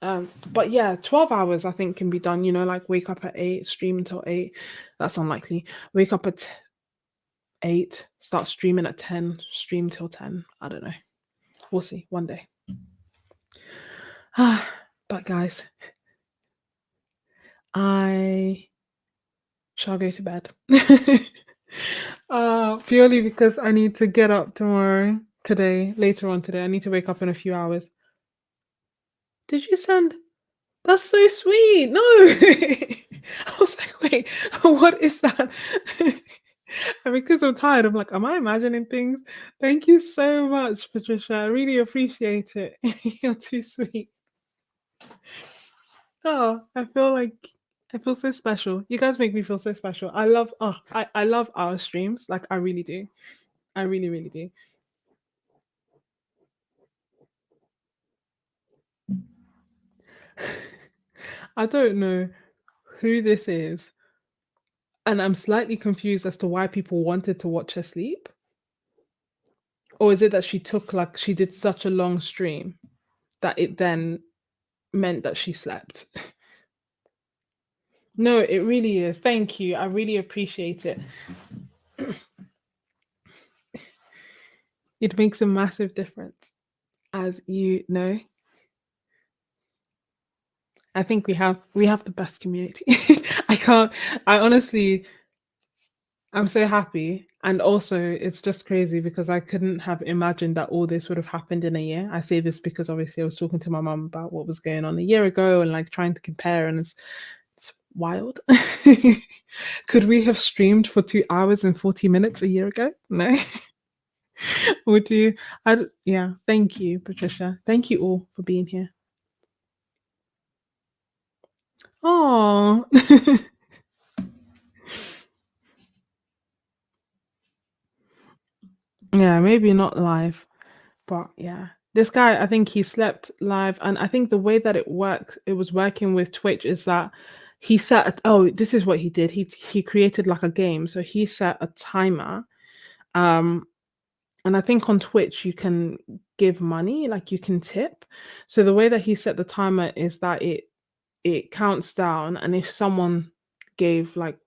But yeah, 12 hours I think can be done. Like wake up at 8, stream until 8. That's unlikely. Wake up at 8, start streaming at 10, stream till 10. I don't know. We'll see one day. But guys, I shall go to bed. Purely because I need to get up later on today. I need to wake up in a few hours. Did you send? That's so sweet. No. I was like, wait, what is that? And because I'm tired, I'm like, am I imagining things? Thank you so much, Patricia. I really appreciate it. You're too sweet. Oh, I feel so special. You guys make me feel so special. I love our streams. Like I really do. I really, really do. I don't know who this is, and I'm slightly confused as to why people wanted to watch her sleep. Or is it that she took like she did such a long stream that it then meant that she slept? No, it really is. Thank you. I really appreciate it. It makes a massive difference, as you know. I think we have the best community. I can't I honestly I'm so happy. And also, it's just crazy because I couldn't have imagined that all this would have happened in a year. I say this because obviously I was talking to my mum about what was going on a year ago and like trying to compare, and it's wild. Could we have streamed for 2 hours and 40 minutes a year ago? No. Would you? Yeah. Thank you, Patricia. Thank you all for being here. Oh, yeah. Maybe not live. But yeah, this guy, I think he slept live, and I think the way that it was working with Twitch is that he set. Oh, this is what he did. He created like a game, so he set a timer. Um, and I think on Twitch you can give money, like you can tip. So the way that he set the timer is that it counts down, and if someone gave like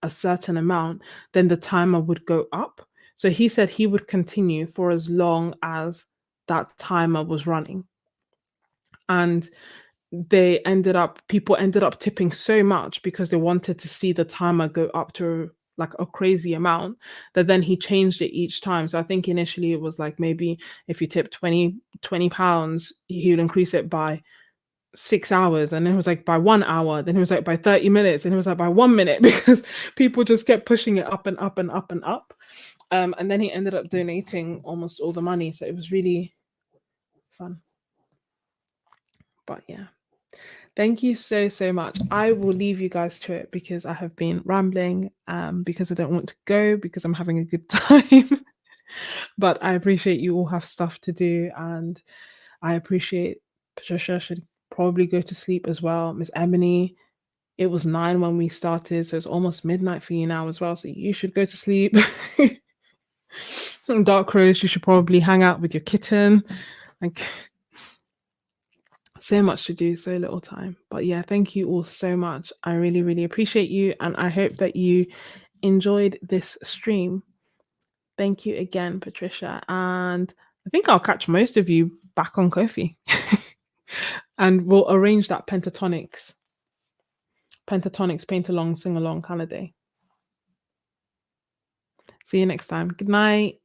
a certain amount, then the timer would go up. So he said he would continue for as long as that timer was running. And people ended up tipping so much because they wanted to see the timer go up to like a crazy amount, that then he changed it each time. So I think initially it was like maybe if you tip 20 pounds, he would increase it by 6 hours, and then it was like by 1 hour, then it was like by 30 minutes, and it was like by 1 minute because people just kept pushing it up and up and up and up. And then he ended up donating almost all the money. So it was really fun. But yeah. Thank you so, so much. I will leave you guys to it because I have been rambling, because I don't want to go because I'm having a good time. But I appreciate you all have stuff to do, and I appreciate Patricia should probably go to sleep as well. Miss Ebony, it was 9 when we started, so it's almost midnight for you now as well. So you should go to sleep. Dark Rose, you should probably hang out with your kitten. Like, so much to do, so little time. But yeah, thank you all so much. I really, really appreciate you. And I hope that you enjoyed this stream. Thank you again, Patricia. And I think I'll catch most of you back on Kofi. And we'll arrange that pentatonics paint along, sing along kind of day. See you next time. Good night.